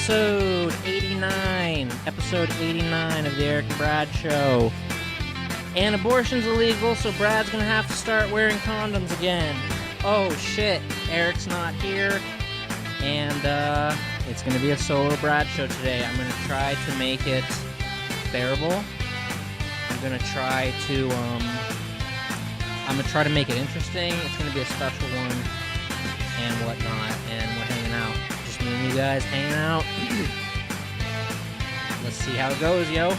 episode 89 of the Erick and Brad Show. And abortion's illegal, so Brad's gonna have to start wearing condoms again. Oh shit, Erick's not here, and it's gonna be a solo Brad show today. I'm gonna try to make it bearable. I'm gonna try to make it interesting. It's gonna be a special one and whatnot, and we're hanging out. Just me and you guys hanging out. Let's see how it goes, yo.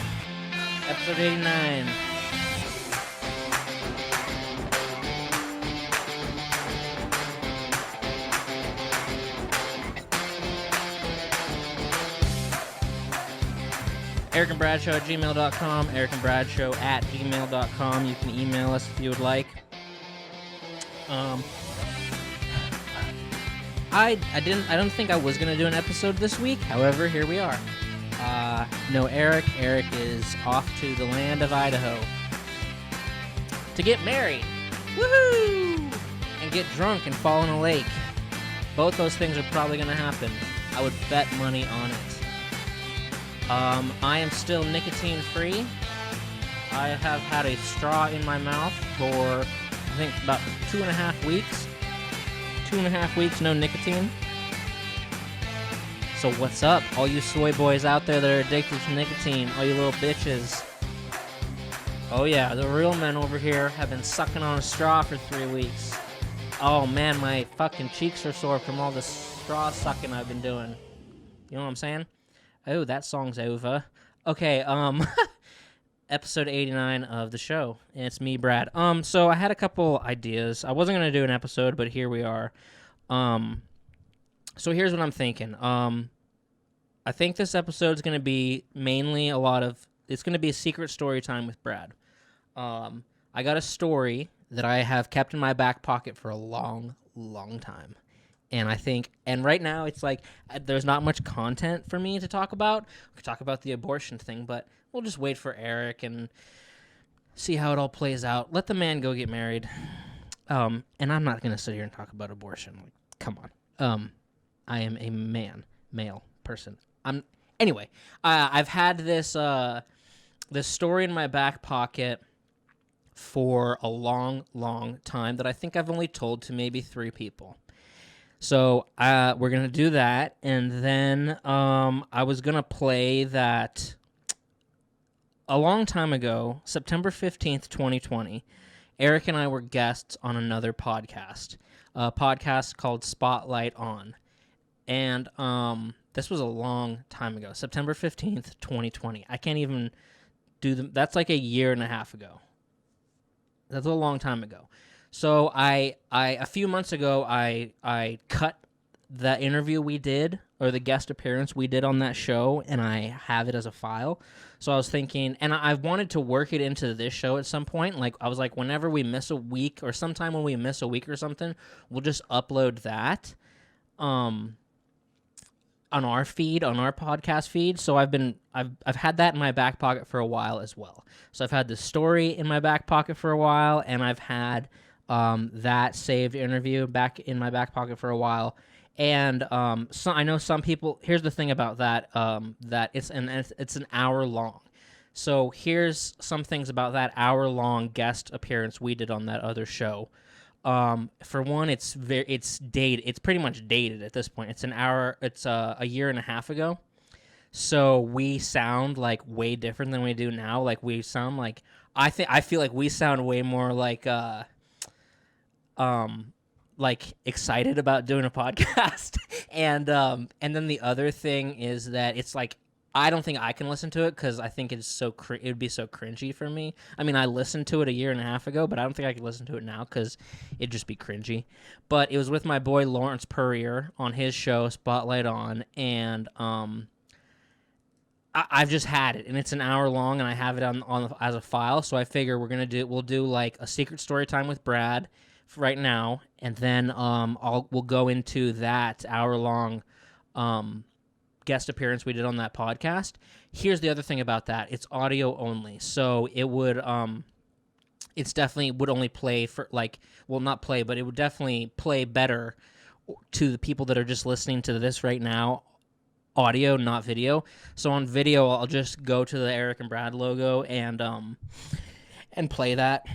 Episode 89. ErickandBradShow@gmail.com, ErickandBradShow@gmail.com. You can email us if you would like. I don't think I was gonna do an episode this week. However, here we are. No Erick. Erick is off to the land of Idaho to get married. Woohoo! And get drunk and fall in a lake. Both those things are probably gonna happen. I would bet money on it. I am still nicotine free. I have had a straw in my mouth for, I think, about 2.5 weeks. 2.5 weeks, no nicotine. So what's up, all you soy boys out there that are addicted to nicotine, all you little bitches. Oh yeah, the real men over here have been sucking on a straw for 3 weeks. Oh man, my fucking cheeks are sore from all the straw sucking I've been doing. You know what I'm saying? Oh, that song's over. Okay, episode 89 of the show, and it's me, Brad. So I had a couple ideas. I wasn't gonna do an episode, but here we are. So here's what I'm thinking. I think this episode's gonna be mainly it's gonna be a secret story time with Brad. I got a story that I have kept in my back pocket for a long, long time. And right now it's like there's not much content for me to talk about. We could talk about the abortion thing, but we'll just wait for Erick and see how it all plays out. Let the man go get married. And I'm not gonna sit here and talk about abortion. Like, come on. I am a male person. Anyway. I've had this story in my back pocket for a long, long time that I think I've only told to maybe 3 people. So we're going to do that, and then I was going to play that a long time ago, September 15th, 2020, Erick and I were guests on another podcast, a podcast called Spot Lyte On, and this was a long time ago, September 15th, 2020. I can't even that's like a year and a half ago. That's a long time ago. So I a few months ago, I cut the interview we did, or the guest appearance we did on that show, and I have it as a file. So I was thinking, and I wanted to work it into this show at some point. Like, I was like, whenever we miss a week, or sometime when we miss a week or something, we'll just upload that on our feed, on our podcast feed. So I've had that in my back pocket for a while as well. So I've had the story in my back pocket for a while, and I've had that saved interview back in my back pocket for a while. And so I know some people, here's the thing about that, that it's an hour long. So here's some things about that hour-long guest appearance we did on that other show. For one, it's dated. It's pretty much dated at this point. It's a year and a half ago. So we sound like way different than we do now. Like, we sound like, I feel like we sound way more like excited about doing a podcast. and then the other thing is that it's like, I don't think I can listen to it because I think it would be so cringy for me. I mean, I listened to it a year and a half ago, but I don't think I could listen to it now because it'd just be cringy. But it was with my boy Lawrence Purrier on his show Spot Lyte On, and I've just had it, and it's an hour long, and I have it on as a file. So I figure we'll do like a secret story time with Brad right now, and then we'll go into that hour long guest appearance we did on that podcast. Here's the other thing about that. It's audio only. So it would it's definitely would only play for not play, but it would definitely play better to the people that are just listening to this right now audio, not video. So on video, I'll just go to the Erick and Brad logo and play that.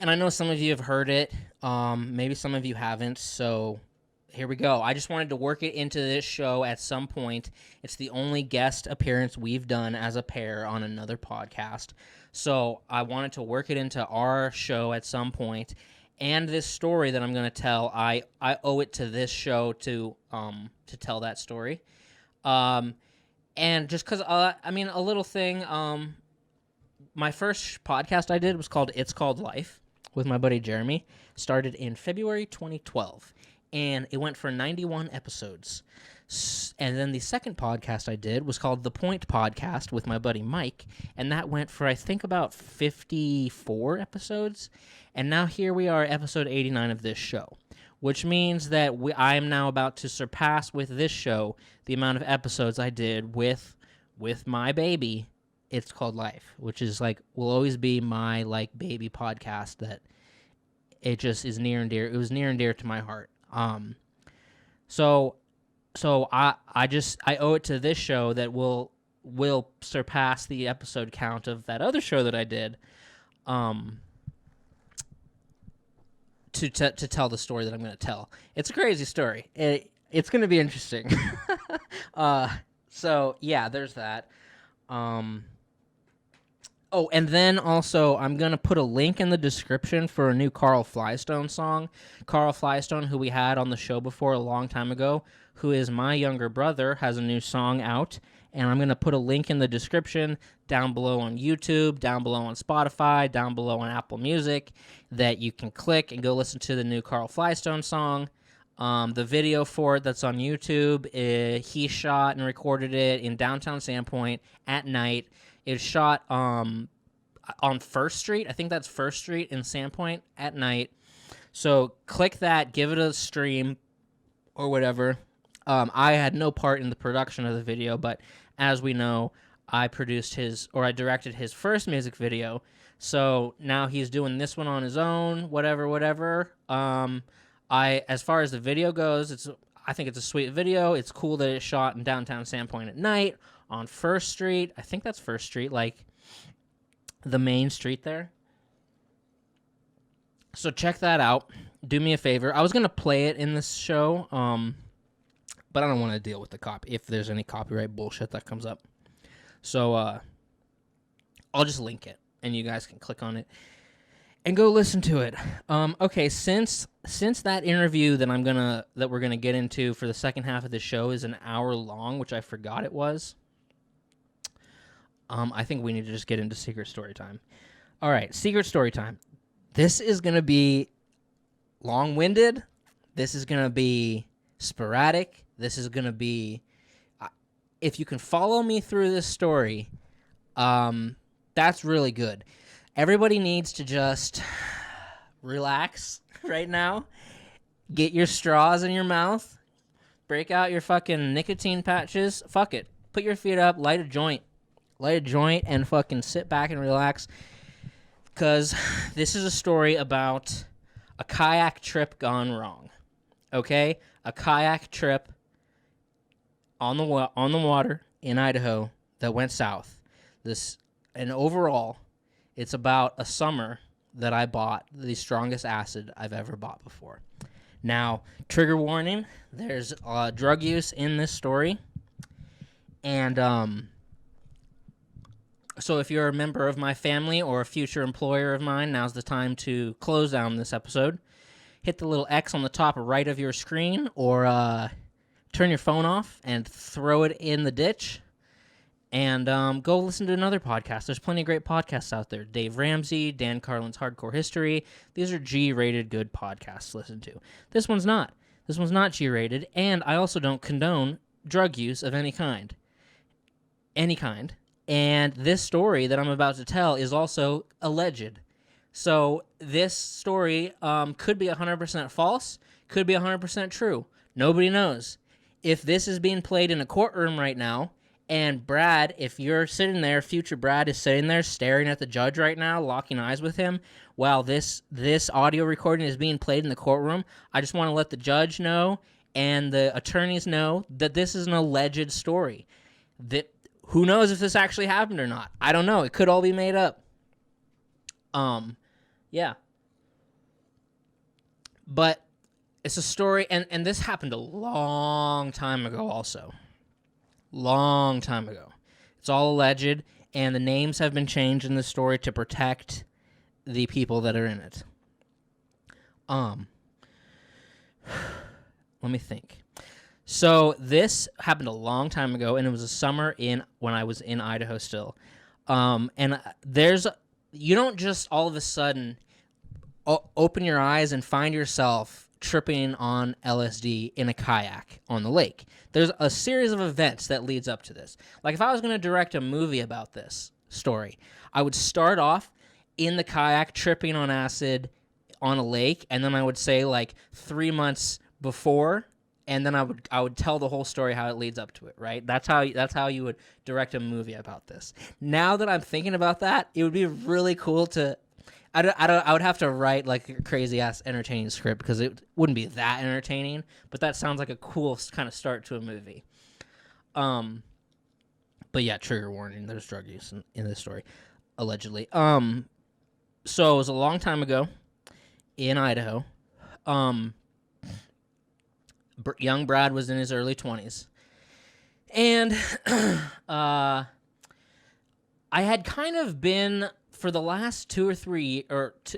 And I know some of you have heard it. Maybe some of you haven't. So here we go. I just wanted to work it into this show at some point. It's the only guest appearance we've done as a pair on another podcast. So I wanted to work it into our show at some point. And this story that I'm going to tell, I owe it to this show to tell that story. And just because, a little thing, my first podcast I did was called It's Called Life with my buddy Jeremy. Started in February 2012. And it went for 91 episodes. And then the second podcast I did was called The Point Podcast with my buddy Mike. And that went for, I think, about 54 episodes. And now here we are, episode 89 of this show. Which means that I am now about to surpass with this show the amount of episodes I did with my baby, It's Called Life. Which is will always be my baby podcast that it just is near and dear. It was near and dear to my heart. So I owe it to this show that will surpass the episode count of that other show that I did, to tell the story that I'm going to tell. It's a crazy story. It's going to be interesting. So yeah, there's that. Oh, and then also, I'm going to put a link in the description for a new Carl FLYSTONE song. Carl FLYSTONE, who we had on the show before a long time ago, who is my younger brother, has a new song out. And I'm going to put a link in the description down below on YouTube, down below on Spotify, down below on Apple Music, that you can click and go listen to the new Carl FLYSTONE song. The video for it that's on YouTube, he shot and recorded it in downtown Sandpoint at night. It's shot on First Street. I think that's First Street in Sandpoint at night. So click that, give it a stream or whatever. I had no part in the production of the video, but as we know, I directed his first music video. So now he's doing this one on his own, whatever. As far as the video goes, I think it's a sweet video. It's cool that it's shot in downtown Sandpoint at night on First Street. I think that's First Street, the main street there. So check that out. Do me a favor. I was going to play it in this show, but I don't want to deal with if there's any copyright bullshit that comes up. So I'll just link it, and you guys can click on it and go listen to it. Okay, since that interview that we're gonna get into for the second half of the show is an hour long, which I forgot it was. I think we need to just get into secret story time. All right, secret story time. This is gonna be long-winded. This is gonna be sporadic. This is gonna be. If you can follow me through this story, that's really good. Everybody needs to just relax right now. Get your straws in your mouth. Break out your fucking nicotine patches. Fuck it. Put your feet up. Light a joint. And fucking sit back and relax. Because this is a story about a kayak trip gone wrong. Okay? A kayak trip on the water in Idaho that went south. And overall, it's about a summer that I bought the strongest acid I've ever bought before. Now, trigger warning, there's drug use in this story. And so if you're a member of my family or a future employer of mine, now's the time to close down this episode. Hit the little X on the top right of your screen, or turn your phone off and throw it in the ditch. And go listen to another podcast. There's plenty of great podcasts out there. Dave Ramsey, Dan Carlin's Hardcore History. These are G-rated good podcasts to listen to. This one's not. This one's not G-rated. And I also don't condone drug use of any kind. Any kind. And this story that I'm about to tell is also alleged. So this story could be 100% false, could be 100% true. Nobody knows. If this is being played in a courtroom right now, and Brad, if you're sitting there, future Brad is sitting there staring at the judge right now, locking eyes with him, while this audio recording is being played in the courtroom, I just want to let the judge know and the attorneys know that this is an alleged story. That who knows if this actually happened or not? I don't know. It could all be made up. Yeah. But it's a story, and this happened a long time ago also. Long time ago. It's all alleged, and the names have been changed in the story to protect the people that are in it. Let me think. So this happened a long time ago, and it was a summer when I was in Idaho still. And you don't just all of a sudden open your eyes and find yourself tripping on LSD in a kayak on the lake. There's a series of events that leads up to this. Like if I was going to direct a movie about this story, I would start off in the kayak tripping on acid on a lake, and then I would say like 3 months before, and then I would tell the whole story how it leads up to it, right? That's how you would direct a movie about this. Now that I'm thinking about that, it would be really cool to I would have to write like a crazy ass entertaining script because it wouldn't be that entertaining, but that sounds like a cool kind of start to a movie. But yeah, trigger warning, there's drug use in this story, allegedly. So it was a long time ago in Idaho. Young Brad was in his early 20s. And I had kind of been, for the last 2 or 3,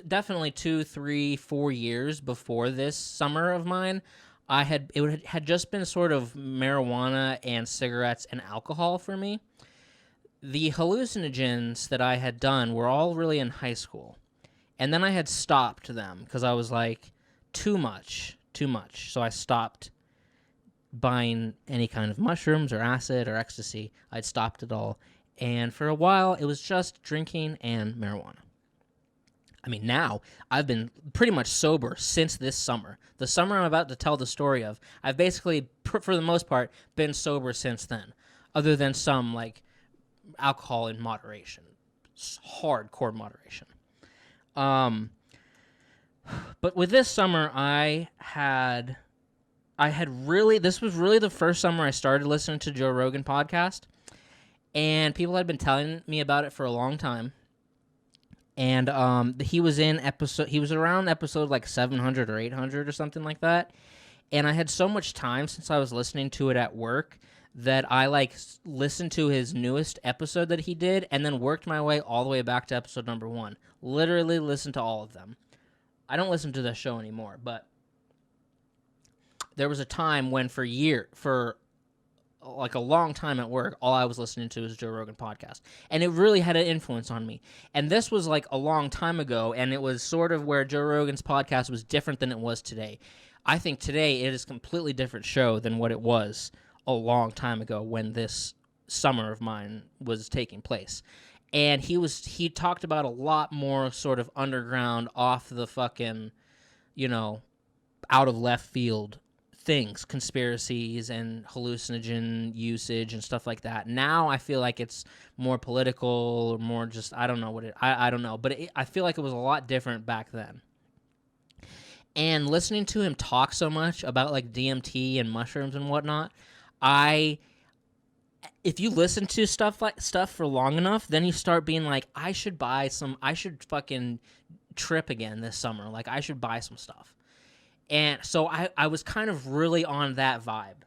definitely 2, 3, 4 years before this summer of mine, it had just been sort of marijuana and cigarettes and alcohol for me. The hallucinogens that I had done were all really in high school. And then I had stopped them because I was like, too much. So I stopped buying any kind of mushrooms or acid or ecstasy. I'd stopped it all. And for a while, it was just drinking and marijuana. I mean, now I've been pretty much sober since this summer. The summer I'm about to tell the story of, I've basically, for the most part, been sober since then, other than some, like, alcohol in moderation. Hardcore moderation. But with this summer, this was really the first summer I started listening to Joe Rogan Podcast. And people had been telling me about it for a long time. And he was around episode like 700 or 800 or something like that. And I had so much time since I was listening to it at work that I like listened to his newest episode that he did and then worked my way all the way back to episode number 1. Literally listened to all of them. I don't listen to the show anymore, but there was a time when for like a long time at work, all I was listening to was Joe Rogan Podcast. And it really had an influence on me. And this was like a long time ago, and it was sort of where Joe Rogan's podcast was different than it was today. I think today it is a completely different show than what it was a long time ago when this summer of mine was taking place. And he talked about a lot more sort of underground, off the fucking, out of left field things, conspiracies and hallucinogen usage and stuff like that. Now I feel like it's more political or more just, I don't know I don't know, but I feel like it was a lot different back then. And listening to him talk so much about like DMT and mushrooms and whatnot, if you listen to stuff for long enough, then you start being like, I should fucking trip again this summer. Like I should buy some stuff. And so I was kind of really on that vibe.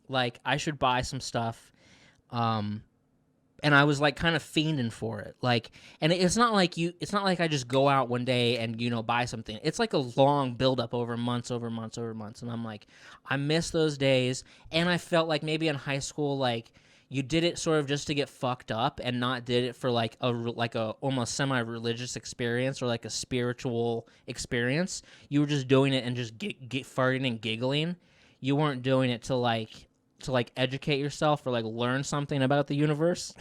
Like, I should buy some stuff. And I was, like, kind of fiending for it. Like, and it's not like I just go out one day and, buy something. It's like a long buildup over months. And I'm like, I miss those days. And I felt like maybe in high school, like, you did it sort of just to get fucked up and not did it for like a almost semi-religious experience or like a spiritual experience. You were just doing it and just get farting and giggling. You weren't doing it to educate yourself or like learn something about the universe.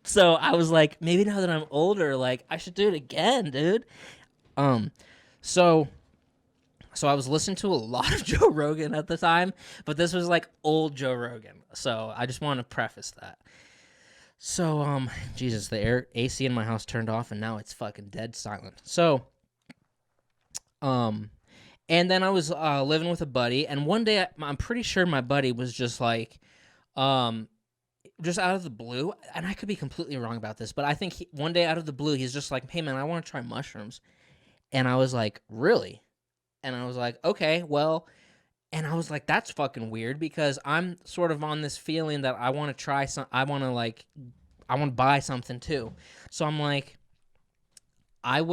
So I was like, maybe now that I'm older, like I should do it again, dude. So I was listening to a lot of Joe Rogan at the time, but this was like old Joe Rogan. So I just want to preface that. So, Jesus, the AC in my house turned off and now it's fucking dead silent. So, And then I was living with a buddy, and one day I'm pretty sure my buddy was just like, just out of the blue, and I could be completely wrong about this, but I think one day out of the blue, he's just like, hey man, I want to try mushrooms. And I was like, really? And I was like, okay, well, and I was like, that's fucking weird, because I'm sort of on this feeling that I want to try some, I want to buy something too. So I'm like, I'm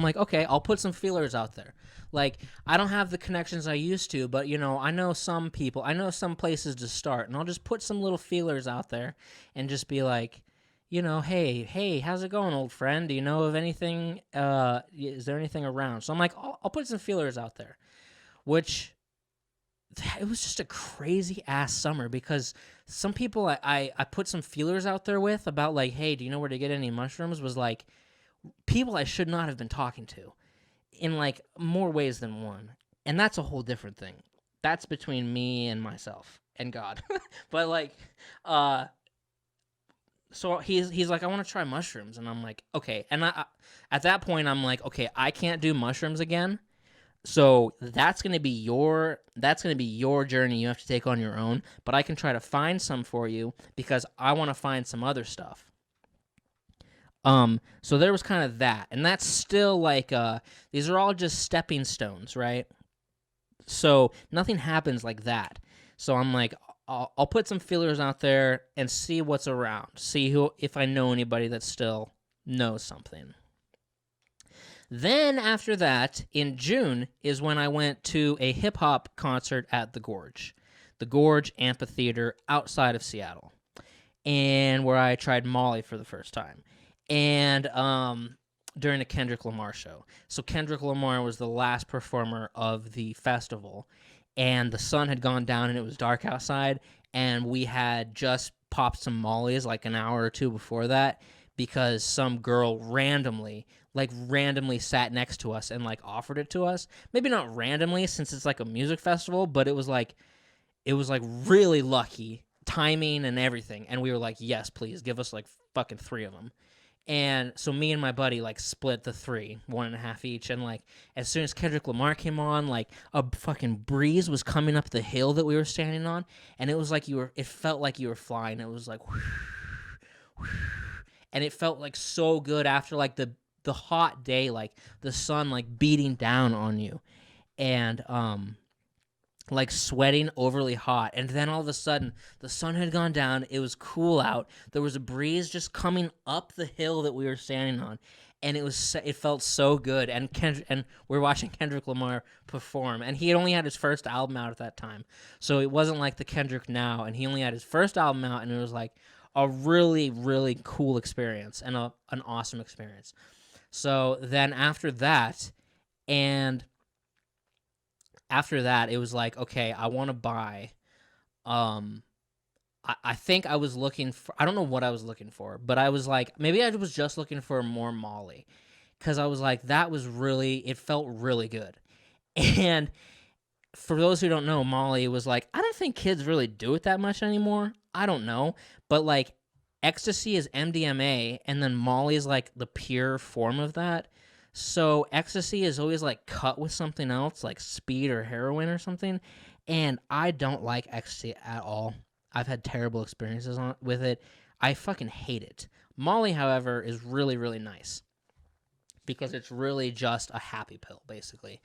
like, okay, I'll put some feelers out there. Like, I don't have the connections I used to, but, I know some people. I know some places to start, and I'll just put some little feelers out there and just be like, hey, how's it going, old friend? Do you know of anything? Is there anything around? So I'm like, I'll put some feelers out there, which it was just a crazy ass summer, because some people I put some feelers out there with about like, hey, do you know where to get any mushrooms? Was like people I should not have been talking to, in like more ways than one. And that's a whole different thing. That's between me and myself and God. But like, so he's like, I want to try mushrooms. And I'm like, okay. And at that point, I'm like, okay, I can't do mushrooms again. So that's going to be your journey you have to take on your own. But I can try to find some for you, because I want to find some other stuff. So there was kind of that, and that's still like, these are all just stepping stones, right? So nothing happens like that. So I'm like, I'll put some feelers out there and see what's around, see if I know anybody that still knows something. Then after that, in June, is when I went to a hip-hop concert at the Gorge Amphitheater outside of Seattle, and where I tried Molly for the first time. And during a Kendrick Lamar show. So Kendrick Lamar was the last performer of the festival, and the sun had gone down and it was dark outside, and we had just popped some Mollies like an hour or two before that, because some girl randomly sat next to us and like offered it to us. Maybe not randomly, since it's like a music festival, but it was like really lucky timing and everything. And we were like, yes, please give us like fucking 3 of them. And so me and my buddy like split the 3, 1.5 each. And like as soon as Kendrick Lamar came on, like a fucking breeze was coming up the hill that we were standing on, and it was like it felt like you were flying. It was like, and it felt like so good after like the hot day, like the sun like beating down on you, and like sweating overly hot. And then all of a sudden the sun had gone down, it was cool out, there was a breeze just coming up the hill that we were standing on, and it felt so good. And we're watching Kendrick Lamar perform, and he had only had his first album out at that time, so it wasn't like the Kendrick now, and he only had his first album out, and it was like a really, really cool experience, and an awesome experience. So then after that, it was like, okay, I want to buy, I think I was looking for, I don't know what I was looking for, but I was like, maybe I was just looking for more Molly, because I was like, it felt really good. And for those who don't know, Molly was like, I don't think kids really do it that much anymore. I don't know, but like ecstasy is MDMA, and then Molly is like the pure form of that. So ecstasy is always like cut with something else, like speed or heroin or something, and I don't like ecstasy at all. I've had terrible experiences with it. I fucking hate it. Molly, however, is really, really nice, because it's really just a happy pill, basically,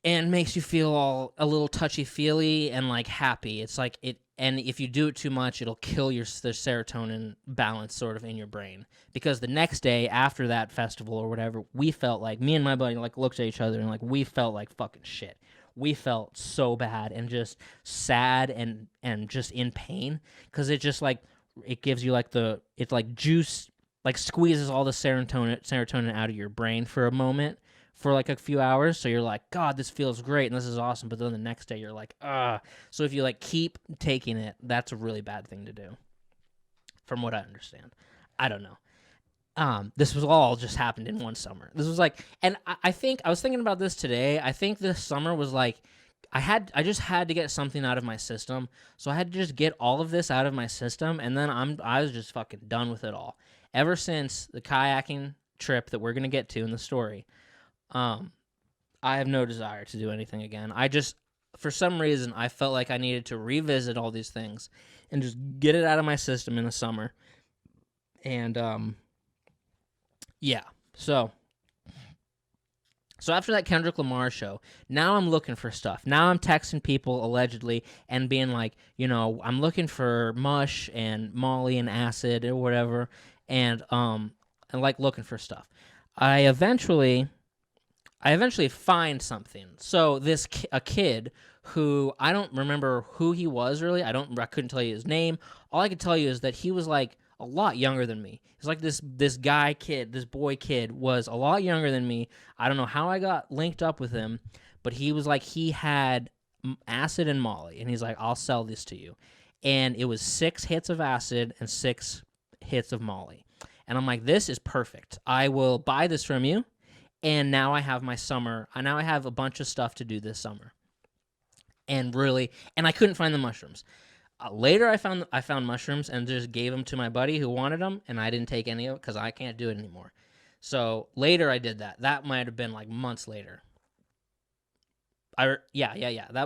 and makes you feel a little touchy-feely and like happy. It's like it. And if you do it too much, it'll kill the serotonin balance sort of in your brain. Because the next day after that festival or whatever, we felt like, me and my buddy like looked at each other and like we felt like fucking shit. We felt so bad and just sad and just in pain, because it just like, it gives you like it's like juice, like squeezes all the serotonin out of your brain for a moment, for like a few hours. So you're like, God, this feels great and this is awesome. But then the next day you're like, ah. So if you like keep taking it, that's a really bad thing to do, from what I understand. I don't know. This was all just happened in one summer. This was like, and I think I was thinking about this today. I think this summer was like, I just had to get something out of my system. So I had to just get all of this out of my system. And then I was just fucking done with it all. Ever since the kayaking trip that we're going to get to in the story, I have no desire to do anything again. For some reason, I felt like I needed to revisit all these things and just get it out of my system in the summer. And, yeah. So after that Kendrick Lamar show, now I'm looking for stuff. Now I'm texting people allegedly and being like, I'm looking for mush and Molly and acid or whatever, and like looking for stuff. I eventually find something. So a kid who I don't remember who he was really. I couldn't tell you his name. All I could tell you is that he was like a lot younger than me. He's like this boy kid was a lot younger than me. I don't know how I got linked up with him, but he was like, he had acid and Molly, and he's like, I'll sell this to you. And it was 6 hits of acid and 6 hits of Molly. And I'm like, this is perfect. I will buy this from you. And now I have my summer. Now I have a bunch of stuff to do this summer. And I couldn't find the mushrooms. Later, I found mushrooms and just gave them to my buddy who wanted them, and I didn't take any of it because I can't do it anymore. So later, I did that. That might have been like months later. That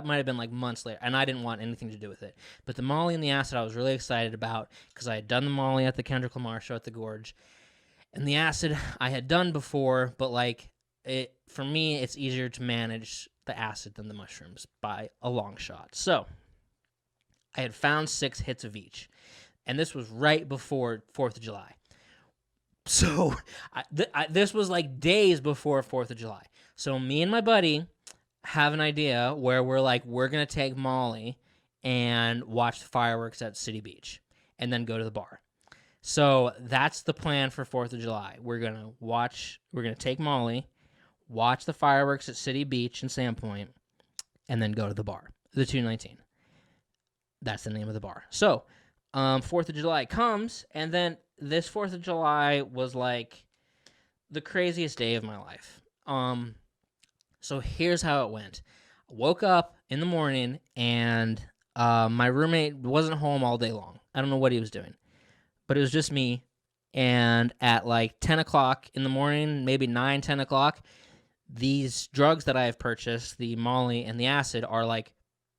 might have been like months later, and I didn't want anything to do with it. But the Molly and the acid, I was really excited about because I had done the Molly at the Kendrick Lamar show at the Gorge, and the acid I had done before. But for me, it's easier to manage the acid than the mushrooms by a long shot. So I had found 6 hits of each, and this was right before 4th of July. So this was like days before 4th of July. So me and my buddy have an idea where we're going to take Molly and watch the fireworks at City Beach and then go to the bar. So that's the plan for 4th of July. We're going to take Molly, watch the fireworks at City Beach in Sandpoint, and then go to the bar, the 219. That's the name of the bar. So 4th of July comes, and then this 4th of July was like the craziest day of my life. So here's how it went. I woke up in the morning, and my roommate wasn't home all day long. I don't know what he was doing, but it was just me. And at like 10 o'clock in the morning, maybe 9, 10 o'clock, these drugs that I have purchased, the Molly and the acid, are like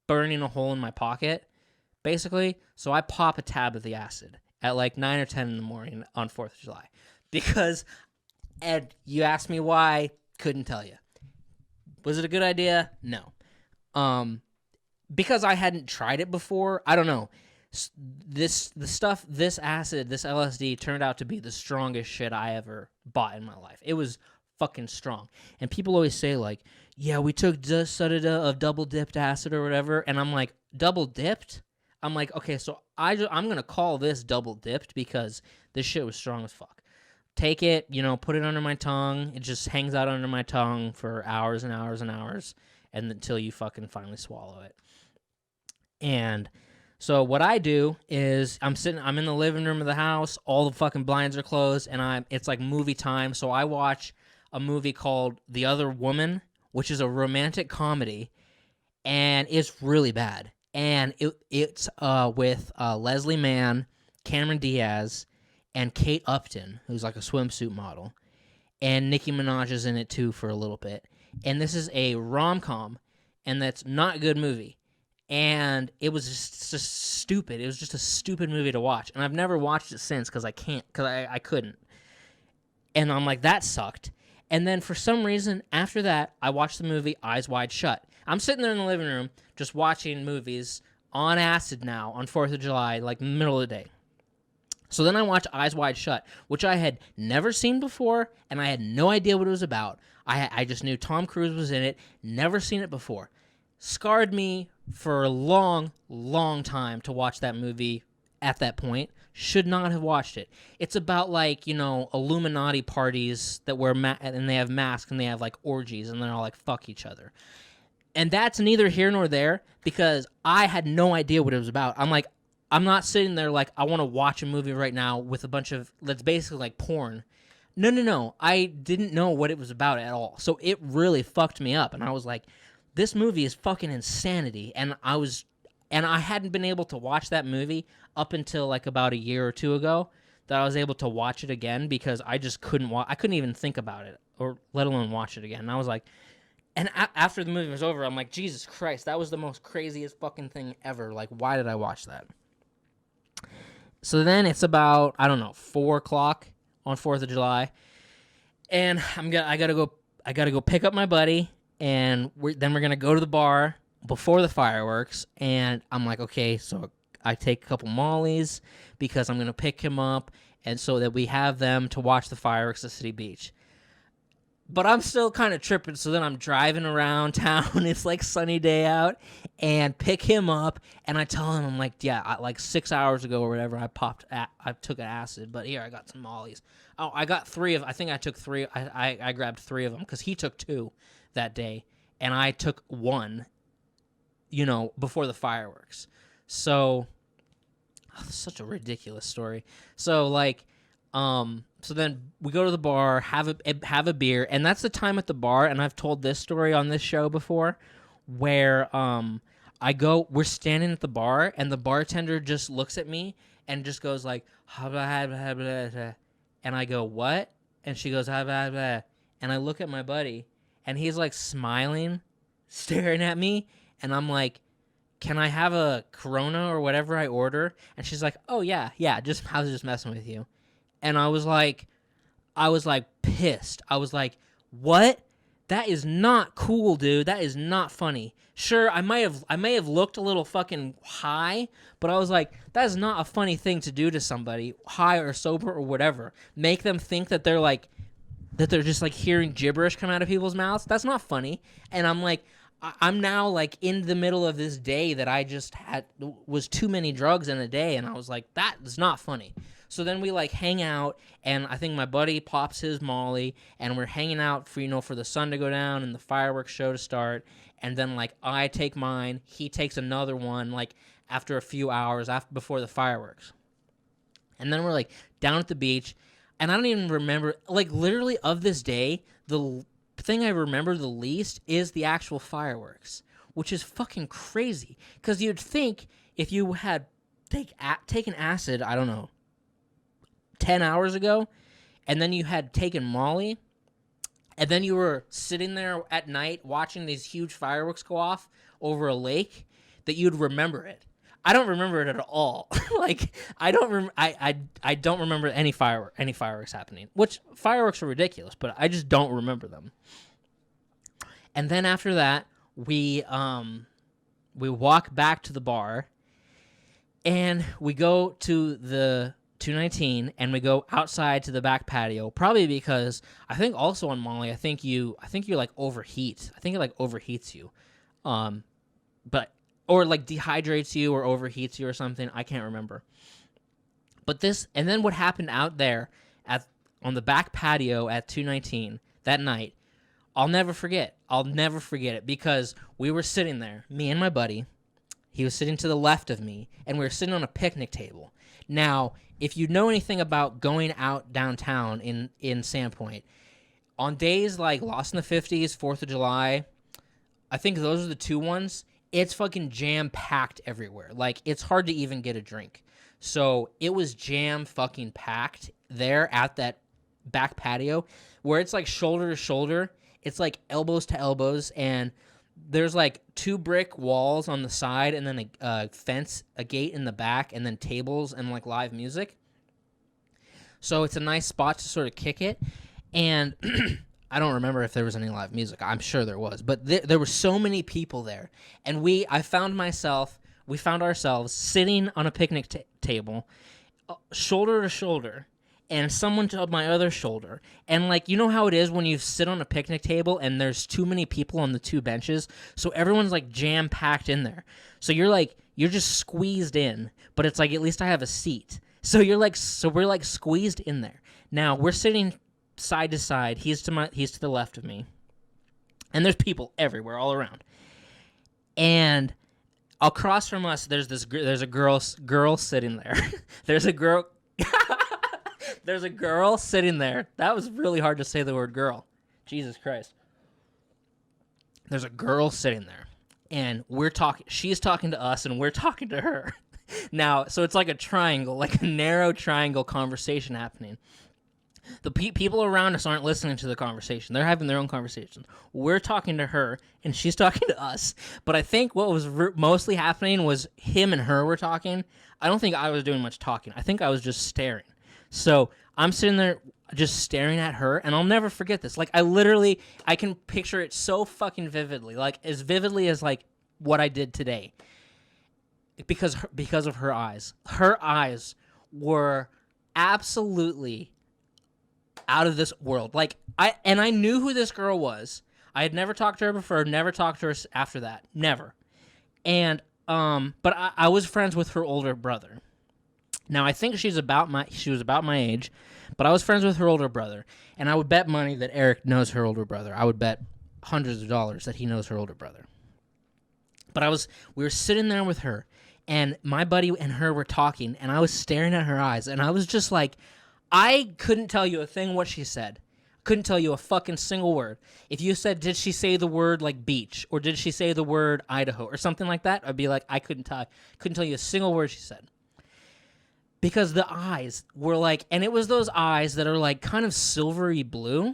burning a hole in my pocket, basically. So I pop a tab of the acid at like 9 or 10 in the morning on 4th of July. Because, Ed, you asked me why, couldn't tell you. Was it a good idea? No. Because I hadn't tried it before, I don't know. This acid, this LSD turned out to be the strongest shit I ever bought in my life. It was fucking strong. And people always say like, yeah, we took just of double dipped acid or whatever. And I'm like, double dipped? I'm like, okay, so I'm going to call this double dipped because this shit was strong as fuck. Take it, put it under my tongue. It just hangs out under my tongue for hours and hours and hours and until you fucking finally swallow it. And so what I do is I'm in the living room of the house, all the fucking blinds are closed, and it's like movie time. So I watch a movie called The Other Woman, which is a romantic comedy, and it's really bad. And it's with Leslie Mann, Cameron Diaz, and Kate Upton, who's like a swimsuit model. And Nicki Minaj is in it too for a little bit. And this is a rom-com, and that's not a good movie. And it was just stupid. It was just a stupid movie to watch. And I've never watched it since because I couldn't. And I'm like, that sucked. And then for some reason, after that, I watched the movie Eyes Wide Shut. I'm sitting there in the living room just watching movies on acid now on 4th of July, like middle of the day. So then I watched Eyes Wide Shut, which I had never seen before, and I had no idea what it was about. I just knew Tom Cruise was in it, never seen it before. Scarred me for a long, long time to watch that movie at that point. Should not have watched it. It's about Illuminati parties that wear and they have masks and they have like orgies and they're all like fuck each other. And that's neither here nor there because I had no idea what it was about. I'm not sitting there like I want to watch a movie right now with a bunch of that's basically like porn. No. I didn't know what it was about at all. So it really fucked me up and I was like, this movie is fucking insanity. And I hadn't been able to watch that movie up until like about a year or two ago that I was able to watch it again because I just couldn't I couldn't even think about it or let alone watch it again. And I was like, And after the movie was over, I'm like, Jesus Christ, that was the most craziest fucking thing ever. Like, why did I watch that? So then it's about, I don't know, 4 o'clock on 4th of July. And I gotta go pick up my buddy, and then we're gonna go to the bar before the fireworks. And I'm like, okay, so I take a couple Mollies because I'm gonna pick him up, and so that we have them to watch the fireworks at City Beach. But I'm still kind of tripping, so then I'm driving around town. It's like sunny day out, and pick him up, and I tell him, I'm like, yeah, like 6 hours ago or whatever, I took an acid, but here I got some Mollies. Oh, I got 3 of. I think I took 3. I grabbed 3 of them because he took 2 that day, and I took 1. Before the fireworks. So, such a ridiculous story. So like. So then we go to the bar, have a beer, and that's the time at the bar, and I've told this story on this show before, where we're standing at the bar, and the bartender just looks at me and just goes like, and I go, what? And she goes, and I look at my buddy, and he's like smiling, staring at me, and I'm like, can I have a Corona or whatever I order? And she's like, oh yeah, I was just messing with you. And I was like pissed. I was like, what? That is not cool, dude. That is not funny. Sure, I may have looked a little fucking high, but I was like, that is not a funny thing to do to somebody, high or sober or whatever. Make them think that they're just like hearing gibberish come out of people's mouths. That's not funny. And I'm like, I'm now like in the middle of this day that I just was too many drugs in a day, and I was like, that is not funny. So then we like hang out, and I think my buddy pops his Molly, and we're hanging out for the sun to go down and the fireworks show to start. And then like I take mine, he takes another one like after a few hours before the fireworks. And then we're like down at the beach, and I don't even remember, like literally of this day, the thing I remember the least is the actual fireworks, which is fucking crazy. Because you'd think if you had taken acid, I don't know, 10 hours ago, and then you had taken Molly, and then you were sitting there at night watching these huge fireworks go off over a lake, that you'd remember it. I don't remember it at all. Like I don't remember any fireworks happening. Which fireworks are ridiculous, but I just don't remember them. And then after that, we walk back to the bar, and we go to the 219, and we go outside to the back patio. Probably because I think also on Molly, I think you like overheat. I think it like overheats you, or like dehydrates you or overheats you or something. I can't remember. But and then what happened out there on the back patio at 219 that night, I'll never forget. I'll never forget it, because we were sitting there, me and my buddy. He was sitting to the left of me, and we were sitting on a picnic table. Now, if you know anything about going out downtown in Sandpoint, on days like Lost in the 50s, 4th of July, I think those are the 2 ones, it's fucking jam-packed everywhere. Like, it's hard to even get a drink. So, it was jam-fucking-packed there at that back patio, where it's like shoulder to shoulder. It's like elbows to elbows, and there's like 2 brick walls on the side, and then a fence, a gate in the back, and then tables and like live music. So it's a nice spot to sort of kick it. And I don't remember if there was any live music. I'm sure there was, but there were so many people there, and we found ourselves sitting on a picnic table, shoulder to shoulder, and someone to my other shoulder. And like, you know how it is when you sit on a picnic table and there's too many people on the 2 benches, so everyone's like jam packed in there. So you're just squeezed in, but it's like, at least I have a seat. So we're like squeezed in there. Now we're sitting side to side. He's to the left of me, and there's people everywhere, all around. And across from us, there's a girl sitting there. There's a girl. There's a girl sitting there. That was really hard to say the word girl. Jesus Christ. There's a girl sitting there, and we're talking. She's talking to us, and we're talking to her. Now, so it's like a triangle, like a narrow triangle conversation happening. The people around us aren't listening to the conversation. They're having their own conversation. We're talking to her, and she's talking to us. But I think what was mostly happening was him and her were talking. I don't think I was doing much talking. I think I was just staring. So I'm sitting there just staring at her, and I'll never forget this. Like, I can picture it so fucking vividly. Like, as vividly as, like, what I did today. Because of her eyes. Her eyes were absolutely out of this world. Like, I knew who this girl was. I had never talked to her before, never talked to her after that. Never. And but I was friends with her older brother. Now I think she was about my age, but I was friends with her older brother, and I would bet money that Erick knows her older brother. I would bet hundreds of dollars that he knows her older brother. But we were sitting there with her, and my buddy and her were talking, and I was staring at her eyes, and I was just like, I couldn't tell you a thing what she said. Couldn't tell you a fucking single word. If you said, did she say the word like beach, or did she say the word Idaho, or something like that, I'd be like, I couldn't tell you a single word she said. Because the eyes were like, and it was those eyes that are like kind of silvery blue.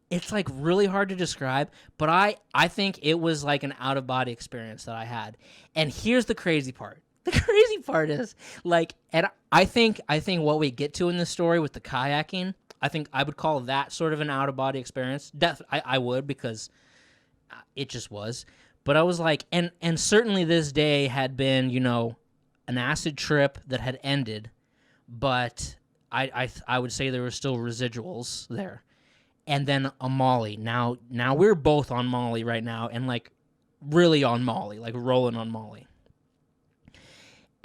It's like really hard to describe, but I think it was like an out-of-body experience that I had. And here's the crazy part. The crazy part is, like, and I think what we get to in this story with the kayaking, I think I would call that sort of an out-of-body experience. I would, because it just was. But I was like, and certainly this day had been, you know, an acid trip that had ended, but I would say there were still residuals there. And then a Molly. Now we're both on Molly right now, and like really on Molly, like rolling on Molly.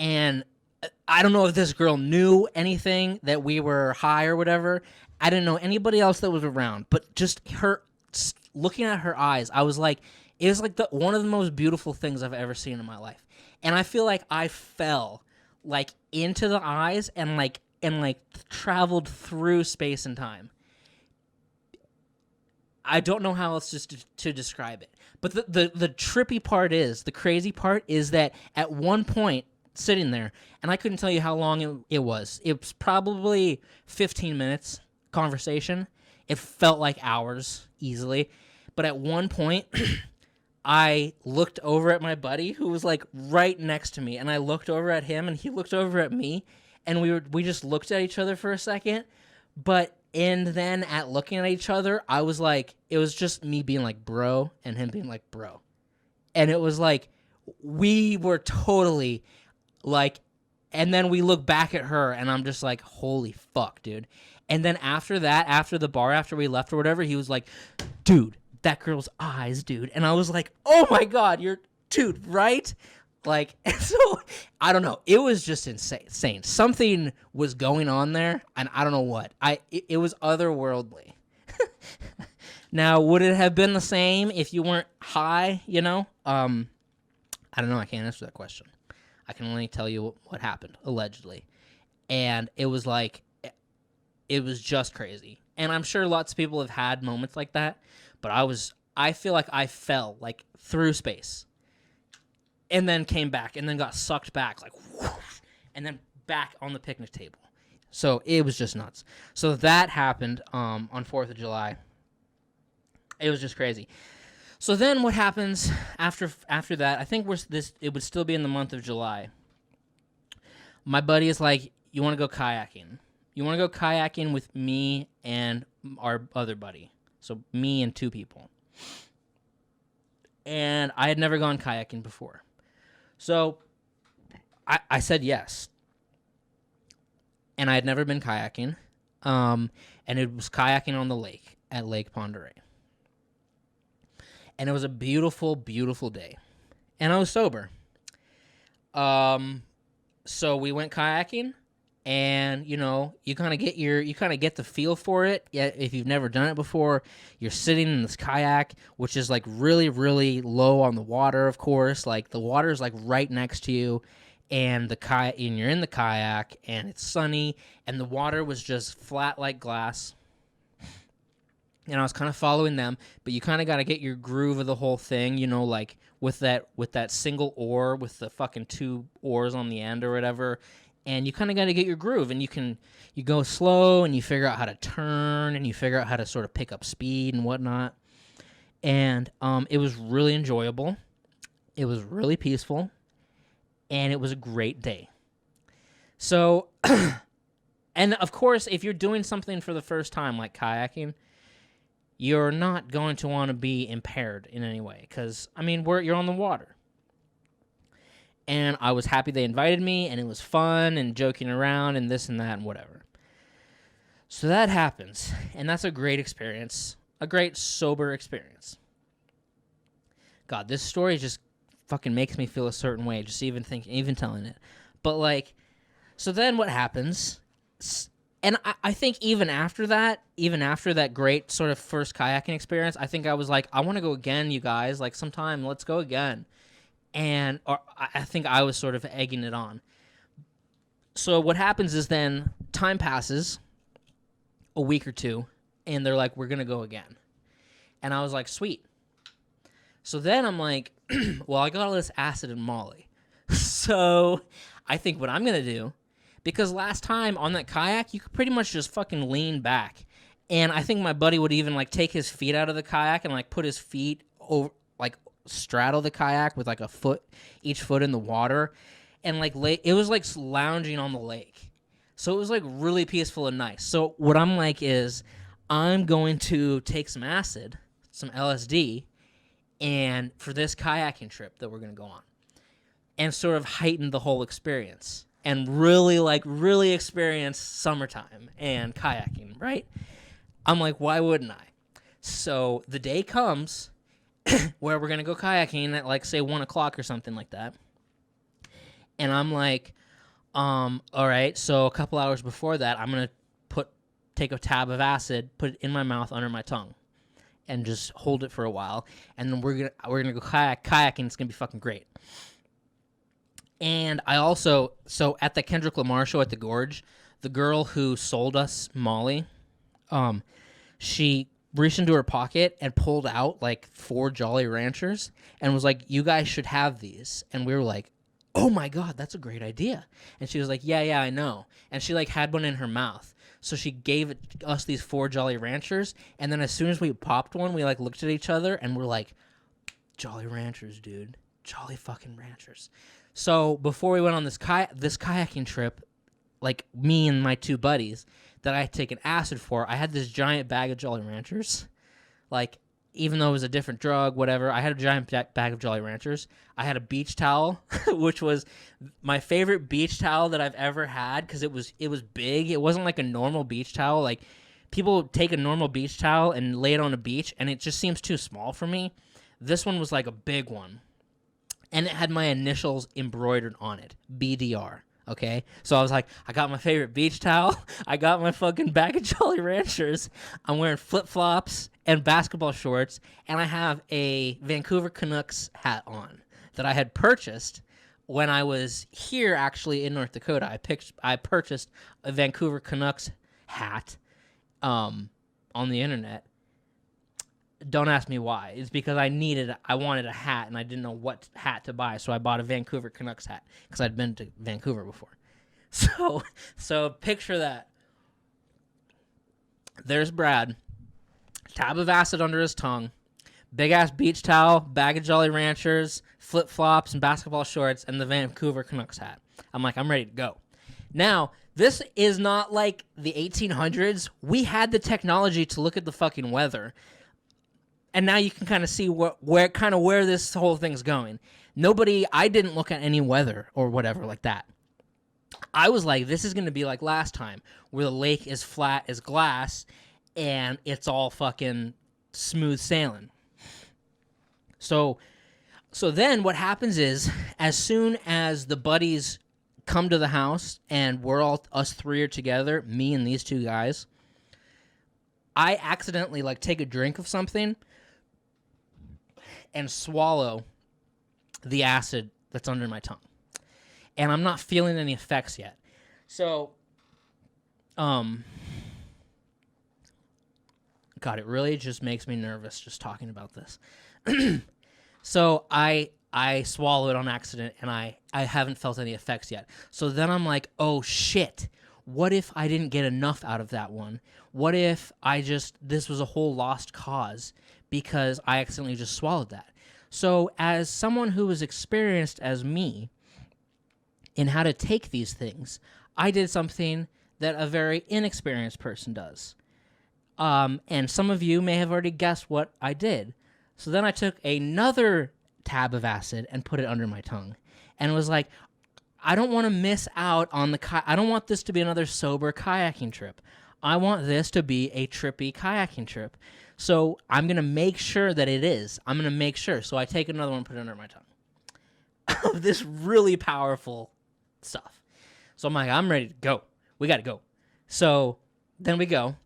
And I don't know if this girl knew anything that we were high or whatever. I didn't know anybody else that was around, but just her looking at her eyes, I was like, it was like one of the most beautiful things I've ever seen in my life. And I feel like I fell like into the eyes and traveled through space and time. I don't know how else just to describe it. But the trippy part is, the crazy part is that at one point, sitting there, and I couldn't tell you how long it was. It was probably 15 minutes conversation. It felt like hours easily. But at one point, I looked over at my buddy who was like right next to me, and I looked over at him, and he looked over at me, and we just looked at each other for a second. And then at looking at each other, I was like, it was just me being like, bro, and him being like, bro. And it was like, we were totally like, and then we look back at her, and I'm just like, holy fuck, dude. And then after that, after the bar, after we left or whatever, he was like, dude, that girl's eyes, dude. And I was like, oh my God, dude, right? Like, so, I don't know. It was just insane. Something was going on there, and I don't know what. It was otherworldly. Now, would it have been the same if you weren't high, you know? I don't know. I can't answer that question. I can only tell you what happened, allegedly. And it was like, it was just crazy. And I'm sure lots of people have had moments like that, but I feel like I fell, like, through space. And then came back, and then got sucked back, like, whoosh, and then back on the picnic table. So it was just nuts. So that happened on 4th of July. It was just crazy. So then what happens after that, I think it would still be in the month of July. My buddy is like, you want to go kayaking? You want to go kayaking with me and our other buddy. So me and 2 people. And I had never gone kayaking before. So I said yes. And I had never been kayaking. And it was kayaking on the lake at Lake Ponderay. And it was a beautiful, beautiful day. And I was sober. So we went kayaking, and you know, you kind of get the feel for it. Yeah, if you've never done it before, you're sitting in this kayak, which is like really, really low on the water, of course. Like the water is like right next to you, and you're in the kayak, and it's sunny, and the water was just flat like glass. And I was kind of following them, but you kind of got to get your groove of the whole thing, you know, like with that single oar with the fucking 2 oars on the end or whatever. and you kind of got to get your groove, and you go slow, and you figure out how to turn, and you figure out how to sort of pick up speed and whatnot. And it was really enjoyable. It was really peaceful, and it was a great day. So, and of course, if you're doing something for the first time, like kayaking, you're not going to want to be impaired in any way, because, I mean, you're on the water. And I was happy they invited me, and it was fun, and joking around, and this and that, and whatever. So that happens, and that's a great experience, a great sober experience. God, this story just fucking makes me feel a certain way, just even telling it. But, like, so then what happens, and I think even after that great sort of first kayaking experience, I think I was like, I want to go again, you guys, like, sometime, let's go again. And I think I was sort of egging it on. So what happens is then time passes, a week or two, and they're like, we're going to go again. And I was like, sweet. So then I'm like, well, I got all this acid and Molly. So I think what I'm going to do, because last time on that kayak, you could pretty much just fucking lean back. And I think my buddy would even, like, take his feet out of the kayak and, like, put his feet over, like, straddle the kayak with, like, each foot in the water. And, like, it was, like, lounging on the lake. So it was, like, really peaceful and nice. So what I'm like is, I'm going to take some acid, some LSD, and for this kayaking trip that we're going to go on, and sort of heighten the whole experience, and really experience summertime and kayaking, right? I'm like, why wouldn't I? So the day comes where we're going to go kayaking at, like, say 1 o'clock or something like that. And I'm like, all right, so a couple hours before that, I'm going to take a tab of acid, put it in my mouth under my tongue, and just hold it for a while. And then we're gonna go kayaking. It's gonna be fucking great. And I also, so at the Kendrick Lamar show at the Gorge, the girl who sold us Molly, she reached into her pocket and pulled out, like, 4 Jolly Ranchers and was like, you guys should have these. And we were like, oh my God, that's a great idea. And she was like, yeah, I know. And she, like, had one in her mouth. So she gave us these 4 Jolly Ranchers, and then as soon as we popped one, we, like, looked at each other, and we're like, Jolly Ranchers, dude. Jolly fucking Ranchers. So before we went on this kayaking trip, like, me and my 2 buddies that I had taken acid for, I had this giant bag of Jolly Ranchers. Like, even though it was a different drug, whatever, I had a giant bag of Jolly Ranchers. I had a beach towel, which was my favorite beach towel that I've ever had, because it was big. It wasn't like a normal beach towel. Like, people take a normal beach towel and lay it on a beach, and it just seems too small for me. This one was like a big one, and it had my initials embroidered on it, BDR. Okay, so I was like, I got my favorite beach towel. I got my fucking bag of Jolly Ranchers. I'm wearing flip-flops and basketball shorts, and I have a Vancouver Canucks hat on that I had purchased when I was here, actually, in North Dakota. I purchased a Vancouver Canucks hat on the internet. Don't ask me why. It's because I wanted a hat, and I didn't know what hat to buy, so I bought a Vancouver Canucks hat, because I'd been to Vancouver before. So picture that. There's Brad, tab of acid under his tongue, big-ass beach towel, bag of Jolly Ranchers, flip-flops, and basketball shorts, and the Vancouver Canucks hat. I'm like, I'm ready to go. Now, this is not like the 1800s. We had the technology to look at the fucking weather. And now you can kind of see where this whole thing's going. I didn't look at any weather or whatever like that. I was like, this is going to be like last time, where the lake is flat as glass and it's all fucking smooth sailing. So then what happens is, as soon as the buddies come to the house and us 3 are together, me and these 2 guys, I accidentally, like, take a drink of something and swallow the acid that's under my tongue. And I'm not feeling any effects yet. So, God, it really just makes me nervous just talking about this. So I I swallowed on accident, and I haven't felt any effects yet. So then I'm like, oh shit, what if I didn't get enough out of that one? What if this was a whole lost cause because I accidentally just swallowed that? So as someone who was experienced as me in how to take these things, I did something that a very inexperienced person does. And some of you may have already guessed what I did. So then I took another tab of acid and put it under my tongue and was like, I don't want to miss out on I don't want this to be another sober kayaking trip. I want this to be a trippy kayaking trip. So I'm going to make sure that it is. I'm going to make sure. So I take another one and put it under my tongue. This really powerful stuff. So I'm like, I'm ready to go. We got to go. So then we go.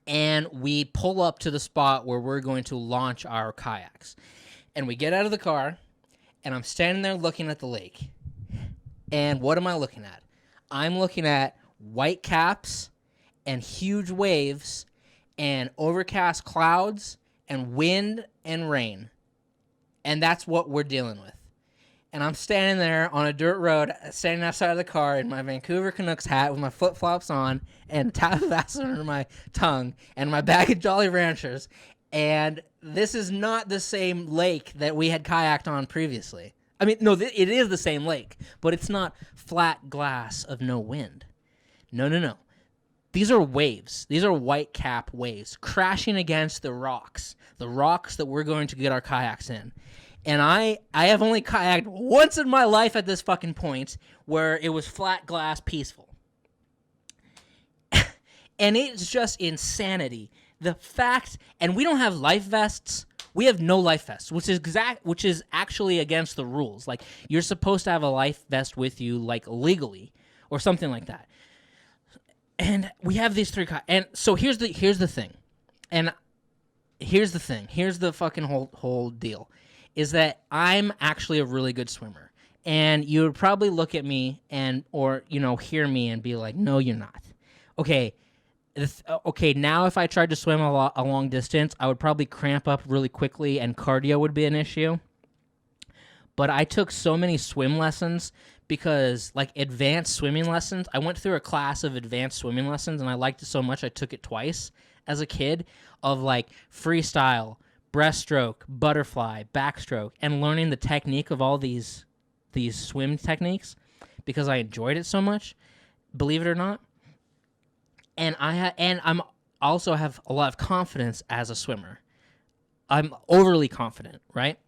And we pull up to the spot where we're going to launch our kayaks. And we get out of the car, and I'm standing there looking at the lake. And what am I looking at? I'm looking at white caps and huge waves and overcast clouds and wind and rain. And that's what we're dealing with. And I'm standing there on a dirt road, standing outside of the car in my Vancouver Canucks hat with my flip-flops on and a tab of acid under my tongue and my bag of Jolly Ranchers. And this is not the same lake that we had kayaked on previously. I mean, no, it is the same lake, but it's not flat glass of no wind. No. These are waves. These are white cap waves crashing against the rocks that we're going to get our kayaks in. And I have only kayaked once in my life at this fucking point where it was flat glass peaceful. And it's just insanity. The fact, and we don't have life vests. We have no life vests, which is actually against the rules. Like, you're supposed to have a life vest with you, like, legally or something like that. And we have these three and so here's the thing. And here's the thing. Here's the fucking whole deal. Is that I'm actually a really good swimmer. And you would probably look at me or hear me and be like, no, you're not. Okay, now if I tried to swim a long distance, I would probably cramp up really quickly and cardio would be an issue. But I took so many swim lessons because, like, advanced swimming lessons, I went through a class of advanced swimming lessons and I liked it so much I took it twice as a kid of, like, freestyle, breaststroke, butterfly, backstroke, and learning the technique of all these swim techniques because I enjoyed it so much, believe it or not. And I'm also have a lot of confidence as a swimmer. I'm overly confident, right?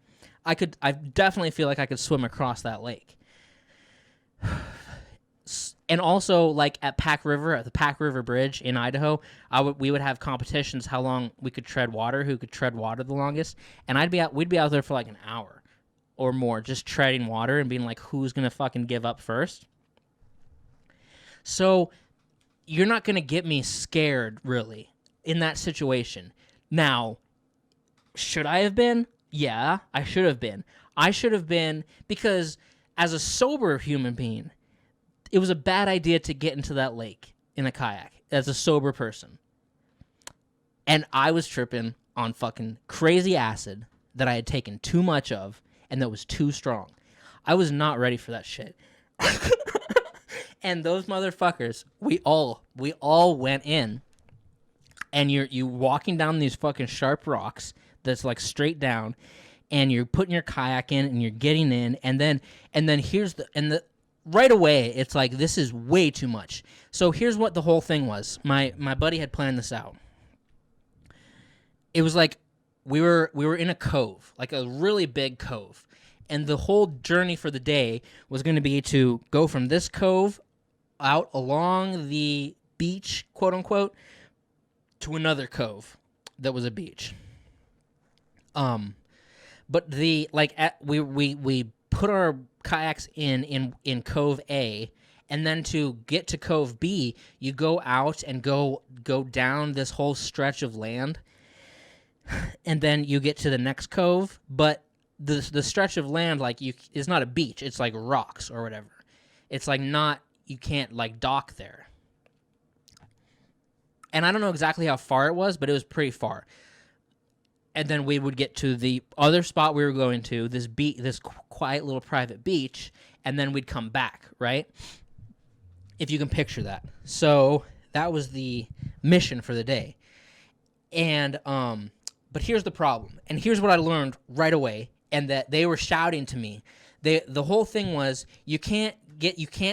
I definitely feel like I could swim across that lake. And also, like, at the Pack River Bridge in Idaho, we would have competitions how long we could tread water, who could tread water the longest. And we'd be out there for like an hour or more just treading water and being like, who's going to fucking give up first? So you're not going to get me scared, really, in that situation. Now, should I have been? Yeah, I should have been. I should have been because as a sober human being, it was a bad idea to get into that lake in a kayak as a sober person. And I was tripping on fucking crazy acid that I had taken too much of and that was too strong. I was not ready for that shit. And those motherfuckers, we all went in, and you walking down these fucking sharp rocks that's like straight down, and you're putting your kayak in and you're getting in, and then right away, it's like, this is way too much. So here's what the whole thing was. My buddy had planned this out. It was like we were in a cove, like a really big cove. And the whole journey for the day was going to be to go from this cove out along the beach, quote unquote, to another cove that was a beach. But we put our kayaks in Cove A, and then to get to Cove B, you go out and go down this whole stretch of land, and then you get to the next cove. But the stretch of land, like, is not a beach; it's like rocks or whatever. It's like you can't like dock there. And I don't know exactly how far it was, but it was pretty far. and then we would get to the other spot we were going to, this quiet little private beach, and then we'd come back, right? If you can picture that. So that was the mission for the day. And but here's the problem, and here's what I learned right away, and that they were shouting to me. The whole thing was you can't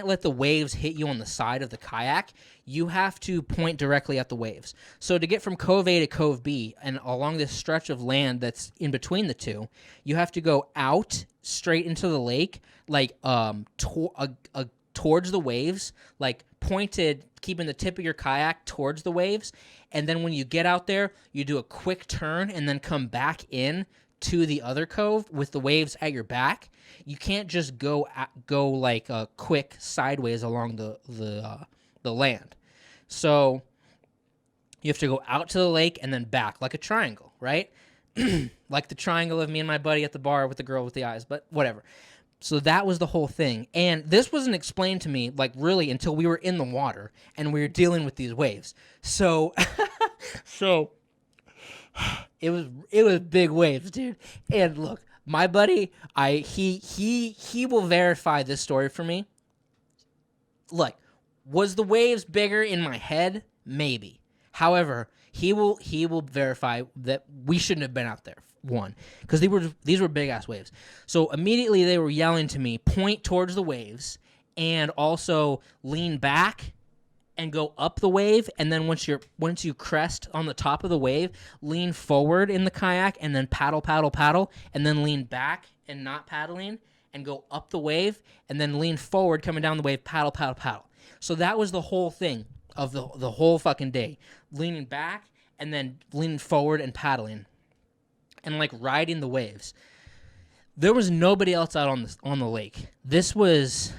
let the waves hit you on the side of the kayak. You have to point directly at the waves. So to get from Cove A to Cove B and along this stretch of land that's in between the two, you have to go out straight into the lake, like towards the waves, like pointed, keeping the tip of your kayak towards the waves. And then when you get out there, you do a quick turn and then come back in to the other cove with the waves at your back. You can't just go like a quick sideways along the land. So you have to go out to the lake and then back like a triangle, right? Like the triangle of me and my buddy at the bar with the girl with the eyes, but whatever. So that was the whole thing. And this wasn't explained to me, like, really until we were in the water and we were dealing with these waves. So it was big waves, dude. And look, my buddy, he will verify this story for me. Look, was the waves bigger in my head? Maybe. However, he will verify that we shouldn't have been out there. One, because these were big ass waves. So immediately they were yelling to me, point towards the waves, and also lean back and go up the wave. And then once you crest on the top of the wave, lean forward in the kayak and then paddle, and then lean back and not paddling and go up the wave and then lean forward coming down the wave, paddle. So that was the whole thing of the whole fucking day, leaning back and then leaning forward and paddling. And like riding the waves. There was nobody else out on the lake. This was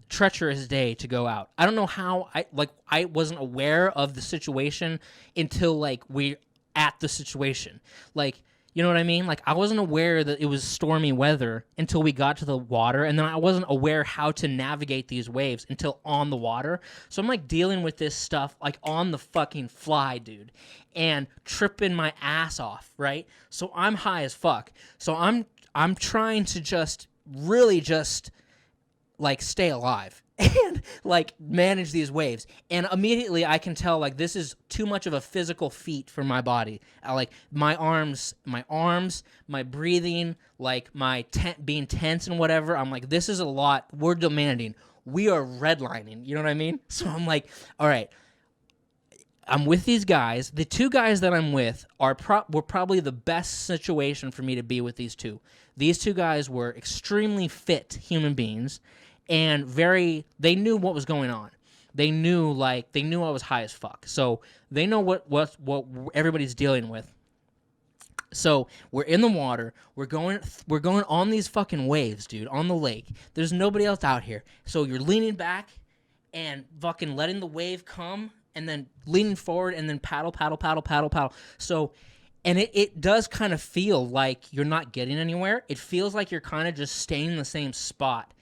treacherous day to go out. I don't know how I wasn't aware of the situation until like we at the situation. Like, you know what I mean? Like I wasn't aware that it was stormy weather until we got to the water, and then I wasn't aware how to navigate these waves until on the water. So I'm like dealing with this stuff like on the fucking fly, dude, and tripping my ass off, right? So I'm high as fuck. So I'm trying to just like stay alive and like manage these waves. And immediately I can tell like this is too much of a physical feat for my body. Like my arms, my breathing, like my being tense and whatever. I'm like, this is a lot. We're demanding. We are redlining. You know what I mean? So I'm like, all right, I'm with these guys. The two guys that I'm with were probably the best situation for me to be with these two. These two guys were extremely fit human beings. And they knew what was going on. They knew I was high as fuck. So they know what everybody's dealing with. So we're in the water. We're going on these fucking waves, dude, on the lake. There's nobody else out here. So you're leaning back and fucking letting the wave come, and then leaning forward and then paddle. So, and it does kind of feel like you're not getting anywhere. It feels like you're kind of just staying in the same spot,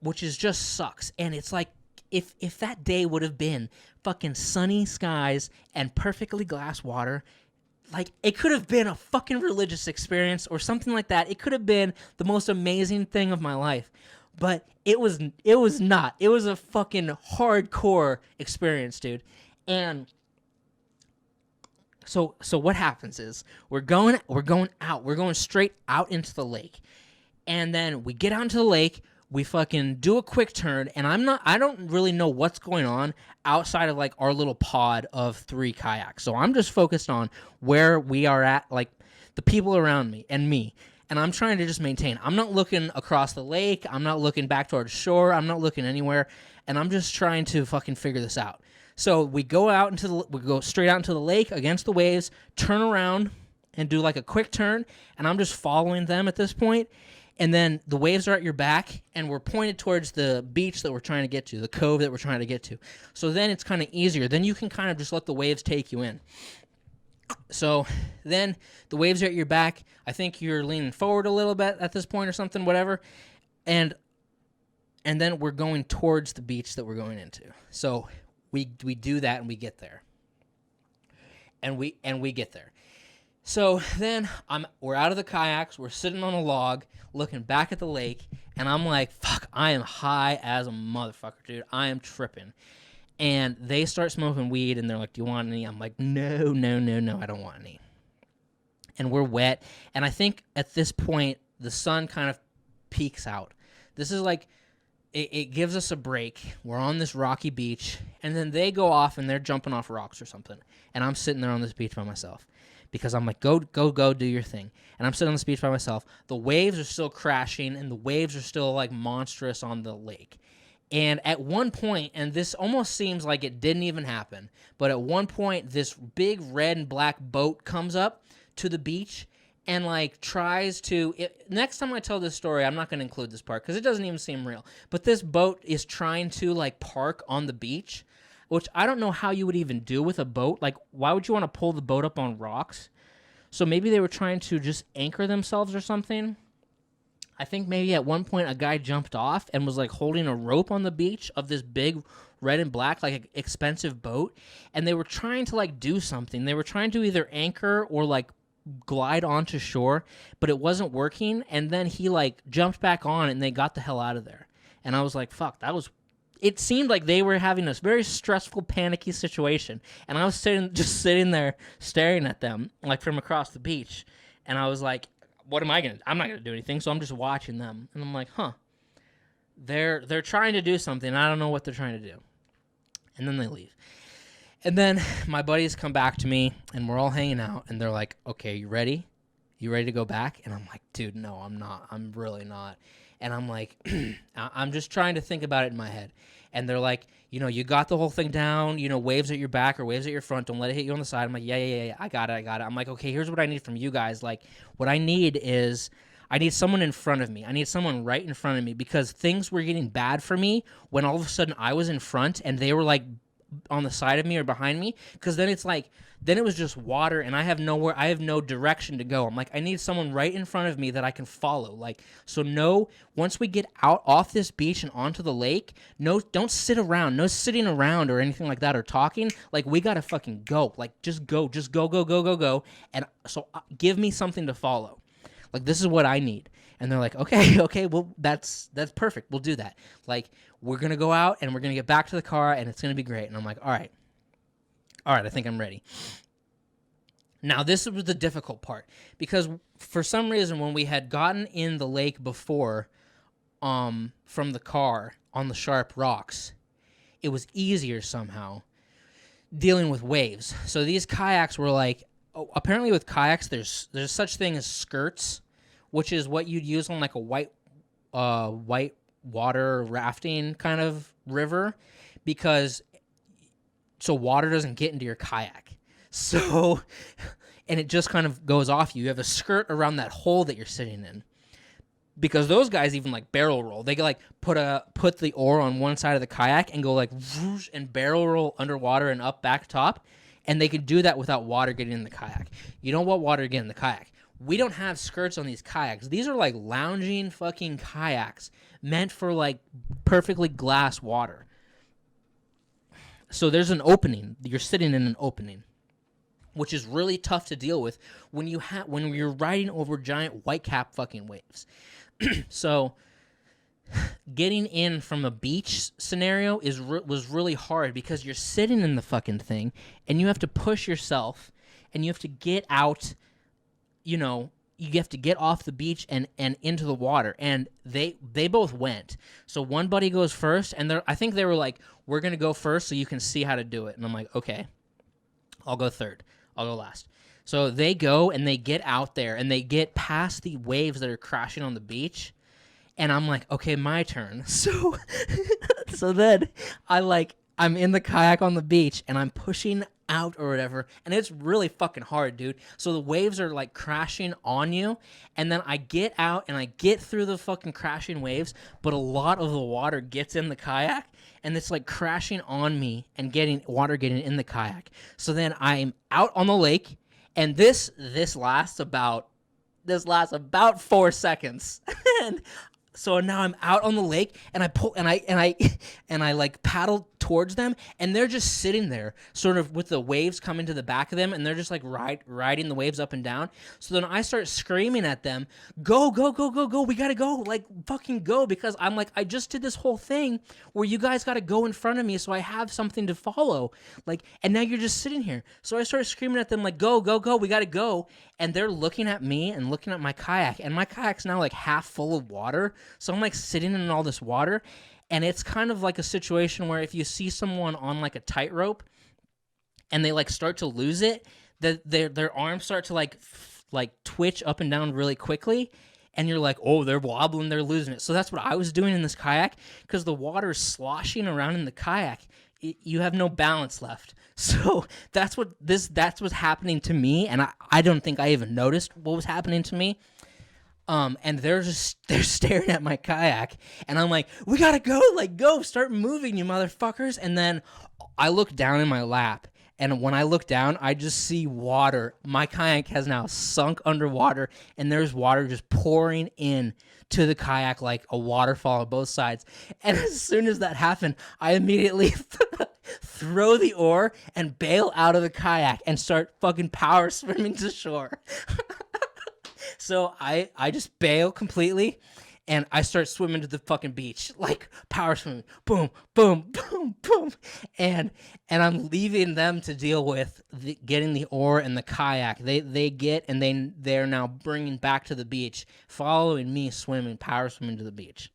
which is just sucks. And it's like, if that day would have been fucking sunny skies and perfectly glass water, like it could have been a fucking religious experience or something like that. It could have been the most amazing thing of my life. But it was not. It was a fucking hardcore experience, dude. And so what happens is we're going out. We're going straight out into the lake. And then we get out into the lake. We fucking do a quick turn, and I don't really know what's going on outside of like our little pod of 3 kayaks. So I'm just focused on where we are at, like the people around me and me. And I'm trying to just maintain. I'm not looking across the lake. I'm not looking back towards shore. I'm not looking anywhere. And I'm just trying to fucking figure this out. So we go straight out into the lake against the waves, turn around and do like a quick turn. And I'm just following them at this point. And then the waves are at your back, and we're pointed towards the beach that we're trying to get to, the cove that we're trying to get to. So then it's kind of easier. Then you can kind of just let the waves take you in. So then the waves are at your back. I think you're leaning forward a little bit at this point or something, whatever. And then we're going towards the beach that we're going into. So we do that, and we get there. And we get there. So then we're out of the kayaks, we're sitting on a log, looking back at the lake, and I'm like, fuck, I am high as a motherfucker, dude. I am tripping. And they start smoking weed, and they're like, do you want any? I'm like, no, I don't want any. And we're wet, and I think at this point, the sun kind of peaks out. This is like, it gives us a break. We're on this rocky beach, and then they go off, and they're jumping off rocks or something. And I'm sitting there on this beach by myself. Because I'm like, go, do your thing. And I'm sitting on this beach by myself. The waves are still crashing, and the waves are still, like, monstrous on the lake. And at one point, and this almost seems like it didn't even happen, but at one point, this big red and black boat comes up to the beach and, like, tries to... next time I tell this story, I'm not going to include this part because it doesn't even seem real. But this boat is trying to, like, park on the beach, which I don't know how you would even do with a boat. Like, why would you want to pull the boat up on rocks? So maybe they were trying to just anchor themselves or something. I think maybe at one point a guy jumped off and was, like, holding a rope on the beach of this big red and black, like, expensive boat. And they were trying to, like, do something. They were trying to either anchor or, like, glide onto shore, but it wasn't working. And then he, like, jumped back on and they got the hell out of there. And I was like, fuck, that was... It seemed like they were having this very stressful, panicky situation. And I was just sitting there staring at them, like, from across the beach. And I was like, what am I going to do? I'm not going to do anything, so I'm just watching them. And I'm like, huh. They're trying to do something. I don't know what they're trying to do. And then they leave. And then my buddies come back to me, and we're all hanging out. And they're like, okay, you ready? You ready to go back? And I'm like, dude, no, I'm not. I'm really not. And I'm like, I'm just trying to think about it in my head. And they're like, you know, you got the whole thing down, you know, waves at your back or waves at your front. Don't let it hit you on the side. I'm like, yeah. I got it. I'm like, okay, here's what I need from you guys. Like, what I need is I need someone in front of me. I need someone right in front of me because things were getting bad for me when all of a sudden I was in front and they were like on the side of me or behind me. Because then it's like, then it was just water and I have no direction to go. I'm like, I need someone right in front of me that I can follow. Like, so no, once we get out off this beach and onto the lake, no, don't sit around, no sitting around or anything like that or talking. Like, we gotta fucking go. Like, just go. And so give me something to follow. Like, this is what I need. And they're like, okay, well, that's perfect. We'll do that. Like, we're gonna go out and we're gonna get back to the car and it's gonna be great. And I'm like, all right, I think I'm ready. Now, this was the difficult part because for some reason when we had gotten in the lake before from the car on the sharp rocks, it was easier somehow dealing with waves. So these kayaks were like, apparently with kayaks there's such thing as skirts, which is what you'd use on like a white water rafting kind of river because so water doesn't get into your kayak. So, and it just kind of goes off you. You have a skirt around that hole that you're sitting in. Because those guys even like barrel roll. They like put the oar on one side of the kayak and go like whoosh and barrel roll underwater and up back top. And they could do that without water getting in the kayak. You don't want water to get in the kayak. We don't have skirts on these kayaks. These are like lounging fucking kayaks meant for like perfectly glass water. So there's an opening. You're sitting in an opening, which is really tough to deal with when you're riding over giant whitecap fucking waves. So getting in from a beach scenario was really hard because you're sitting in the fucking thing and you have to push yourself and you have to get out, you know, you have to get off the beach and into the water. And they both went. So one buddy goes first and I think they were like, we're going to go first so you can see how to do it. And I'm like, okay, I'll go third. I'll go last. So they go and they get out there and they get past the waves that are crashing on the beach. And I'm like, okay, my turn. So then I'm in the kayak on the beach and I'm pushing out or whatever. And it's really fucking hard, dude. So the waves are like crashing on you. And then I get out and I get through the fucking crashing waves. But a lot of the water gets in the kayak. And it's like crashing on me and getting in the kayak. So then I'm out on the lake. And this lasts about 4 seconds. And so now I'm out on the lake and I pull and I like paddle towards them, and they're just sitting there, sort of with the waves coming to the back of them, and they're just like riding the waves up and down. So then I start screaming at them, go, go, go, go, go, we gotta go, like fucking go, because I'm like, I just did this whole thing where you guys gotta go in front of me so I have something to follow, like, and now you're just sitting here. So I started screaming at them like, go, go, go, we gotta go, and they're looking at me and looking at my kayak, and my kayak's now like half full of water, so I'm like sitting in all this water. And it's kind of like a situation where if you see someone on like a tightrope and they like start to lose it, their arms start to like twitch up and down really quickly, and you're like, oh, they're wobbling, they're losing it. So that's what I was doing in this kayak, because the water is sloshing around in the kayak. You have no balance left. So that's what's happening to me, and I don't think I even noticed what was happening to me. And they're staring at my kayak, and I'm like, we gotta go, like, go, start moving, you motherfuckers. And then I look down in my lap, and when I look down, I just see water. My kayak has now sunk underwater, and there's water just pouring in to the kayak like a waterfall on both sides. And as soon as that happened, I immediately throw the oar and bail out of the kayak and start fucking power swimming to shore. So I just bail completely, and I start swimming to the fucking beach, like power swimming, boom, boom, boom, boom, and I'm leaving them to deal with getting the oar and the kayak. They get, and they're now bringing back to the beach, following me swimming, power swimming to the beach.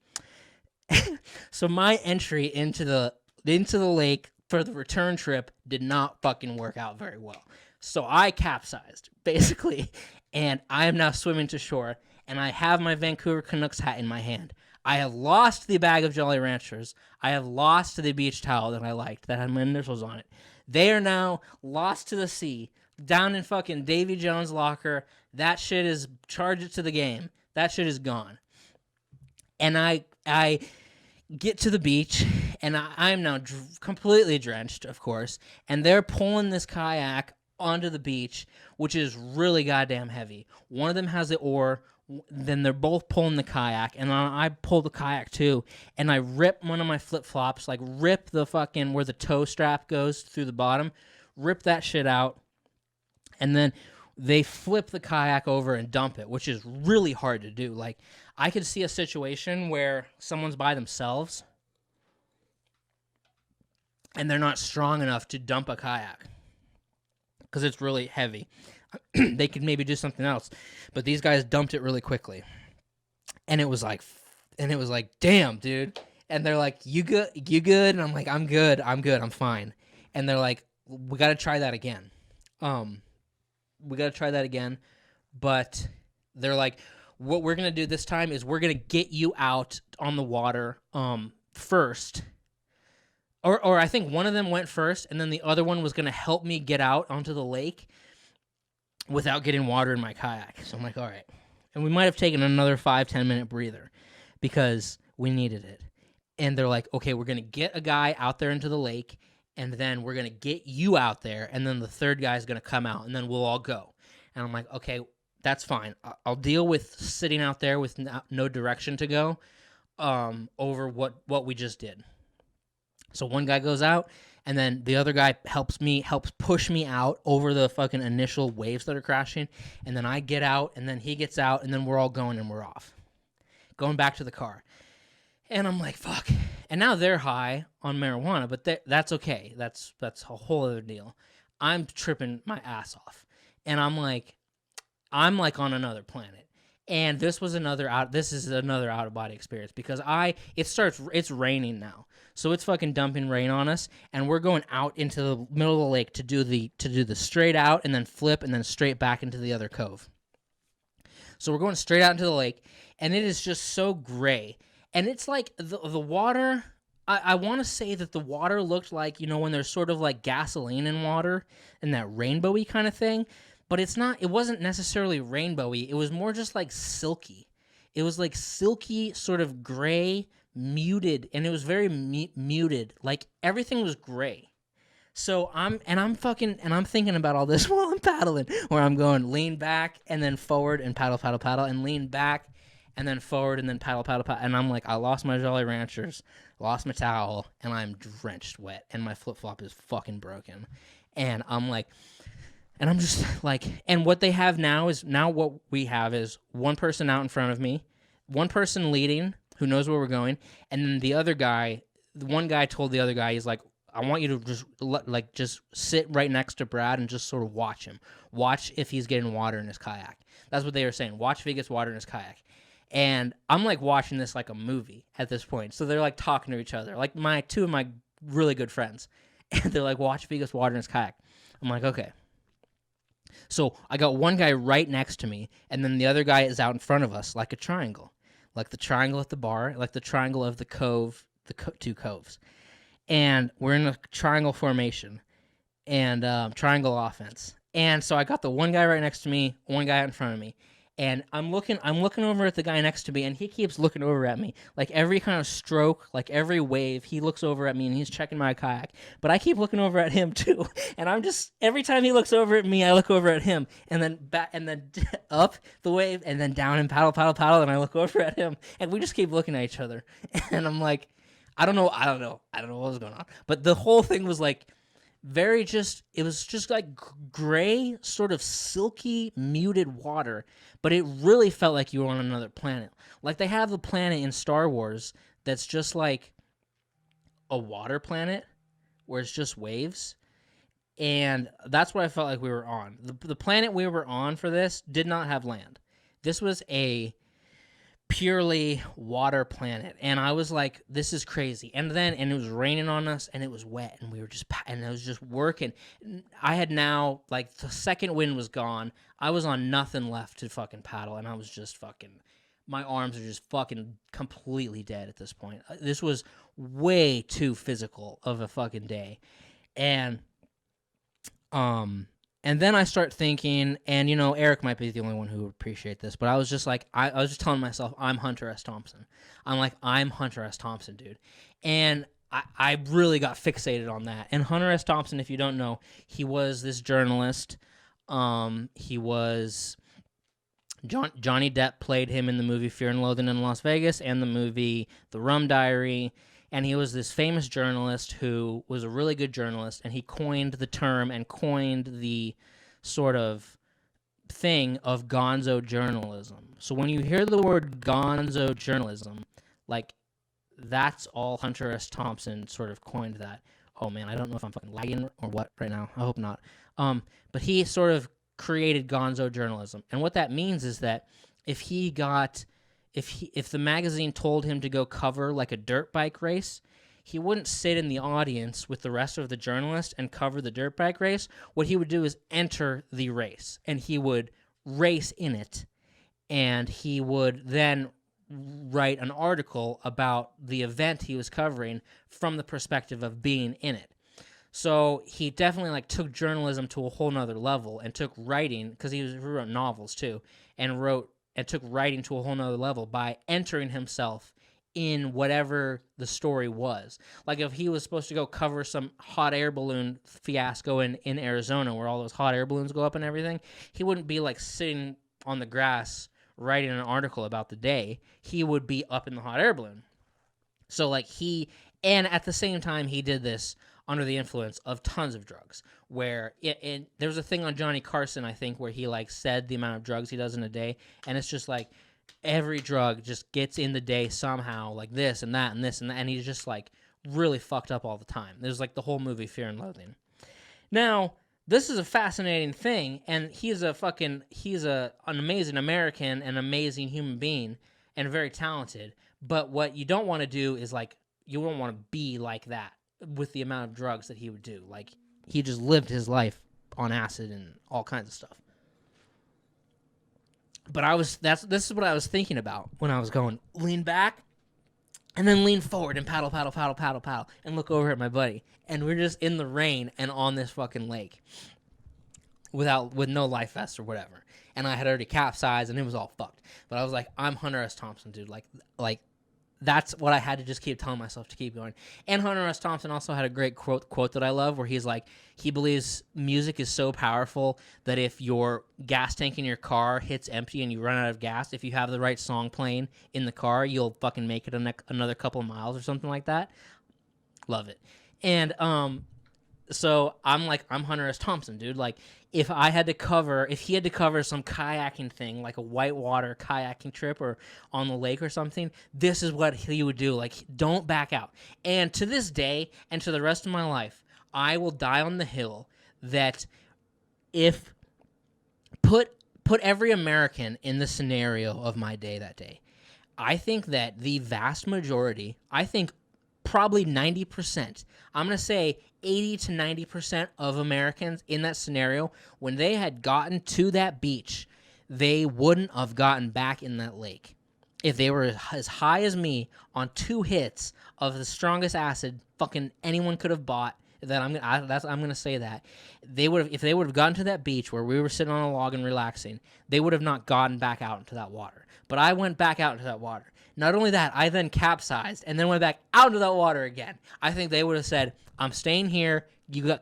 So my entry into the lake for the return trip did not fucking work out very well. So I capsized, basically, and I am now swimming to shore, and I have my Vancouver Canucks hat in my hand. I have lost the bag of Jolly Ranchers. I have lost the beach towel that I liked, that had my initials on it. They are now lost to the sea, down in fucking Davy Jones' locker. That shit is, charge it to the game. That shit is gone. And I get to the beach, and I'm now completely drenched, of course, and they're pulling this kayak onto the beach, which is really goddamn heavy. One of them has the oar, then they're both pulling the kayak, and I pull the kayak too, and I rip one of my flip-flops, like rip the fucking, where the toe strap goes through the bottom, rip that shit out, and then they flip the kayak over and dump it, which is really hard to do. Like, I could see a situation where someone's by themselves, and they're not strong enough to dump a kayak, because it's really heavy. They could maybe do something else, but these guys dumped it really quickly, and it was like, damn, dude. And they're like, you good? And I'm like, I'm good, I'm fine. And they're like, we got to try that again. But they're like, what we're gonna do this time is we're gonna get you out on the water first. Or I think one of them went first, and then the other one was going to help me get out onto the lake without getting water in my kayak. So I'm like, all right. And we might have taken another 5-10 minute breather because we needed it. And they're like, okay, we're going to get a guy out there into the lake, and then we're going to get you out there, and then the third guy is going to come out, and then we'll all go. And I'm like, okay, that's fine. I'll deal with sitting out there with no direction to go over what we just did. So one guy goes out, and then the other guy helps push me out over the fucking initial waves that are crashing, and then I get out, and then he gets out, and then we're all going, and we're off. Going back to the car. And I'm like, fuck. And now they're high on marijuana, but that's okay. That's a whole other deal. I'm tripping my ass off. And I'm like on another planet. And this is another out of body experience, because it's raining now. So it's fucking dumping rain on us, and we're going out into the middle of the lake to do the straight out and then flip and then straight back into the other cove. So we're going straight out into the lake, and it is just so gray. And it's like the water, I want to say that the water looked like, when there's sort of like gasoline in water and that rainbowy kind of thing. But it wasn't necessarily rainbowy. It was more just like silky. It was like silky, sort of gray, muted, and it was very muted. Like everything was gray. So I'm thinking about all this while I'm paddling, where I'm going lean back and then forward and paddle, and lean back and then forward, and then paddle, paddle, paddle. And I'm like, I lost my Jolly Ranchers, lost my towel, and I'm drenched wet, and my flip-flop is fucking broken. And I'm like, and I'm just like, and what they have now is, what we have is one person out in front of me, one person leading who knows where we're going, and then the other guy, one guy told the other guy, he's like, I want you to just sit right next to Brad and just sort of watch him. Watch if he's getting water in his kayak. That's what they were saying. Watch if he gets water in his kayak. And I'm like watching this like a movie at this point. So they're like talking to each other, like two of my really good friends. And they're like, watch if he gets water in his kayak. I'm like, okay. So I got one guy right next to me, and then the other guy is out in front of us like a triangle. Like the triangle at the bar, like the triangle of the cove, two coves. And we're in a triangle formation and triangle offense. And so I got the one guy right next to me, one guy out in front of me. And I'm looking over at the guy next to me, and he keeps looking over at me. Like every kind of stroke, like every wave, he looks over at me and he's checking my kayak. But I keep looking over at him too. And I'm just, every time he looks over at me, I look over at him. And then back, and then up the wave, and then down and paddle, paddle, paddle, and I look over at him. And we just keep looking at each other. And I'm like, I don't know what was going on. But the whole thing was like it was just like gray, sort of silky, muted water, but it really felt like you were on another planet. Like they have a planet in Star Wars that's just like a water planet where it's just waves. And that's what I felt like we were on. The planet we were on for this did not have land. This was a purely water planet, and I was like, this is crazy. And it was raining on us, and it was wet, and we were just, and it was just working. I had now, like, the second wind was gone. I was on nothing left to fucking paddle, and I was just fucking, my arms are just fucking completely dead at this point. This was way too physical of a fucking day. And then I start thinking, and Eric might be the only one who would appreciate this, but I was just like, I was just telling myself, I'm Hunter S. Thompson. I'm Hunter S. Thompson, dude. And I really got fixated on that. And Hunter S. Thompson, if you don't know, he was this journalist. He was, Johnny Depp played him in the movie Fear and Loathing in Las Vegas and the movie The Rum Diary. And he was this famous journalist who was a really good journalist, and he coined the term and coined the sort of thing of Gonzo Journalism. So when you hear the word Gonzo Journalism, like, that's all Hunter S. Thompson sort of coined that. Oh, man, I don't know if I'm fucking lagging or what right now. I hope not. But he sort of created Gonzo Journalism. And what that means is that if the magazine told him to go cover like a dirt bike race, he wouldn't sit in the audience with the rest of the journalists and cover the dirt bike race. What he would do is enter the race, and he would race in it, and he would then write an article about the event he was covering from the perspective of being in it. So he definitely like took journalism to a whole nother level, and took writing, because he wrote novels too, and took writing to a whole nother level by entering himself in whatever the story was. Like if he was supposed to go cover some hot air balloon fiasco in Arizona where all those hot air balloons go up and everything, he wouldn't be like sitting on the grass writing an article about the day. He would be up in the hot air balloon. So like and at the same time he did this under the influence of tons of drugs, where there was a thing on Johnny Carson, I think, where he like said the amount of drugs he does in a day, and it's just like every drug just gets in the day somehow, like this and that and this and that, and he's just like really fucked up all the time. There's like the whole movie Fear and Loathing. Now, this is a fascinating thing, and he's an amazing American, an amazing human being, and very talented, but what you don't want to do is like, you don't want to be like that with the amount of drugs that he would do. Like, he just lived his life on acid and all kinds of stuff. But this is what I was thinking about when I was going, lean back, and then lean forward and paddle, paddle, paddle, paddle, paddle, and look over at my buddy. And we're just in the rain and on this fucking lake with no life vest or whatever. And I had already capsized, and it was all fucked. But I was like, I'm Hunter S. Thompson, dude. Like that's what I had to just keep telling myself to keep going. And Hunter S. Thompson also had a great quote that I love, where he's like, he believes music is so powerful that if your gas tank in your car hits empty and you run out of gas, if you have the right song playing in the car, you'll fucking make it another couple of miles or something like that. Love it. And so I'm Hunter S. Thompson, dude. Like, if he had to cover some kayaking thing, like a whitewater kayaking trip or on the lake or something, this is what he would do. Like, don't back out. And to this day, and to the rest of my life, I will die on the hill that if put every American in the scenario of my day that day, I think that the vast majority, I think probably 90%, I'm going to say 80 to 90% of Americans in that scenario, when they had gotten to that beach, they wouldn't have gotten back in that lake. If they were as high as me on 2 hits of the strongest acid fucking anyone could have bought, I'm gonna say that if they would have gotten to that beach where we were sitting on a log and relaxing, they would have not gotten back out into that water. But I went back out into that water. Not only that, I then capsized and then went back out into that water again. I think they would have said, I'm staying here.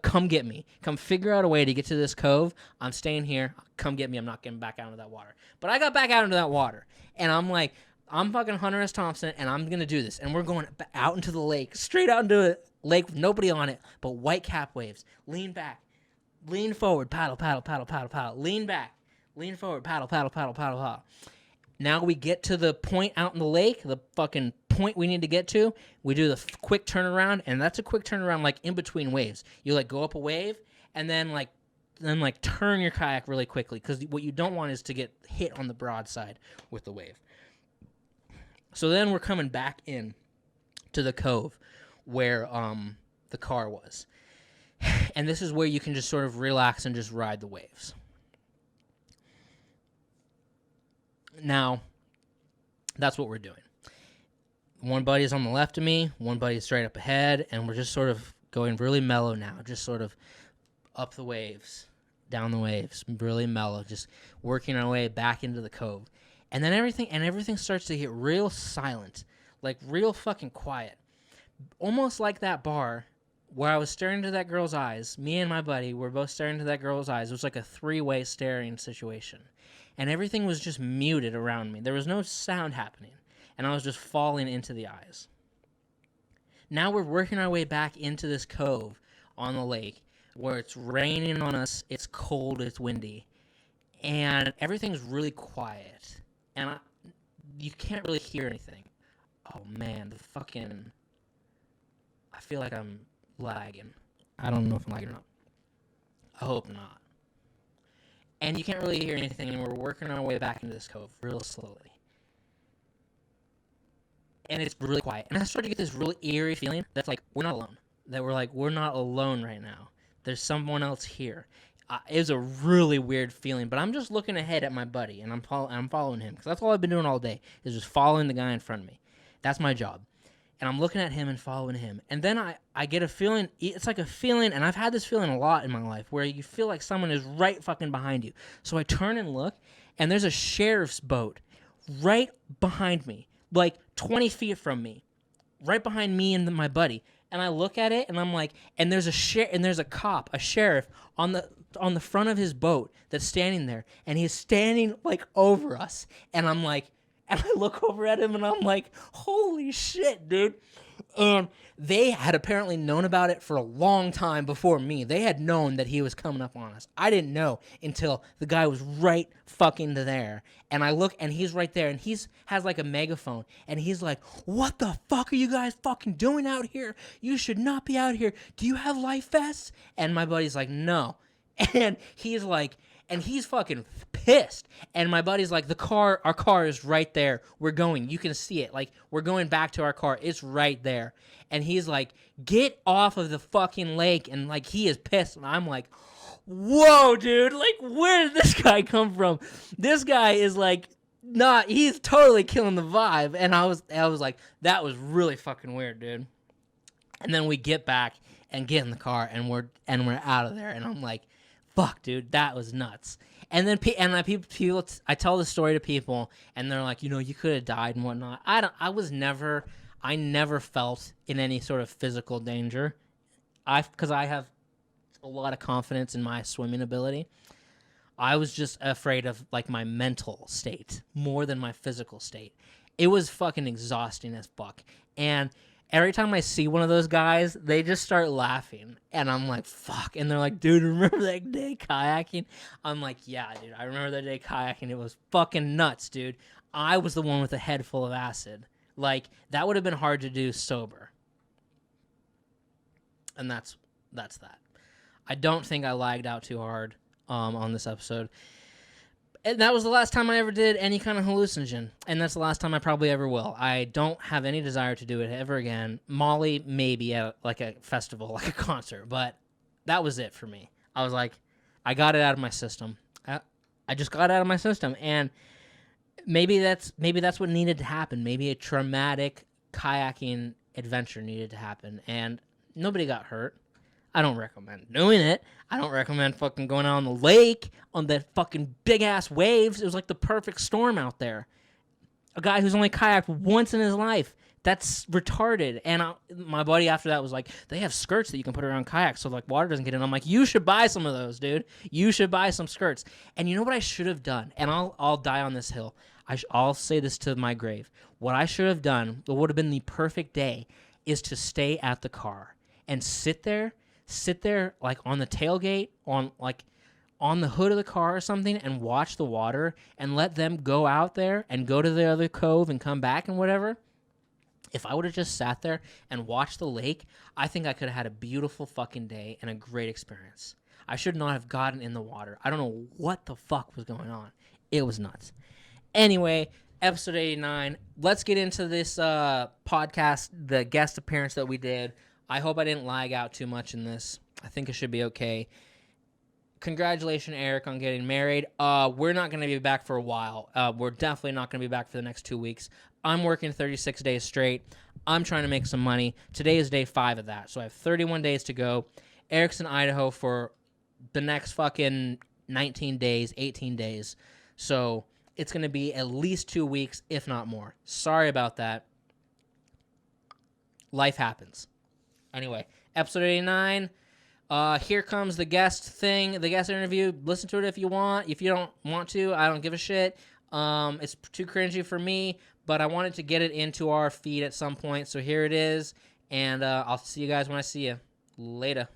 Come get me. Come figure out a way to get to this cove. I'm staying here. Come get me. I'm not getting back out into that water. But I got back out into that water. And I'm like, I'm fucking Hunter S. Thompson, and I'm going to do this. And we're going out into the lake, straight out into a lake with nobody on it, but white cap waves. Lean back. Lean forward. Paddle, paddle, paddle, paddle, paddle. Lean back. Lean forward. Paddle, paddle, paddle, paddle, paddle. Now we get to the point out in the lake, the fucking point we need to get to. We do the quick turnaround, and that's a quick turnaround like in between waves. You like go up a wave and then turn your kayak really quickly, because what you don't want is to get hit on the broadside with the wave. So then we're coming back in to the cove where the car was. And this is where you can just sort of relax and just ride the waves. Now, that's what we're doing. One buddy's on the left of me, one buddy's straight up ahead, and we're just sort of going really mellow now, just sort of up the waves, down the waves, really mellow, just working our way back into the cove. And then everything starts to get real silent, like real fucking quiet. Almost like that bar where I was staring into that girl's eyes. Me and my buddy were both staring into that girl's eyes. It was like a 3-way staring situation. And everything was just muted around me. There was no sound happening. And I was just falling into the eyes. Now we're working our way back into this cove on the lake where it's raining on us, it's cold, it's windy, and everything's really quiet. And you can't really hear anything. Oh man, I feel like I'm lagging. I don't know if I'm lagging or not. I hope not. And you can't really hear anything, and we're working our way back into this cove real slowly. And it's really quiet. And I started to get this really eerie feeling that's like, we're not alone. That we're not alone right now. There's someone else here. It was a really weird feeling, but I'm just looking ahead at my buddy, and I'm following him, because that's all I've been doing all day, is just following the guy in front of me. That's my job. And I'm looking at him and following him. And then I get a feeling, it's like a feeling, and I've had this feeling a lot in my life, where you feel like someone is right fucking behind you. So I turn and look, and there's a sheriff's boat right behind me, like 20 feet from me, right behind me and my buddy. And I look at it, and I'm like, and there's a sheriff on the front of his boat that's standing there, and he's standing like over us. And I'm like, and I look over at him, and I'm like, holy shit, dude. And they had apparently known about it for a long time before me. They had known that he was coming up on us. I didn't know until the guy was right fucking there. And I look, and he's right there, and has like a megaphone, and he's like, what the fuck are you guys fucking doing out here? You should not be out here. Do you have life vests? And my buddy's like, no. And he's like, and he's fucking pissed. And my buddy's like, our car is right there. We're going. You can see it. Like, we're going back to our car. It's right there. And he's like, get off of the fucking lake. And like, he is pissed. And I'm like, whoa, dude. Like, where did this guy come from? This guy is like, he's totally killing the vibe. And I was like, that was really fucking weird, dude. And then we get back and get in the car, and we're out of there. And I'm like, fuck, dude, that was nuts. And then people, I tell the story to people, and they're like, you could have died and whatnot. I never felt in any sort of physical danger. Because I have a lot of confidence in my swimming ability. I was just afraid of like my mental state more than my physical state. It was fucking exhausting as fuck. And every time I see one of those guys, they just start laughing. And I'm like, fuck. And they're like, dude, remember that day kayaking? I'm like, yeah, dude, I remember that day kayaking. It was fucking nuts, dude. I was the one with a head full of acid. Like, that would have been hard to do sober. And that's that. I don't think I lagged out too hard on this episode. And that was the last time I ever did any kind of hallucinogen. And that's the last time I probably ever will. I don't have any desire to do it ever again. Molly, maybe at like a festival, like a concert. But that was it for me. I was like, I got it out of my system. I just got it out of my system. And maybe that's what needed to happen. Maybe a traumatic kayaking adventure needed to happen. And nobody got hurt. I don't recommend doing it. I don't recommend fucking going out on the lake on the fucking big-ass waves. It was like the perfect storm out there. A guy who's only kayaked once in his life. That's retarded. And my buddy after that was like, they have skirts that you can put around kayaks so like water doesn't get in. I'm like, you should buy some of those, dude. You should buy some skirts. And you know what I should have done? And I'll die on this hill. I'll say this to my grave. What I should have done, what would have been the perfect day, is to stay at the car and sit there like on the tailgate, on the hood of the car or something, and watch the water and let them go out there and go to the other cove and come back and whatever. If I would have just sat there and watched the lake, I think I could have had a beautiful fucking day and a great experience. I should not have gotten in the water. I don't know what the fuck was going on. It was nuts. Anyway, episode 89. Let's get into this podcast, the guest appearance that we did. I hope I didn't lag out too much in this. I think it should be okay. Congratulations, Erick, on getting married. We're not going to be back for a while. We're definitely not going to be back for the next 2 weeks. I'm working 36 days straight. I'm trying to make some money. Today is day 5 of that, so I have 31 days to go. Erick's in Idaho for the next fucking 19 days, 18 days. So it's going to be at least 2 weeks, if not more. Sorry about that. Life happens. Anyway, episode 89. Here comes the guest interview. Listen to it if you want. If you don't want to, I don't give a shit. It's too cringy for me, but I wanted to get it into our feed at some point. So here it is, and I'll see you guys when I see you. Later.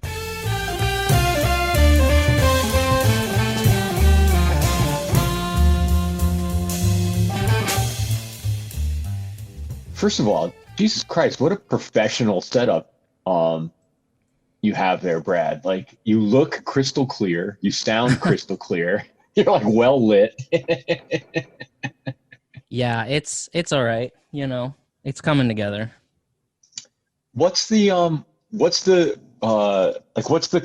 First of all, Jesus Christ, what a professional setup you have there, Brad. Like, you look crystal clear, you sound crystal clear, you're like well lit. Yeah, it's all right. It's coming together. What's the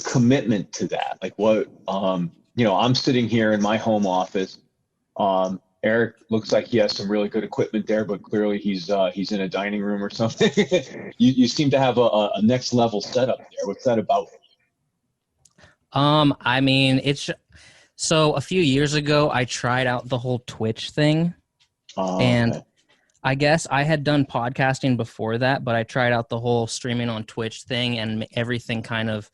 commitment to that? Like, what, I'm sitting here in my home office. Erick looks like he has some really good equipment there, but clearly he's in a dining room or something. you seem to have a next level setup there. What's that about? I mean, so a few years ago I tried out the whole Twitch thing, and I guess I had done podcasting before that, but I tried out the whole streaming on Twitch thing, and everything kind of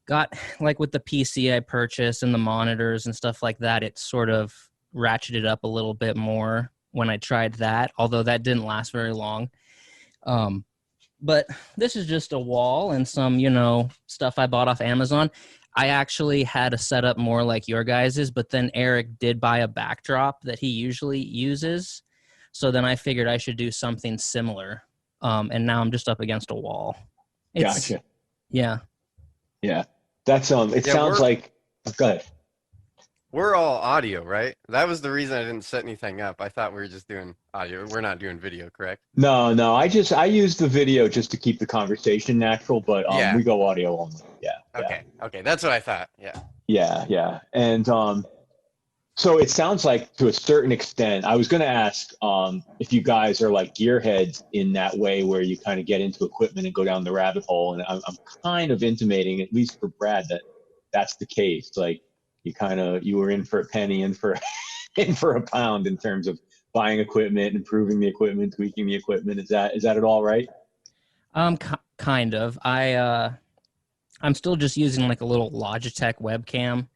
got, like, with the PC I purchased and the monitors and stuff like that, it sort of ratcheted up a little bit more when I tried that, although that didn't last very long. But this is just a wall and some, stuff I bought off Amazon. I actually had a setup more like your guys's, but then Erick did buy a backdrop that he usually uses. So then I figured I should do something similar. And now I'm just up against a wall. Gotcha. Yeah. Yeah. That's, sounds like, go ahead. We're all audio, right? That was the reason I didn't set anything up. I thought we were just doing audio. We're not doing video, correct? No. I use the video just to keep the conversation natural, but we go audio only. Yeah. Okay. That's what I thought. Yeah. Yeah. And so it sounds like, to a certain extent, I was going to ask if you guys are like gearheads in that way, where you kind of get into equipment and go down the rabbit hole. And I'm kind of intimating, at least for Brad, that that's the case. Like, you were in for a penny, in for in for a pound in terms of buying equipment, improving the equipment, tweaking the equipment. Is that at all right? Kind of. I'm still just using like a little Logitech webcam.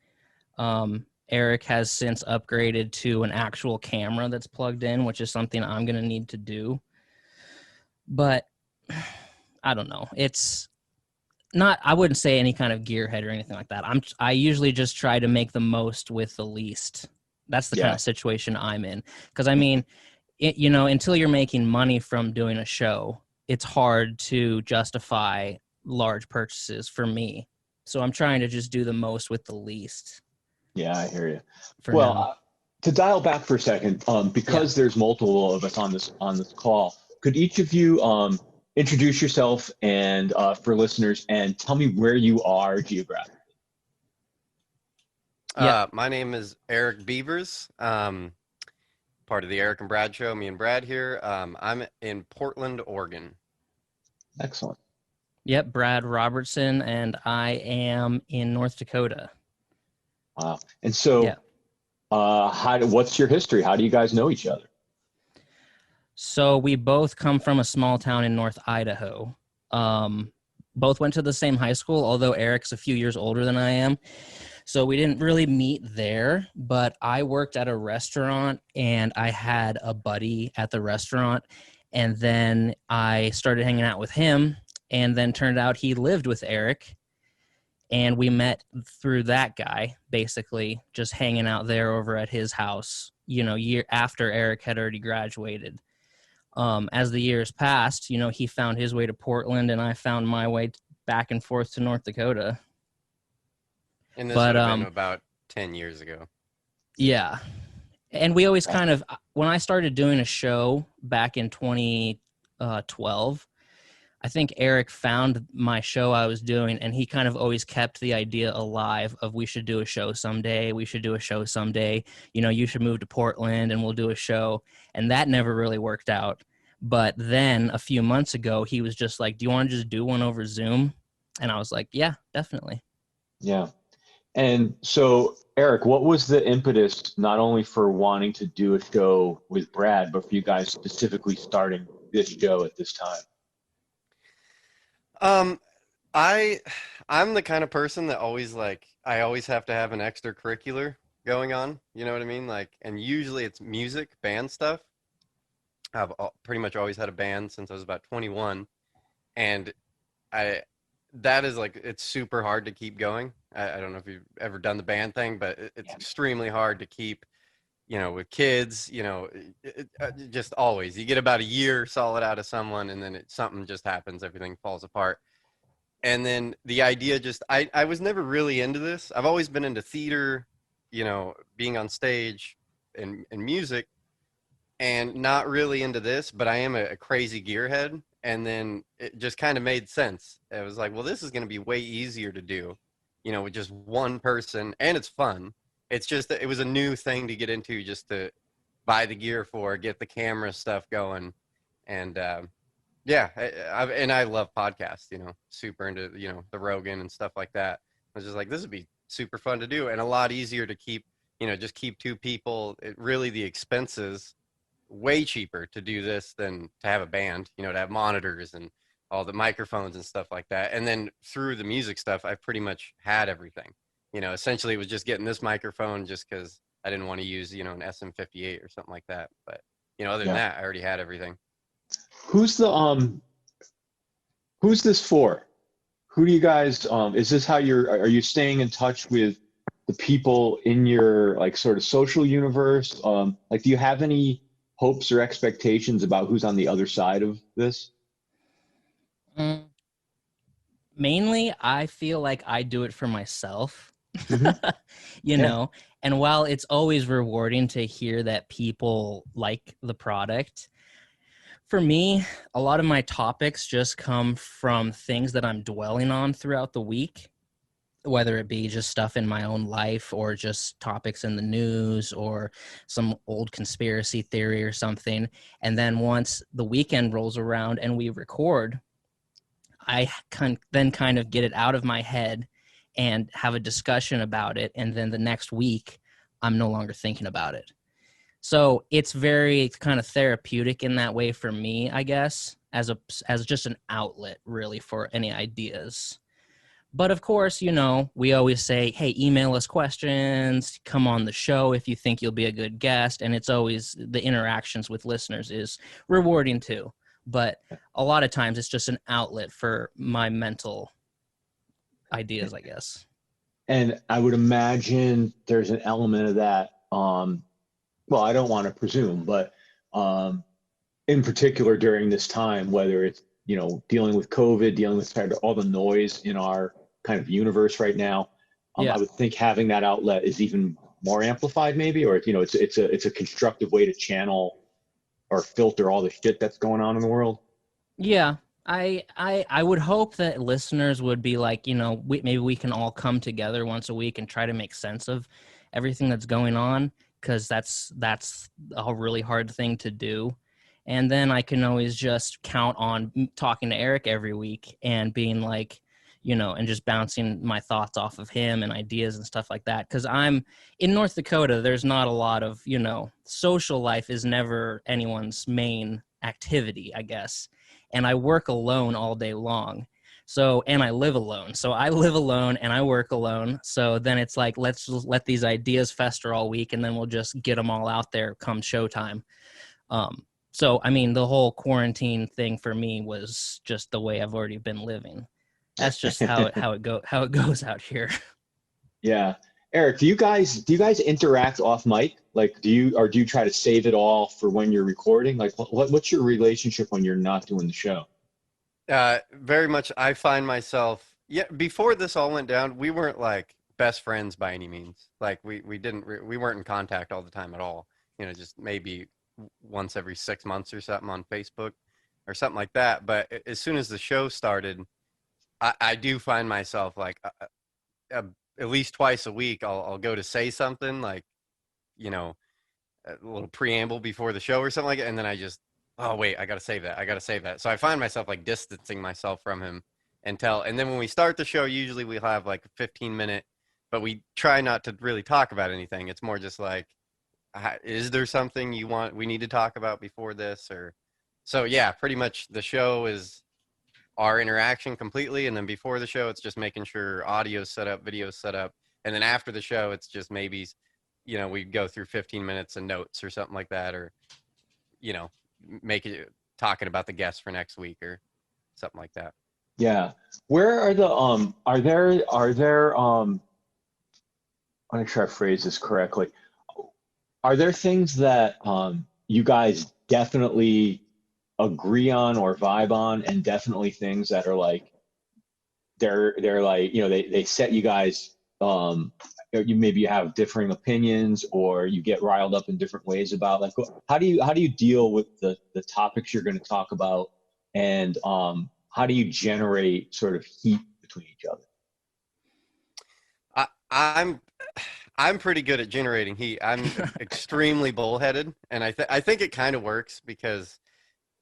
Eric has since upgraded to an actual camera that's plugged in, which is something I'm going to need to do. But I don't know. It's not, I wouldn't say any kind of gearhead or anything like that. I usually just try to make the most with the least. That's the kind of situation I'm in. Because I mean, until you're making money from doing a show, it's hard to justify large purchases for me. So I'm trying to just do the most with the least. Yeah, I hear you. Now. To dial back for a second, because there's multiple of us on this call, could each of you introduce yourself and for listeners, and tell me where you are geographically? My name is Erick Beavers, part of the Erick and Brad show. Me and Brad here. I'm in Portland, Oregon. Excellent. Yep, Brad Robertson, and I am in North Dakota. Wow. And so, what's your history? How do you guys know each other? So we both come from a small town in North Idaho. Both went to the same high school, although Erick's a few years older than I am. So we didn't really meet there, but I worked at a restaurant and I had a buddy at the restaurant. And then I started hanging out with him, and then turned out he lived with Erick. And we met through that guy, basically, just hanging out there over at his house, year after Erick had already graduated. As the years passed, he found his way to Portland, and I found my way back and forth to North Dakota. And this would have been about 10 years ago. Yeah. And we always kind of, when I started doing a show back in 2012, I think Erick found my show I was doing, and he kind of always kept the idea alive of we should do a show someday. We should do a show someday. You should move to Portland and we'll do a show. And that never really worked out. But then a few months ago, he was just like, do you want to just do one over Zoom? And I was like, yeah, definitely. Yeah. And so, Erick, what was the impetus not only for wanting to do a show with Brad, but for you guys specifically starting this show at this time? I'm the kind of person that I always have to have an extracurricular going on. You know what I mean? And usually it's music, band stuff. I've pretty much always had a band since I was about 21. And it's super hard to keep going. I don't know if you've ever done the band thing, but it's extremely hard to keep, with kids, just always. You get about a year solid out of someone, and then something just happens. Everything falls apart. And then the idea I was never really into this. I've always been into theater, being on stage and music, and not really into this, but I am a crazy gearhead. And then it just kind of made sense. It was like, well, this is going to be way easier to do, with just one person, and it's fun. It's just that it was a new thing to get into, just to buy the gear for, get the camera stuff going. And I love podcasts, super into, the Rogan and stuff like that. I was just like, this would be super fun to do and a lot easier to keep, just keep two people. The expenses way cheaper to do this than to have a band, to have monitors and all the microphones and stuff like that. And then through the music stuff, I pretty much had everything. Essentially it was just getting this microphone just because I didn't want to use, an SM58 or something like that. But, other than that, I already had everything. Who's this for? Who do you guys, is this how are you staying in touch with the people in your sort of social universe? Do you have any hopes or expectations about who's on the other side of this? Mainly, I feel like I do it for myself, Mm-hmm. and while it's always rewarding to hear that people like the product, for me, a lot of my topics just come from things that I'm dwelling on throughout the week, whether it be just stuff in my own life or just topics in the news or some old conspiracy theory or something. And then once the weekend rolls around and we record, I can then kind of get it out of my head and have a discussion about it. And then the next week, I'm no longer thinking about it. So it's very kind of therapeutic in that way for me, I guess, as just an outlet really for any ideas. But of course, you know, we always say, hey, email us questions, come on the show if you think you'll be a good guest. And it's always the interactions with listeners is rewarding too. But a lot of times it's just an outlet for my mental ideas, I guess. And I would imagine there's an element of that. Well, I don't want to presume, but in particular during this time, whether it's, you know, dealing with COVID, dealing with kind of all the noise in our kind of universe right now, I would think having that outlet is even more amplified, maybe, or you know, it's a constructive way to channel or filter all the shit that's going on in the world. Yeah, I would hope that listeners would be like, you know, maybe we can all come together once a week and try to make sense of everything that's going on, because that's a really hard thing to do. And then I can always just count on talking to Erick every week and being like, you know, and just bouncing my thoughts off of him and ideas and stuff like that. Because I'm in North Dakota, there's not a lot of, you know, social life is never anyone's main activity, I guess. And I work alone all day long. So, and I live alone. So I live alone and I work alone. So then it's like, let's just let these ideas fester all week and then we'll just get them all out there come showtime. So, I mean, the whole quarantine thing for me was just the way I've already been living. That's just how it goes out here. Yeah. Erick, do you guys interact off mic? Like, do you try to save it all for when you're recording? Like, what's your relationship when you're not doing the show? Very much. I find myself, before this all went down, we weren't like best friends by any means. Like we weren't in contact all the time at all. You know, just maybe once every 6 months or something on Facebook or something like that. But as soon as the show started, I do find myself like at least twice a week, I'll go to say something like, you know, a little preamble before the show or something like that. And then I just, oh, wait, I got to save that. So I find myself like distancing myself from him and then when we start the show, usually we'll have like a 15-minute, but we try not to really talk about anything. It's more just like, is there something we need to talk about before this? Or so, yeah, pretty much the show is our interaction completely. And then before the show, it's just making sure audio's set up, video's set up. And then after the show, it's just maybe, you know, we go through 15 minutes of notes or something like that, or, you know, talking about the guests for next week or something like that. Yeah. Where are the, are there, I'm going to try to phrase this correctly. Are there things that you guys definitely agree on or vibe on, and definitely things that are like they're like, you know, they set you guys, you maybe have differing opinions or you get riled up in different ways about, like, how do you deal with the topics you're going to talk about, and how do you generate sort of heat between each other? I'm pretty good at generating heat. I'm extremely bullheaded, and I think it kind of works because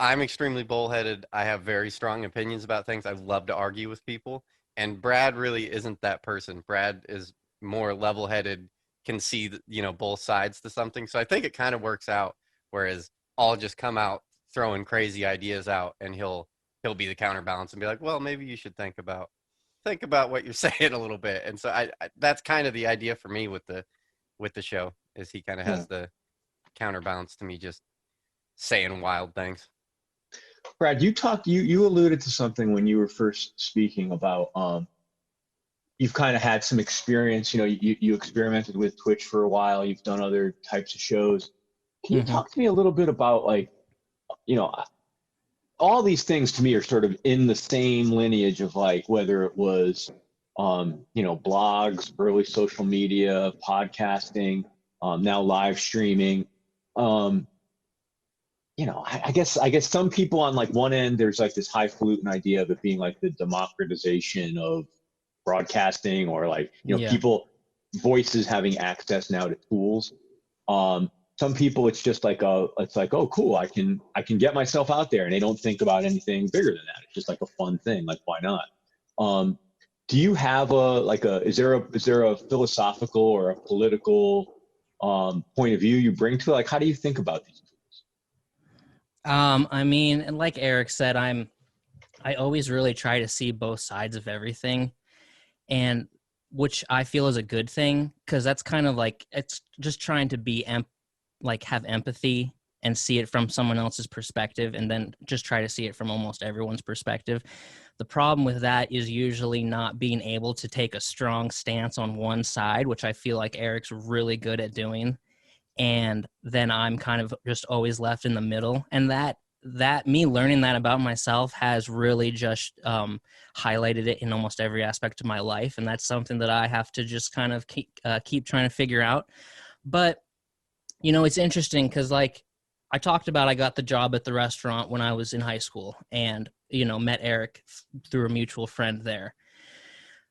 I'm extremely bullheaded. I have very strong opinions about things. I love to argue with people, and Brad really isn't that person. Brad is more level-headed, can see, you know, both sides to something. So I think it kind of works out, whereas I'll just come out throwing crazy ideas out, and he'll be the counterbalance and be like, well, maybe you should think about what you're saying a little bit. And so I that's kind of the idea for me with the show, is he kind of has the counterbalance to me just saying wild things. Brad, you alluded to something when you were first speaking about, you've kind of had some experience, you know, you experimented with Twitch for a while, you've done other types of shows. Can you talk to me a little bit about, like, you know, all these things to me are sort of in the same lineage of, like, whether it was, you know, blogs, early social media, podcasting, now live streaming. You know, I guess some people on, like, one end, there's like this highfalutin idea of it being like the democratization of broadcasting, or like, you know, people, voices having access now to tools. Some people, it's just like it's like, oh, cool, I can get myself out there, and they don't think about anything bigger than that. It's just like a fun thing. Like, why not? do you have is there a philosophical or a political point of view you bring to it? Like, how do you think about these tools? I mean, and like Eric said, I always really try to see both sides of everything, and which I feel is a good thing, because that's kind of like, it's just trying to be have empathy and see it from someone else's perspective, and then just try to see it from almost everyone's perspective. The problem with that is usually not being able to take a strong stance on one side, which I feel like Erick's really good at doing. And then I'm kind of just always left in the middle. And that me learning that about myself has really just highlighted it in almost every aspect of my life. And that's something that I have to just kind of keep trying to figure out. But, you know, it's interesting because, like, I talked about, I got the job at the restaurant when I was in high school, and, you know, met Erick through a mutual friend there.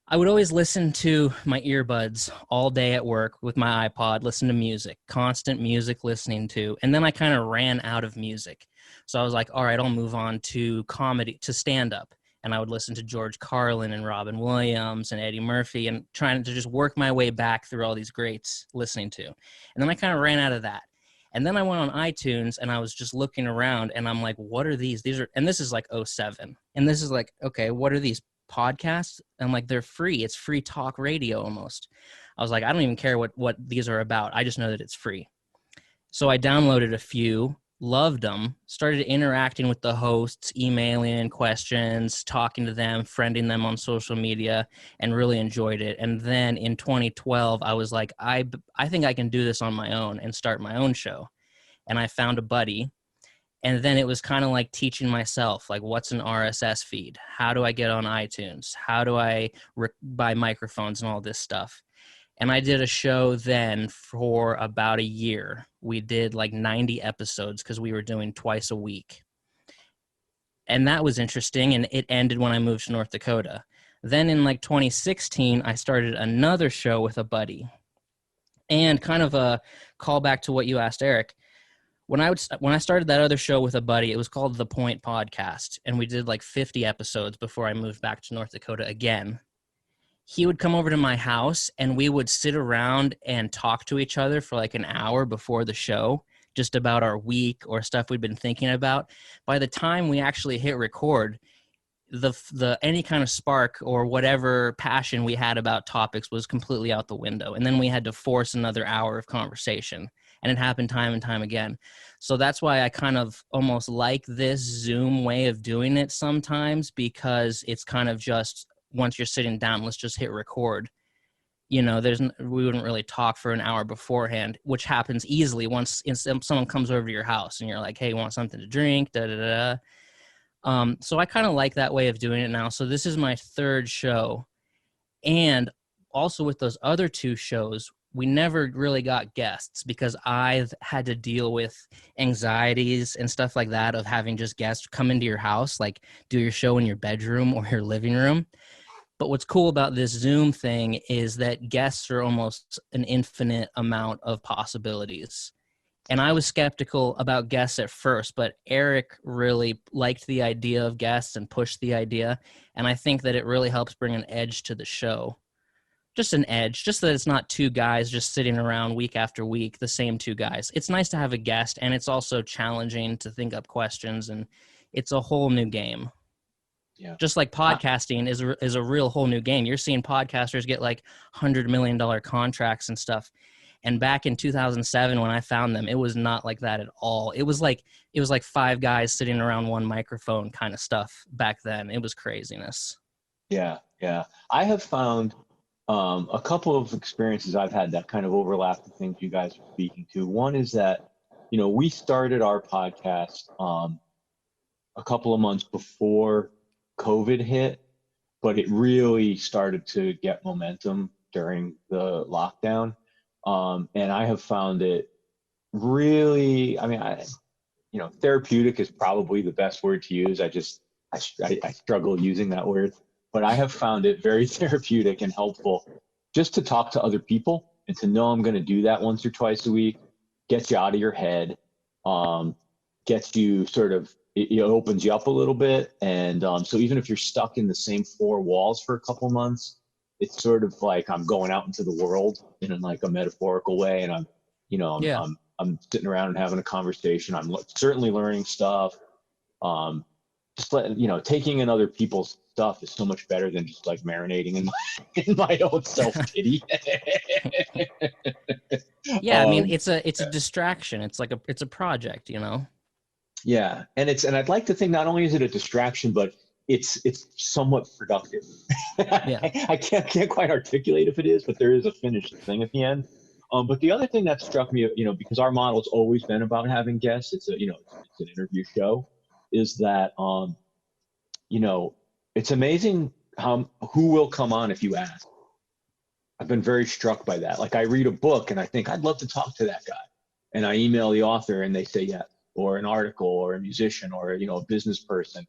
I would always listen to my earbuds all day at work with my iPod, listen to music, constant music listening to, and then I kind of ran out of music. So I was like, all right, I'll move on to comedy, to stand-up. And I would listen to George Carlin and Robin Williams and Eddie Murphy, and trying to just work my way back through all these greats listening to. And then I kind of ran out of that. And then I went on iTunes and I was just looking around and I'm like, what are these? And this is like 07. And this is like, okay, what are these podcasts? And like, they're free. It's free talk radio almost. I was like, I don't even care what these are about. I just know that it's free. So I downloaded a few, loved them, started interacting with the hosts, emailing questions, talking to them, friending them on social media, and really enjoyed it. And then in 2012, I was like, I think I can do this on my own and start my own show. And I found a buddy. And then it was kind of like teaching myself, like, what's an RSS feed? How do I get on iTunes? How do I buy microphones and all this stuff? And I did a show then for about a year. We did like 90 episodes because we were doing twice a week. And that was interesting, and it ended when I moved to North Dakota. Then in like 2016, I started another show with a buddy. And kind of a callback to what you asked, Erick. When I started that other show with a buddy, it was called The Point Podcast, and we did like 50 episodes before I moved back to North Dakota again. He would come over to my house and we would sit around and talk to each other for like an hour before the show, just about our week or stuff we'd been thinking about. By the time we actually hit record, the any kind of spark or whatever passion we had about topics was completely out the window. And then we had to force another hour of conversation. And it happened time and time again. So that's why I kind of almost like this Zoom way of doing it sometimes, because it's kind of just, once you're sitting down, let's just hit record. You know, we wouldn't really talk for an hour beforehand, which happens easily once someone comes over to your house and you're like, hey, you want something to drink? Da, da, da, da. So I kind of like that way of doing it now. So this is my third show. And also with those other two shows, we never really got guests because I've had to deal with anxieties and stuff like that of having just guests come into your house, like do your show in your bedroom or your living room. But what's cool about this Zoom thing is that guests are almost an infinite amount of possibilities. And I was skeptical about guests at first, but Erick really liked the idea of guests and pushed the idea. And I think that it really helps bring an edge to the show. Just an edge, just that it's not two guys just sitting around week after week, the same two guys. It's nice to have a guest, and it's also challenging to think up questions, and it's a whole new game. Yeah. Just like podcasting is a real whole new game. You're seeing podcasters get like $100 million contracts and stuff. And back in 2007, when I found them, it was not like that at all. It was like five guys sitting around one microphone kind of stuff back then. It was craziness. Yeah. I have found a couple of experiences I've had that kind of overlap the things you guys are speaking to. One is that, you know, we started our podcast a couple of months before COVID hit, but it really started to get momentum during the lockdown. And I have found it really, I mean, therapeutic is probably the best word to use. I struggle using that word, but I have found it very therapeutic and helpful just to talk to other people and to know I'm going to do that once or twice a week, gets you out of your head, gets you sort of it opens you up a little bit. And so even if you're stuck in the same four walls for a couple months, it's sort of like I'm going out into the world in like a metaphorical way. And I'm sitting around and having a conversation. I'm certainly learning stuff. Just taking in other people's stuff is so much better than just like marinating in my own self-pity. Yeah, I mean, it's a distraction. It's like it's a project, Yeah, and I'd like to think not only is it a distraction, but it's somewhat productive. Yeah. I can't quite articulate if it is, but there is a finished thing at the end. But the other thing that struck me, because our model's always been about having guests, it's an interview show, is that it's amazing who will come on if you ask. I've been very struck by that. Like I read a book and I think I'd love to talk to that guy, and I email the author and they say yes, or an article, or a musician, or a business person.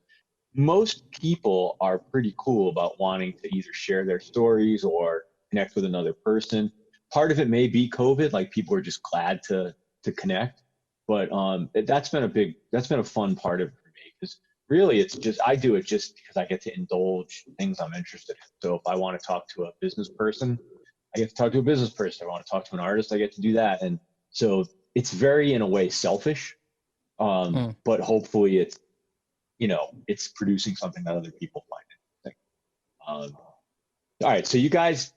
Most people are pretty cool about wanting to either share their stories or connect with another person. Part of it may be COVID, like people are just glad to connect, but that's been a fun part of it for me, because really I do it just because I get to indulge things I'm interested in. So if I want to talk to a business person, I get to talk to a business person. If I want to talk to an artist, I get to do that. And so it's very, in a way, selfish, but hopefully it's producing something that other people find interesting. All right, so you guys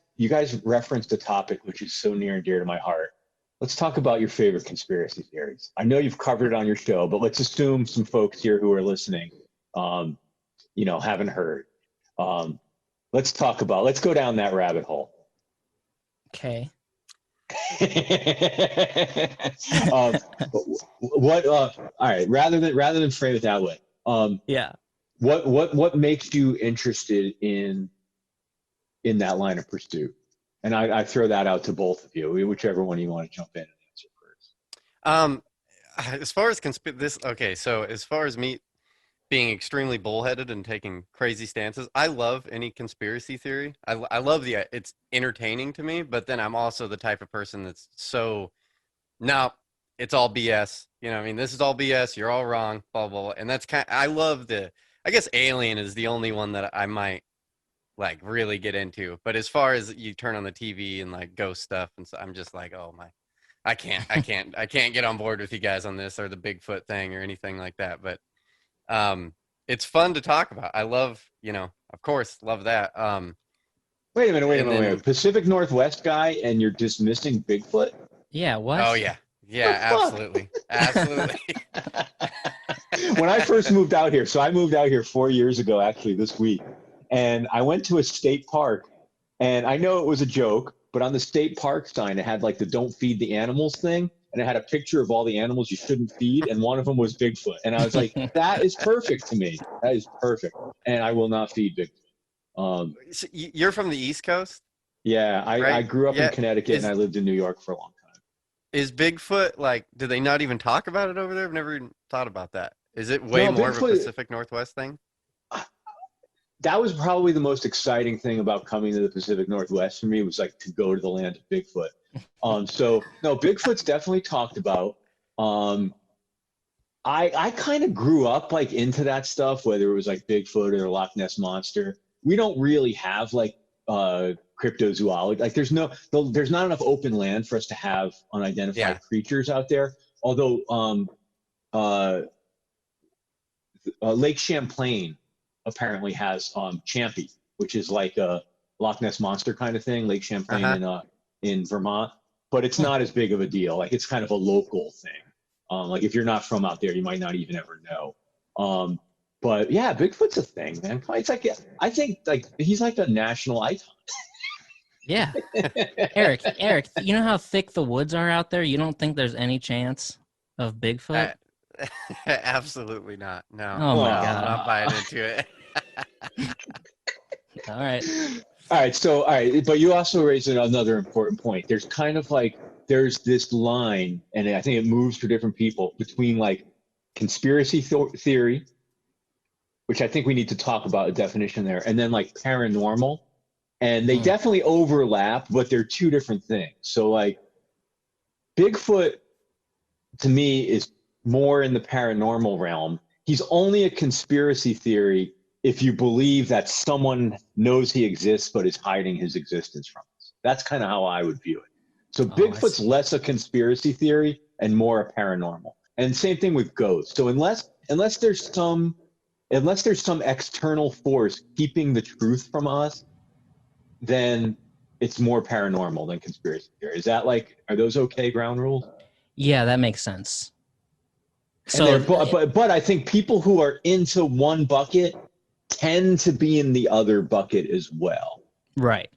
referenced a topic which is so near and dear to my heart. Let's talk about your favorite conspiracy theories. I know you've covered it on your show, but let's assume some folks here who are listening, haven't heard. Let's go down that rabbit hole. Okay. All right, rather than frame it that way. Yeah. What makes you interested in that line of pursuit? And I throw that out to both of you, whichever one you want to jump in and answer first. As far as so as far as me being extremely bullheaded and taking crazy stances, I love any conspiracy theory. I love it's entertaining to me, but then I'm also the type of person that's no, it's all BS. This is all BS. You're all wrong, blah, blah, blah. And that's I love I guess Alien is the only one that I might like really get into. But as far as you turn on the TV and like ghost stuff, and so I'm just like, oh my, I can't get on board with you guys on this, or the Bigfoot thing or anything like that. But it's fun to talk about. I love, of course, love that. Wait a minute. Pacific Northwest guy, and you're dismissing Bigfoot? Yeah, what? Oh, yeah. Yeah, absolutely. Absolutely. When I first moved out here, so I moved out here 4 years ago, actually, this week. And I went to a state park, and I know it was a joke, but on the state park sign, it had like the "Don't feed the animals" thing. And it had a picture of all the animals you shouldn't feed, and one of them was Bigfoot. And I was like, that is perfect to me. That is perfect. And I will not feed Bigfoot. So you're from the East Coast? Yeah, I grew up in Connecticut, and I lived in New York for a long time. Is Bigfoot, like, do they not even talk about it over there? I've never even thought about that. Is it way more of a Pacific Northwest thing? That was probably the most exciting thing about coming to the Pacific Northwest for me, was like to go to the land of Bigfoot. So no, Bigfoot's definitely talked about. I kind of grew up like into that stuff, whether it was like Bigfoot or Loch Ness Monster. We don't really have like cryptozoology. Like there's not enough open land for us to have unidentified creatures out there. Although Lake Champlain apparently has Champy, which is like a Loch Ness Monster kind of thing. Lake Champlain in Vermont. But it's not as big of a deal. Like it's kind of a local thing. Like if you're not from out there, you might not even ever know. But yeah, Bigfoot's a thing, man. It's like, I think like he's like a national icon. Yeah. Eric, you know how thick the woods are out there? You don't think there's any chance of Bigfoot? Absolutely not. No. Oh my God. I'm not buying into it. All right. But you also raised another important point. There's kind of like, there's this line, and I think it moves for different people, between like conspiracy theory, which I think we need to talk about a definition there, and then like paranormal. And they definitely overlap, but they're two different things. So like Bigfoot to me is more in the paranormal realm, he's only a conspiracy theory if you believe that someone knows he exists but is hiding his existence from us. That's kind of how I would view it. So Bigfoot's less a conspiracy theory and more a paranormal. And same thing with ghosts. So unless there's some external force keeping the truth from us, then it's more paranormal than conspiracy theory. Is that are those okay ground rules? Yeah, that makes sense. So, but I think people who are into one bucket tend to be in the other bucket as well. Right.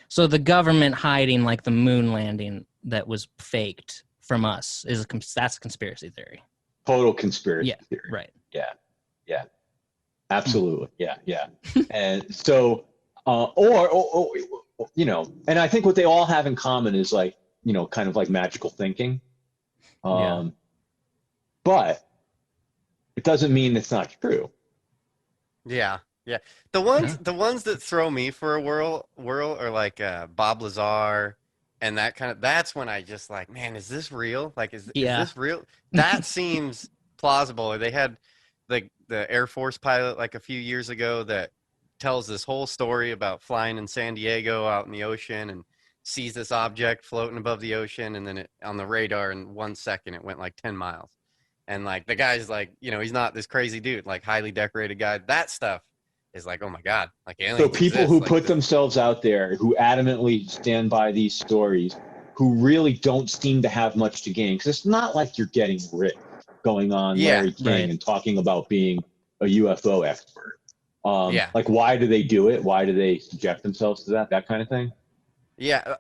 So the government hiding the moon landing that was faked from us that's a conspiracy theory. Total conspiracy theory. Right. Yeah. Absolutely. Yeah. And so, or and I think what they all have in common is kind of magical thinking. But it doesn't mean it's not true. Yeah. The ones that throw me for a whirl are Bob Lazar and that's when I just man, is this real? Is this real? That seems plausible. Or they had the Air Force pilot a few years ago that tells this whole story about flying in San Diego out in the ocean and sees this object floating above the ocean, and then on the radar in 1 second it went 10 miles. And the guy's he's not this crazy dude, highly decorated guy. That stuff is oh my God, aliens. So people exist. who put themselves out there, who adamantly stand by these stories, who really don't seem to have much to gain, because it's not like you're getting rich going on Larry King and talking about being a UFO expert. Why do they do it? Why do they subject themselves to that kind of thing? Yeah,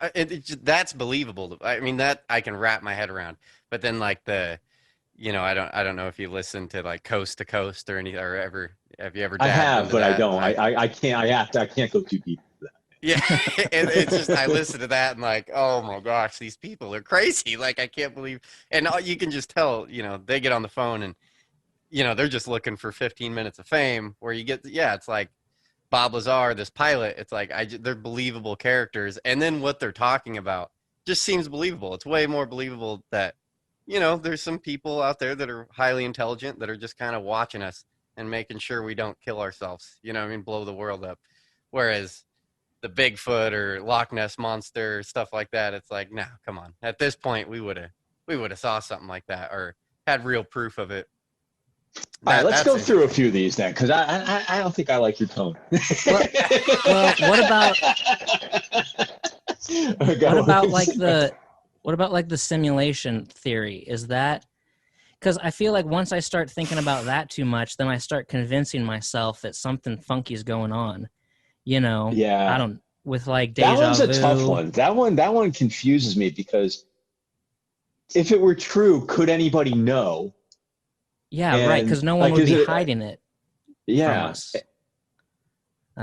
that's believable. I mean, that I can wrap my head around. But then I don't know if you listen to Coast to Coast or anything, or ever have you ever? I have, but that? I don't. I can't. I can't go too deep into that. Yeah, and it's just I listen to that and oh my gosh, these people are crazy. I can't believe, and you can just tell. They get on the phone and they're just looking for 15 minutes of fame. Where you get, it's Bob Lazar, this pilot. It's they're believable characters, and then what they're talking about just seems believable. It's way more believable that there's some people out there that are highly intelligent that are just kind of watching us and making sure we don't kill ourselves. Blow the world up. Whereas the Bigfoot or Loch Ness monster, stuff like that, it's no, come on. At this point, we would have saw something like that or had real proof of it. All right, let's go through a few of these then, because I don't think I like your tone. Well, what about the simulation theory? Is that because I feel once I start thinking about that too much, then I start convincing myself that something funky is going on. Yeah. I don't with deja vu. That one's a tough one. That one confuses me because if it were true, could anybody know? Yeah, right. Because no one would be hiding it. Yeah. From us.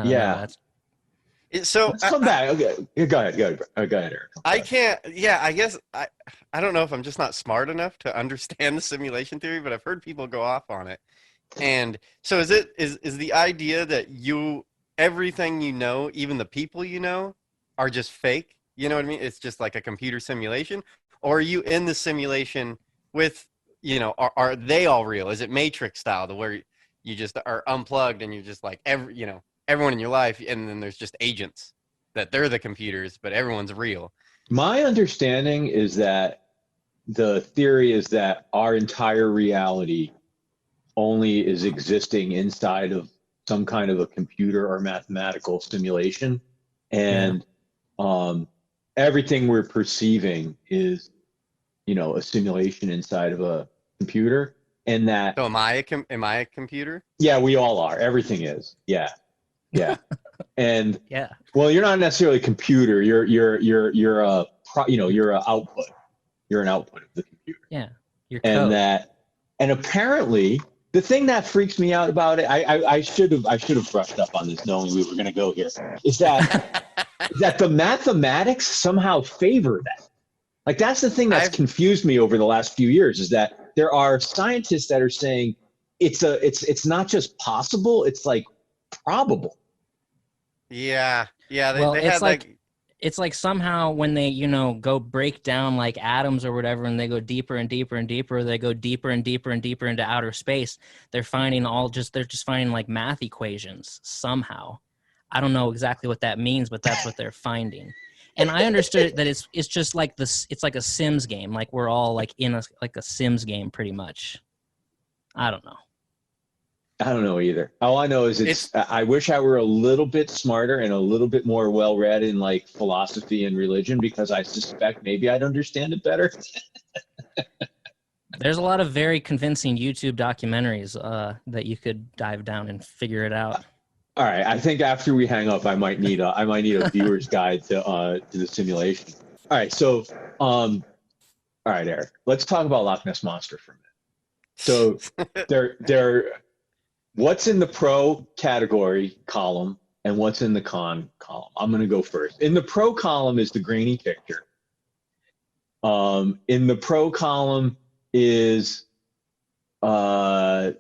Yeah. So let's come back. Okay, go ahead, Eric. I can't. Yeah, I guess I don't know if I'm just not smart enough to understand the simulation theory, but I've heard people go off on it. And so is the idea that everything even the people are just fake? You know what I mean? It's just like a computer simulation, or are you in the simulation with? Are they all real? Is it Matrix style, to where you just are unplugged and you're just everyone in your life, and then there's just agents that they're the computers, but everyone's real? My understanding is that the theory is that our entire reality only is existing inside of some kind of a computer or mathematical simulation, and everything we're perceiving is, a simulation inside of a computer, and that. So am I a computer? Yeah, we all are. Everything is. Yeah. And yeah. Well, you're not necessarily a computer. You're a you're an output. You're an output of the computer. Yeah. Your code. And apparently the thing that freaks me out about it, I should have brushed up on this knowing we were going to go here, is that the mathematics somehow favor that. That's the thing that's confused me over the last few years, is that there are scientists that are saying it's not just possible, it's probable. Yeah. They had it's like somehow when they, go break down like atoms or whatever, and they go deeper and deeper and deeper, they go deeper and deeper and deeper into outer space. They're just finding like math equations somehow. I don't know exactly what that means, but that's what they're finding. And I understood that it's just like this. It's like a Sims game. Like we're all like in a Sims game, pretty much. I don't know. I don't know either. All I know is I wish I were a little bit smarter and a little bit more well-read in like philosophy and religion, because I suspect maybe I'd understand it better. There's a lot of very convincing YouTube documentaries that you could dive down and figure it out. All right, I think after we hang up, I might need a viewer's guide to the simulation. All right, so all right, Eric, let's talk about Loch Ness Monster for a minute. So they're what's in the pro category column and what's in the con column? I'm going to go first. In the pro column is the grainy picture. In the pro column is the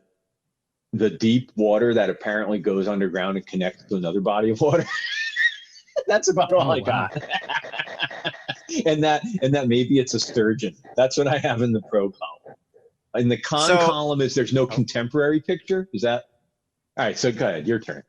deep water that apparently goes underground and connects to another body of water. That's about all I got. and that maybe it's a sturgeon. That's what I have in the pro column. In the con column is there's no contemporary picture. Is that all right? So go ahead, your turn.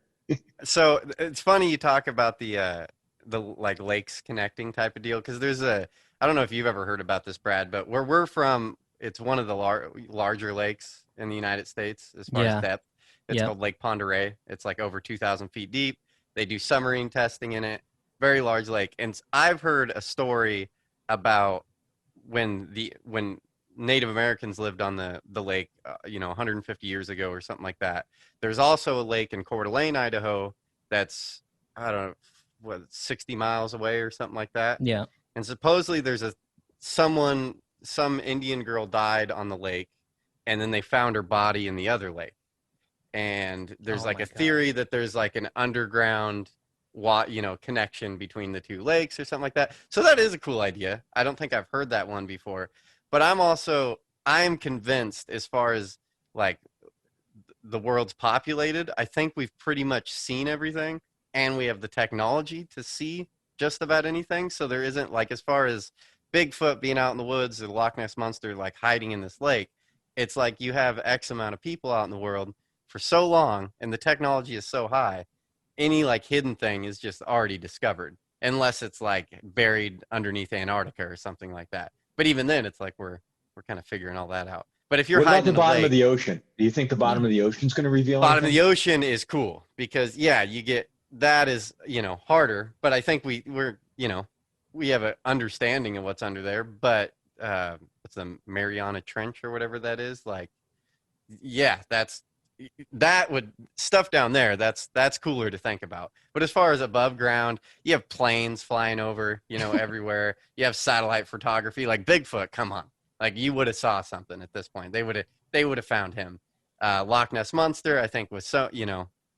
So it's funny you talk about the like lakes connecting type of deal, because there's I don't know if you've ever heard about this, Brad, but where we're from, it's one of the larger lakes in the United States as far as depth. It's called Lake Ponderay. It's like over 2,000 feet deep. They do submarine testing in it. Very large lake. And I've heard a story about when Native Americans lived on the lake, 150 years ago or something like that. There's also a lake in Coeur d'Alene, Idaho, that's, I don't know, 60 miles away or something like that. Yeah. And supposedly there's some Indian girl died on the lake, and then they found her body in the other lake. And there's a theory that there's like an underground connection between the two lakes or something like that. So that is a cool idea. I don't think I've heard that one before. But I'm convinced, as far as like the world's populated, I think we've pretty much seen everything, and we have the technology to see just about anything. So there isn't, like, as far as Bigfoot being out in the woods or the Loch Ness Monster like hiding in this lake, it's like you have X amount of people out in the world for so long, and the technology is so high, any like hidden thing is just already discovered, unless it's like buried underneath Antarctica or something like that. But even then, it's like we're kind of figuring all that out. But if you're what about hiding the bottom lake, of the ocean? Do you think the bottom of the ocean is going to reveal bottom anything? of the ocean is cool, because you get that is harder. But I think we have an understanding of what's under there. But what's the Mariana Trench or whatever that is? Like, yeah, that would stuff down there. That's cooler to think about. But as far as above ground, you have planes flying over, everywhere. You have satellite photography. Like Bigfoot, come on, like you would have saw something at this point. They would have found him. Loch Ness Monster, I think, with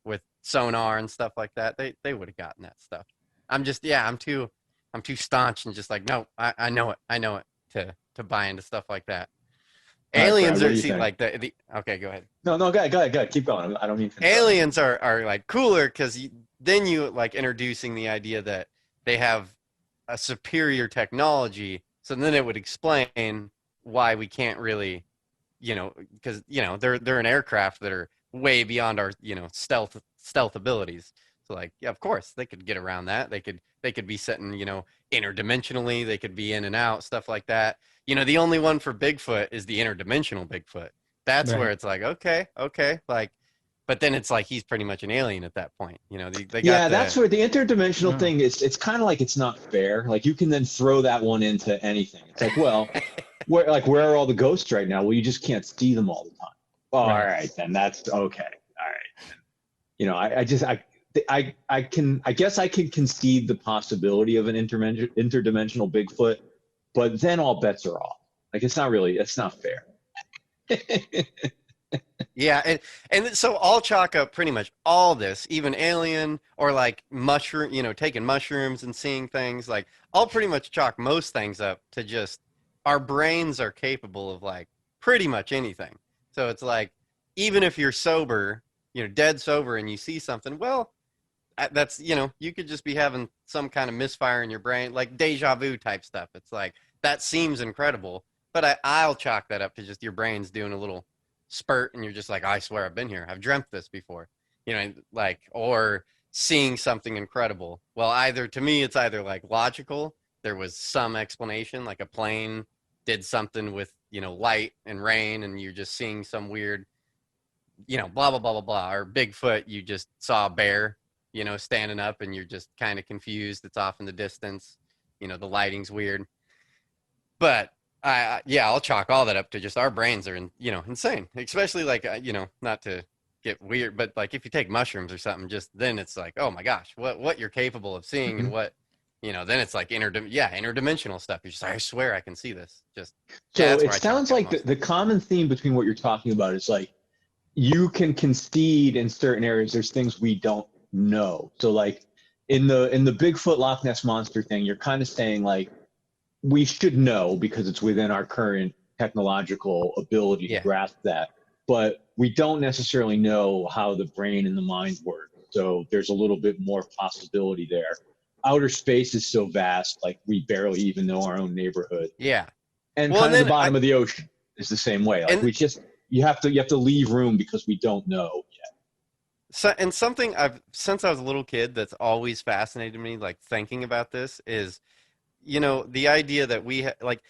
with sonar and stuff like that, they would have gotten that stuff. I'm too staunch and just like, no, I know it to buy into stuff like that. Aliens Brad, are like the okay, go ahead. No, go ahead. Keep going. I don't mean to. Aliens are like cooler, because then you like introducing the idea that they have a superior technology. So then it would explain why we can't really, because they're an aircraft that are way beyond our stealth abilities. So like, yeah, of course they could get around that. They could be sitting interdimensionally. They could be in and out, stuff like that. The only one for Bigfoot is the interdimensional Bigfoot. That's right. Where it's like, okay, like, but then it's like he's pretty much an alien at that point. They got that's where the interdimensional thing is. It's kind of like it's not fair. Like you can then throw that one into anything. It's like, well, where are all the ghosts right now? Well, you just can't see them all the time. Oh, right. All right, then that's okay. All right. I guess I can concede the possibility of an interdimensional Bigfoot, but then all bets are off. Like it's not fair. Yeah, and so I'll chalk up pretty much all this, even alien or like mushroom, taking mushrooms and seeing things. Like I'll pretty much chalk most things up to just our brains are capable of like pretty much anything. So it's like, even if you're sober, dead sober, and you see something, well, that's, you could just be having some kind of misfire in your brain, like deja vu type stuff. It's like, that seems incredible, but I'll chalk that up to just your brain's doing a little spurt, and you're just like, I swear I've been here. I've dreamt this before, like, or seeing something incredible. Well, to me, it's either like logical. There was some explanation, like a plane did something with, light and rain, and you're just seeing some weird, blah, blah, blah, blah, blah. Or Bigfoot, you just saw a bear, standing up, and you're just kind of confused. It's off in the distance. The lighting's weird. But I'll chalk all that up to just our brains are, insane. Especially like, not to get weird, but like if you take mushrooms or something, just then it's like, oh my gosh, what you're capable of seeing and what, then it's like interdimensional stuff. You're just like, I swear I can see this. Just so it sounds like the common theme between what you're talking about is like, you can concede in certain areas there's things we don't know. So like in the Bigfoot Loch Ness Monster thing, you're kind of saying like, we should know because it's within our current technological ability to grasp that, but we don't necessarily know how the brain and the mind work. So there's a little bit more possibility there. Outer space is so vast, like we barely even know our own neighborhood. Yeah. And kind of the bottom of the ocean is the same way. Like you have to leave room because we don't know yet. So, and something since I was a little kid that's always fascinated me, like thinking about this, is, the idea that like,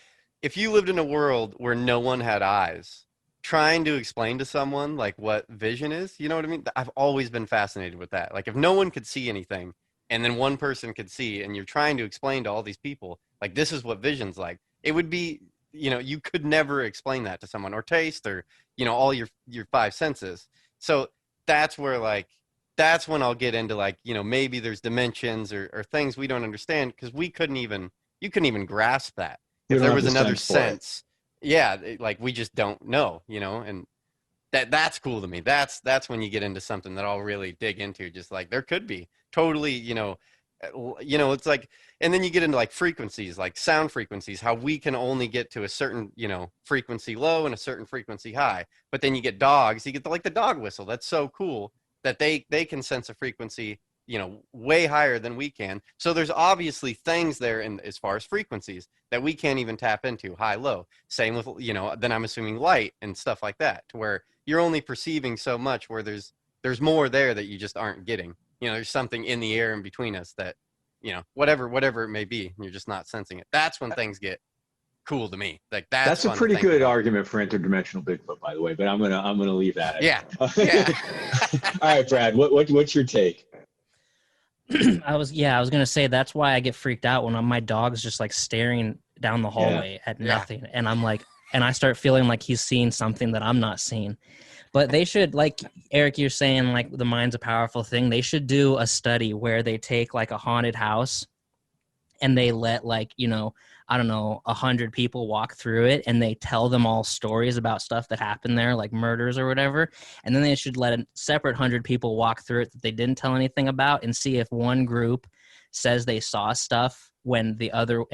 if you lived in a world where no one had eyes, trying to explain to someone like what vision is, you know what I mean? I've always been fascinated with that. Like if no one could see anything and then one person could see, and you're trying to explain to all these people, like, this is what vision's like, it would be, you could never explain that to someone, or taste, or, all your five senses. So that's where that's when I'll get into like, maybe there's dimensions or things we don't understand, because you couldn't even grasp that. If there was another sense, like we just don't know, and that's cool to me. That's when you get into something that I'll really dig into, just like there could be totally, it's like, and then you get into like frequencies, like sound frequencies, how we can only get to a certain, frequency low and a certain frequency high. But then you get dogs, you get like the dog whistle. That's so cool that they can sense a frequency, way higher than we can. So there's obviously things there in as far as frequencies that we can't even tap into, high, low. Same with, then I'm assuming light and stuff like that, to where you're only perceiving so much, where there's more there that you just aren't getting. There's something in the air in between us that, whatever it may be, and you're just not sensing it. That's when things get cool to me. Like that's a pretty good argument for interdimensional Bigfoot, by the way, but I'm gonna leave that. Yeah. All right, Brad, what's your take? I was gonna say that's why I get freaked out when my dog's just like staring down the hallway at nothing, and I'm like, and I start feeling like he's seeing something that I'm not seeing. But they should, like Eric, you're saying, like the mind's a powerful thing. They should do a study where they take like a haunted house and they let 100 people walk through it, and they tell them all stories about stuff that happened there, like murders or whatever. And then they should let a separate 100 people walk through it that they didn't tell anything about, and see if one group says they saw stuff when the other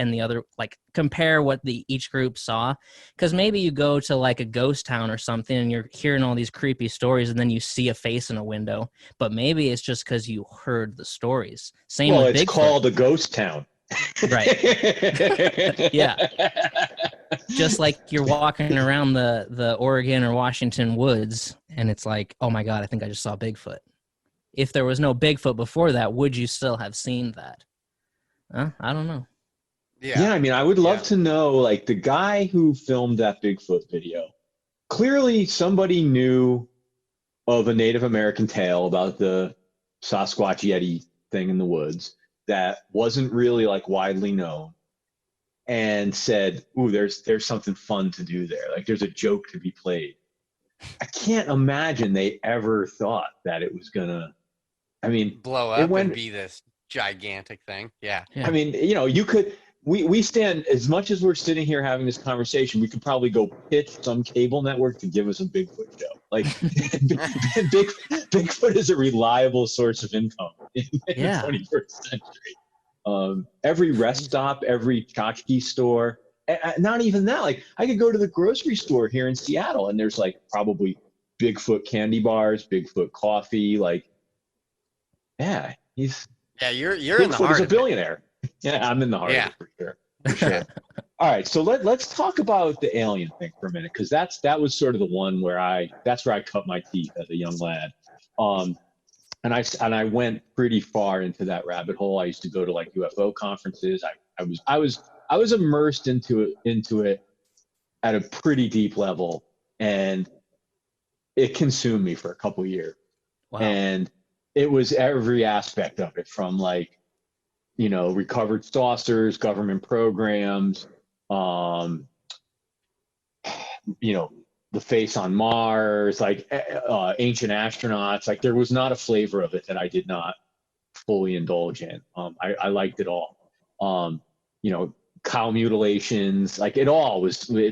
like compare what each group saw. Because maybe you go to like a ghost town or something and you're hearing all these creepy stories, and then you see a face in a window, but maybe it's just because you heard the stories. Same with Bigfoot. It's called a ghost town. Right. Yeah. Just like you're walking around the Oregon or Washington woods, and it's like, oh my God, I think I just saw Bigfoot. If there was no Bigfoot before that, would you still have seen that? I don't know. Yeah, I mean, I would love to know, like, the guy who filmed that Bigfoot video, clearly somebody knew of a Native American tale about the Sasquatch Yeti thing in the woods that wasn't really like widely known, and said, ooh, there's something fun to do there. Like, there's a joke to be played. I can't imagine they ever thought that it was gonna, blow up and be this gigantic thing. Yeah. I mean, we stand, as much as we're sitting here having this conversation, we could probably go pitch some cable network to give us a Bigfoot show. Like, Bigfoot is a reliable source of income in the 21st century. Every rest stop, every tchotchke store, not even that. Like, I could go to the grocery store here in Seattle, and there's like probably Bigfoot candy bars, Bigfoot coffee. Like, yeah, He's Yeah, you're in the Bigfoot heart is a of it. billionaire. Yeah, I'm in the heart Yeah. of it for sure. For sure. All right, so let's talk about the alien thing for a minute, because that was sort of the one where that's where I cut my teeth as a young lad. And I went pretty far into that rabbit hole. I used to go to like UFO conferences. I was immersed into it at a pretty deep level, and it consumed me for a couple years. Wow. And it was every aspect of it, from like, recovered saucers, government programs, the face on Mars, like ancient astronauts. Like there was not a flavor of it that I did not fully indulge in. I liked it all. Cow mutilations, like it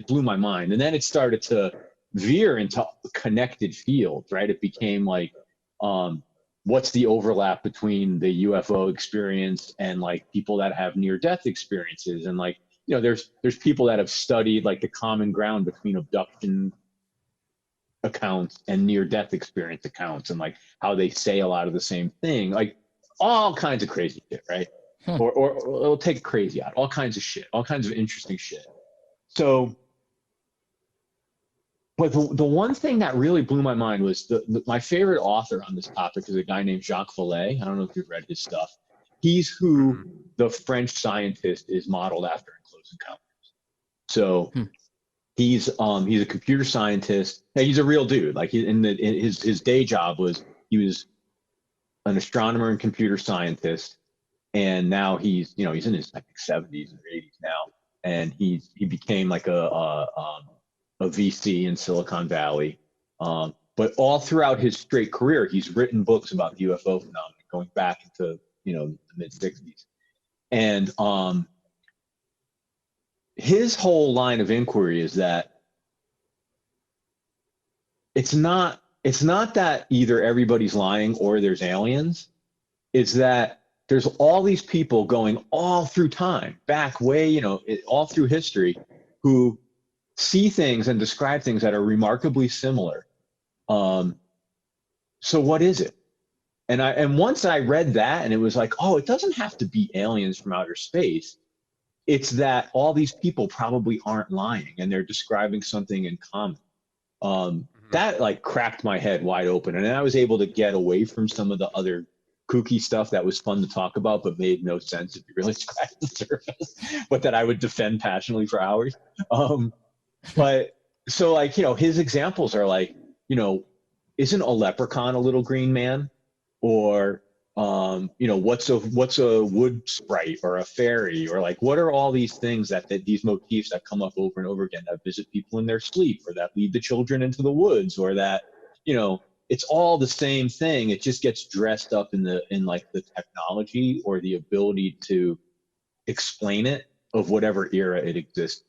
blew my mind. And then it started to veer into connected fields, right? It became like, what's the overlap between the UFO experience and like people that have near-death experiences? And like, there's people that have studied like the common ground between abduction accounts and near-death experience accounts, and like how they say a lot of the same thing, like all kinds of crazy shit, right? Or it'll take crazy out, all kinds of shit, all kinds of interesting shit. So, but the one thing that really blew my mind was my favorite author on this topic is a guy named Jacques Vallée. I don't know if you've read his stuff. He's who the French scientist is modeled after in Close Encounters. So he's a computer scientist. Hey, he's a real dude. Like his day job was, he was an astronomer and computer scientist, and now he's in his I think 70s or 80s now, and he became like a VC in Silicon Valley. But all throughout his straight career, he's written books about the UFO phenomenon going back into the mid 60s, and his whole line of inquiry is that it's not that either everybody's lying or there's aliens. It's that there's all these people going all through time, back way, all through history, who see things and describe things that are remarkably similar. So what is it? And once I read that, and it was like, oh, it doesn't have to be aliens from outer space. It's that all these people probably aren't lying, and they're describing something in common. That like cracked my head wide open, and I was able to get away from some of the other kooky stuff that was fun to talk about but made no sense if you really scratched the surface, but that I would defend passionately for hours. But so like, his examples are like, isn't a leprechaun a little green man? Or what's a wood sprite or a fairy? Or like, what are all these things that these motifs that come up over and over again, that visit people in their sleep, or that lead the children into the woods, or that, it's all the same thing. It just gets dressed up in like the technology or the ability to explain it of whatever era it exists.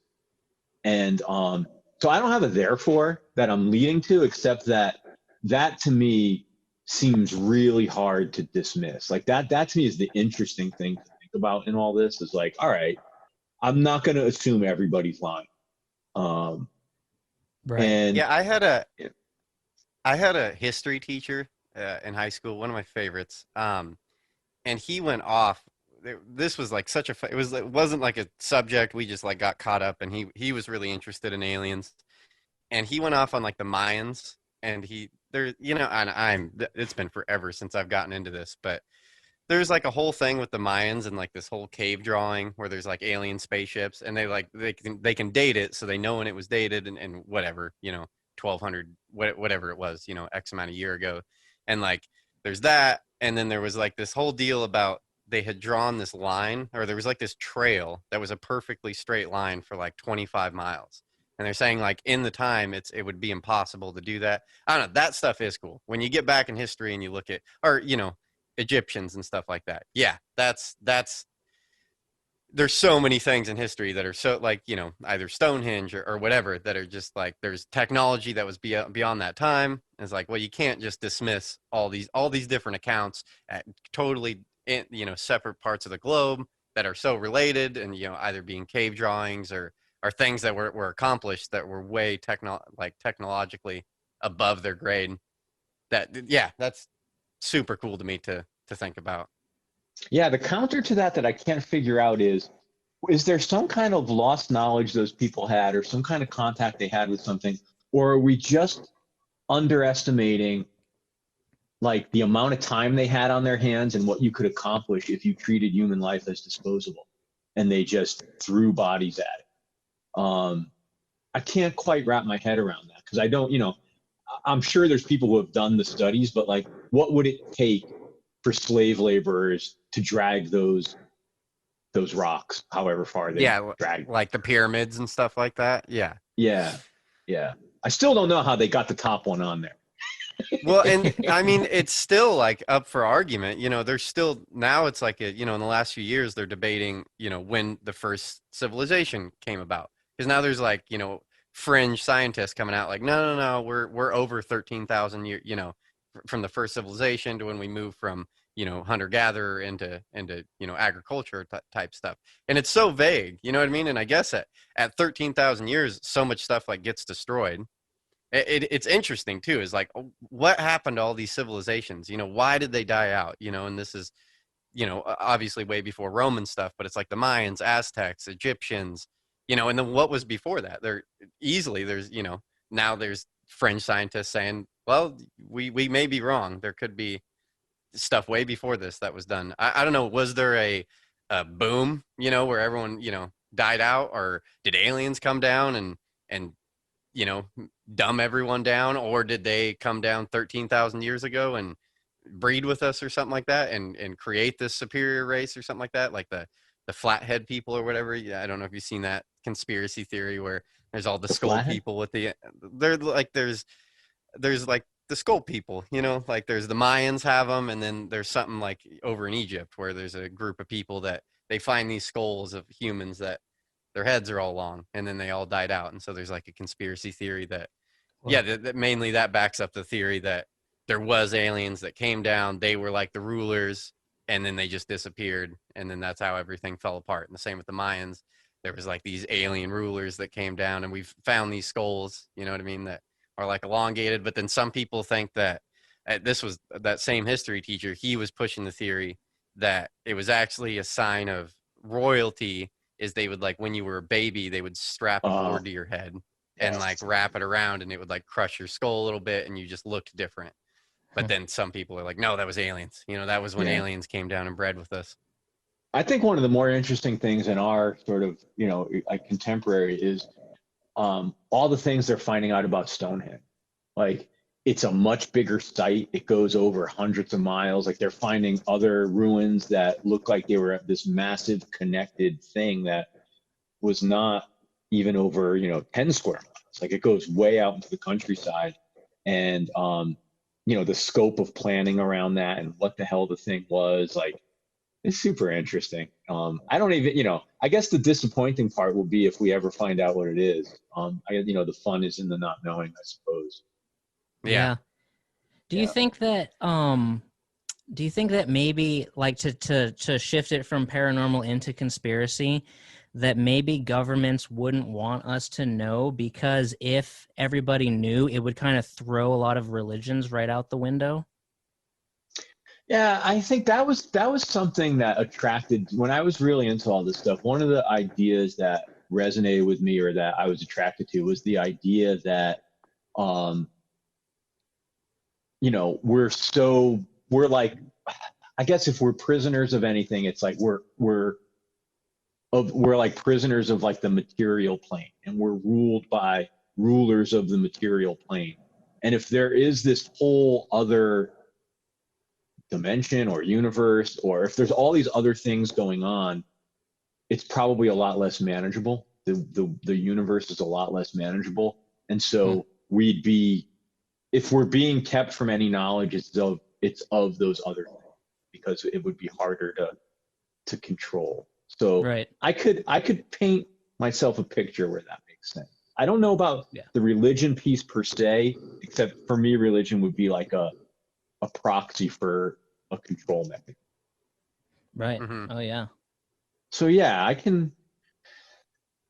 And so I don't have a therefore that I'm leading to, except that to me seems really hard to dismiss. Like that to me is the interesting thing to think about in all this, is like, all right, I'm not going to assume everybody's lying. Right. And Yeah, I had a history teacher in high school, one of my favorites. And he went off. This was like it wasn't like a subject we just like got caught up, and he was really interested in aliens, and he went off on like the Mayans, and it's been forever since I've gotten into this, but there's like a whole thing with the Mayans and like this whole cave drawing where there's like alien spaceships, and they can date it, so they know when it was dated and whatever, 1200 whatever it was, X amount of year ago. And like there's that, and then there was like this whole deal about they had drawn this line, or there was like this trail that was a perfectly straight line for like 25 miles. And they're saying like in the time it would be impossible to do that. I don't know. That stuff is cool. When you get back in history and you look at, or, Egyptians and stuff like that. Yeah, that's there's so many things in history that are so like, either Stonehenge or whatever, that are just like, there's technology that was beyond that time. It's like, well, you can't just dismiss all these different accounts at totally, separate parts of the globe that are so related, and, either being cave drawings or things that were accomplished that were way technologically above their grade. That's super cool to me to think about. Yeah, the counter to that I can't figure out is there some kind of lost knowledge those people had or some kind of contact they had with something, or are we just underestimating like the amount of time they had on their hands and what you could accomplish if you treated human life as disposable and they just threw bodies at it? I can't quite wrap my head around that because I don't, I'm sure there's people who have done the studies, but like, what would it take for slave laborers to drag those rocks, however far they Yeah, drag? like the pyramids and stuff like that. Yeah. Yeah, yeah. I still don't know how they got the top one on there. Well, and I mean, it's still like up for argument. There's still now it's like in the last few years they're debating, when the first civilization came about. Because now there's like, fringe scientists coming out like, no, we're over 13,000 years, from the first civilization to when we moved from, hunter gatherer into agriculture type stuff. And it's so vague, you know what I mean? And I guess at 13,000 years, so much stuff like gets destroyed. It's interesting too, is like, what happened to all these civilizations? Why did they die out? And this is, obviously way before Roman stuff, but it's like the Mayans, Aztecs, Egyptians, and then what was before that? There's, now there's French scientists saying, well, we may be wrong. There could be stuff way before this that was done. I don't know. Was there a boom, where everyone, died out, or did aliens come down and dumb everyone down, or did they come down 13,000 years ago and breed with us or something like that and create this superior race or something like that, like the flathead people or whatever? Yeah, I don't know if you've seen that conspiracy theory where there's all the skull flathead people with they're like there's like the skull people, like there's the Mayans have them, and then there's something like over in Egypt where there's a group of people that they find these skulls of humans that their heads are all long, and then they all died out. And so there's like a conspiracy theory that, yeah, that mainly that backs up the theory that there was aliens that came down. They were like the rulers, and then they just disappeared. And then that's how everything fell apart. And the same with the Mayans. There was like these alien rulers that came down, and we've found these skulls, you know what I mean, that are like elongated. But then some people think that this was that same history teacher. He was pushing the theory that it was actually a sign of royalty, is they would, like, when you were a baby, they would strap a board to your head and like wrap it around, and it would like crush your skull a little bit, and you just looked different. But then some people are like, no, that was aliens. That was when aliens came down and bred with us. I think one of the more interesting things in our sort of, like contemporary is all the things they're finding out about Stonehenge. Like, it's a much bigger site. It goes over hundreds of miles. Like, they're finding other ruins that look like they were this massive connected thing that was not even over, 10 square miles. Like, it goes way out into the countryside. And, the scope of planning around that and what the hell the thing was, like, it's super interesting. I don't even, I guess the disappointing part will be if we ever find out what it is. The fun is in the not knowing, I suppose. Yeah. Do you think that maybe, like, to shift it from paranormal into conspiracy, that maybe governments wouldn't want us to know, because if everybody knew, it would kind of throw a lot of religions right out the window? Yeah, I think that was something that attracted, when I was really into all this stuff, one of the ideas that resonated with me or that I was attracted to was the idea that we're like, I guess if we're prisoners of anything, it's like we're like prisoners of like the material plane, and we're ruled by rulers of the material plane. And if there is this whole other dimension or universe, or if there's all these other things going on, it's probably a lot less manageable. The universe is a lot less manageable. And so we'd be, if we're being kept from any knowledge, it's of those other things, because it would be harder to control. So right. I could paint myself a picture where that makes sense. I don't know about the religion piece per se, except for me, religion would be like a proxy for a control mechanism. Right. Oh yeah. So yeah, I can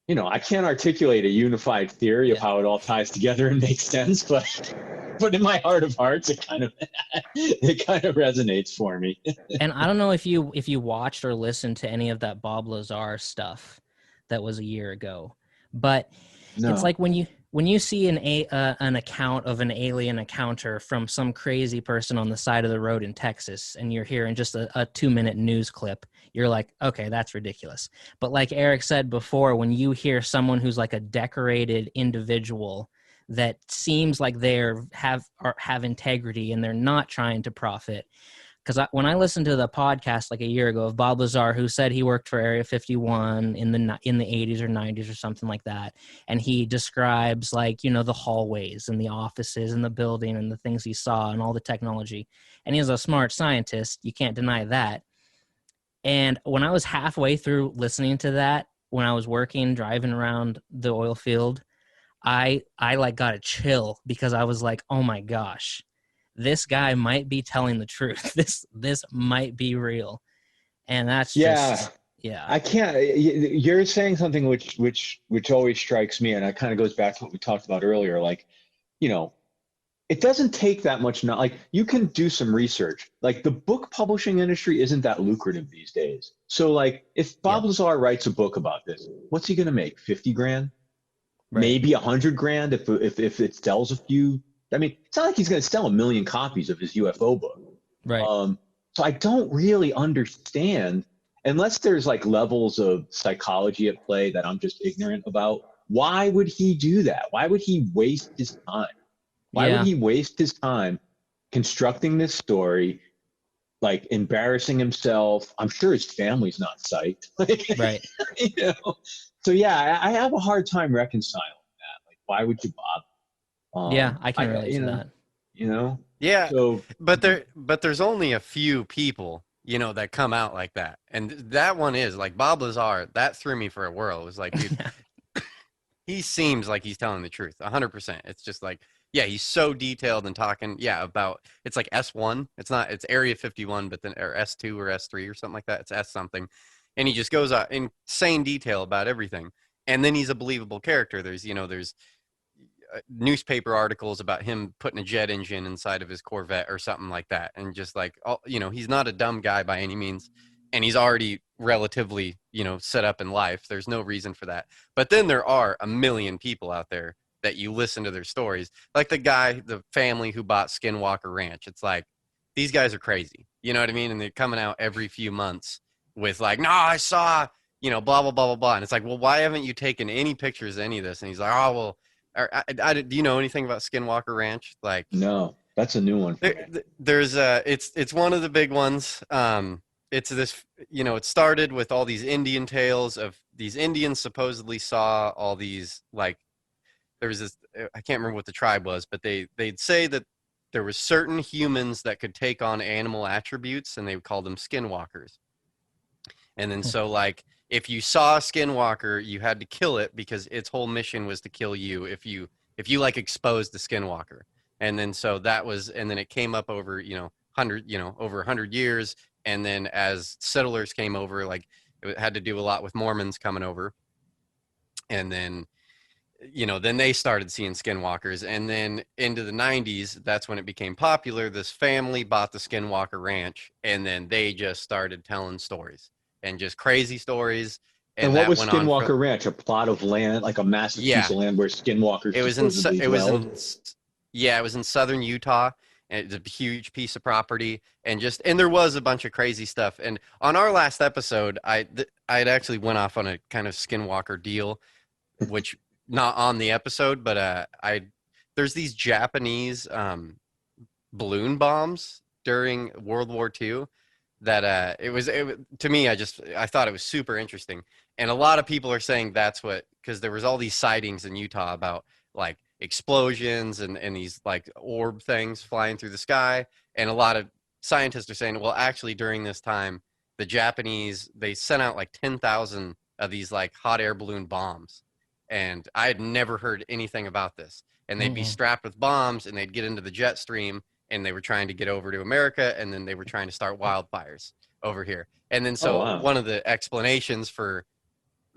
I can't articulate a unified theory of how it all ties together and makes sense, but in my heart of hearts, it kind of resonates for me. And I don't know if you watched or listened to any of that Bob Lazar stuff that was a year ago, but it's No. like when you see an account of an alien encounter from some crazy person on the side of the road in Texas, and you're hearing just a 2-minute news clip, you're like, okay, that's ridiculous. But like Eric said before, when you hear someone who's like a decorated individual that seems like have integrity and they're not trying to profit. Because when I listened to the podcast like a year ago of Bob Lazar, who said he worked for Area 51 in the 80s or 90s or something like that, and he describes like, the hallways and the offices and the building and the things he saw and all the technology, and he's a smart scientist, you can't deny that. And when I was halfway through listening to that, when I was driving around the oil field, I like got a chill, because I was like, oh my gosh, this guy might be telling the truth. This might be real. And that's just, yeah. I can't, you're saying something which always strikes me. And it kind of goes back to what we talked about earlier. Like, it doesn't take that much. Like, you can do some research. Like, the book publishing industry isn't that lucrative these days. So like, if Bob Lazar writes a book about this, what's he going to make? 50 grand? Right. Maybe 100 grand if it sells a few. I mean, it's not like he's going to sell 1 million copies of his UFO book. Right. So I don't really understand, unless there's like levels of psychology at play that I'm just ignorant about. Why would he do that? Why would he waste his time? Why would he waste his time constructing this story, like embarrassing himself? I'm sure his family's not psyched. Right. So yeah, I have a hard time reconciling that. Like, why would you bother? Yeah, I can relate to that. Yeah. So, but there's only a few people, that come out like that. And that one is like Bob Lazar. That threw me for a whirl. It was like, dude, he seems like he's telling the truth 100%. It's just like, yeah, he's so detailed and talking. Yeah. About, it's like S1. It's Area 51, but then, or S2 or S3 or something like that. It's S something. And he just goes out in insane detail about everything. And then he's a believable character. There's newspaper articles about him putting a jet engine inside of his Corvette or something like that. And just like, he's not a dumb guy by any means. And he's already relatively, set up in life. There's no reason for that. But then there are a million people out there that you listen to their stories. Like the family who bought Skinwalker Ranch. It's like, these guys are crazy. You know what I mean? And they're coming out every few months with like, no, I saw, blah, blah, blah, blah, blah. And it's like, well, why haven't you taken any pictures of any of this? And he's like, oh, well, do you know anything about Skinwalker Ranch? Like, no, that's a new one. There's it's one of the big ones. It's this, it started with all these Indian tales of these Indians supposedly saw all these, like, there was this, I can't remember what the tribe was, but they'd say that there was certain humans that could take on animal attributes, and they would call them skinwalkers. And then so like, if you saw a skinwalker, you had to kill it, because its whole mission was to kill you if you like exposed the skinwalker. And then so that was, and then it came up over, over 100 years. And then as settlers came over, like, it had to do a lot with Mormons coming over. And then, then they started seeing skinwalkers. And then into the 90s, that's when it became popular. This family bought the Skinwalker Ranch, and then they just started telling stories. And just crazy stories. And what was Skinwalker Ranch? A plot of land, like a massive piece of land where skinwalkers it was in southern Utah. And it's a huge piece of property, and there was a bunch of crazy stuff. And on our last episode, I'd actually went off on a kind of skinwalker deal, which not on the episode, but there's these Japanese balloon bombs during World War II. That to me, I thought it was super interesting. And a lot of people are saying that's what, because there was all these sightings in Utah about like explosions and these like orb things flying through the sky. And a lot of scientists are saying, well, actually during this time, the Japanese, they sent out like 10,000 of these like hot air balloon bombs. And I had never heard anything about this. And they'd be strapped with bombs, and they'd get into the jet stream, and they were trying to get over to America, and then they were trying to start wildfires over here. And then so one of the explanations for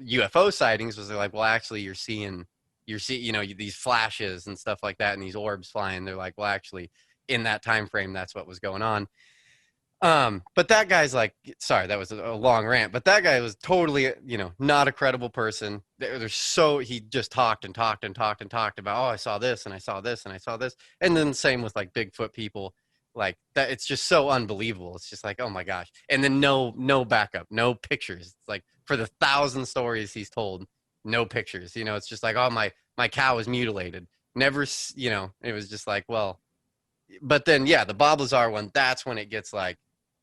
UFO sightings was they're like, well, actually you're seeing, you know, these flashes and stuff like that, and these orbs flying. They're like, well, actually in that time frame, that's what was going on. But that guy's like, sorry, that was a long rant, but that guy was totally, you know, not a credible person. He just talked and talked and talked and talked about, oh, I saw this and I saw this and I saw this. And then same with like Bigfoot people like that. It's just so unbelievable. It's just like, oh my gosh. And then no backup, no pictures. It's like for the 1,000 stories he's told, no pictures, you know, it's just like, oh, my cow was mutilated. Never, you know, it was just like, well, but then, yeah, the Bob Lazar one, that's when it gets like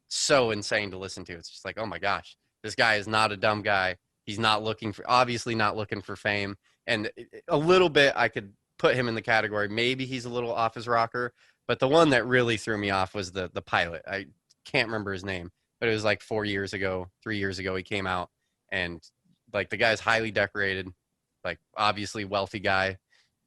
so insane to listen to. It's just like, oh my gosh, this guy is not a dumb guy. He's not obviously not looking for fame. And a little bit, I could put him in the category. Maybe he's a little off his rocker, but the one that really threw me off was the pilot. I can't remember his name, but it was like 3 years ago, he came out, and like the guy's highly decorated, like obviously wealthy guy,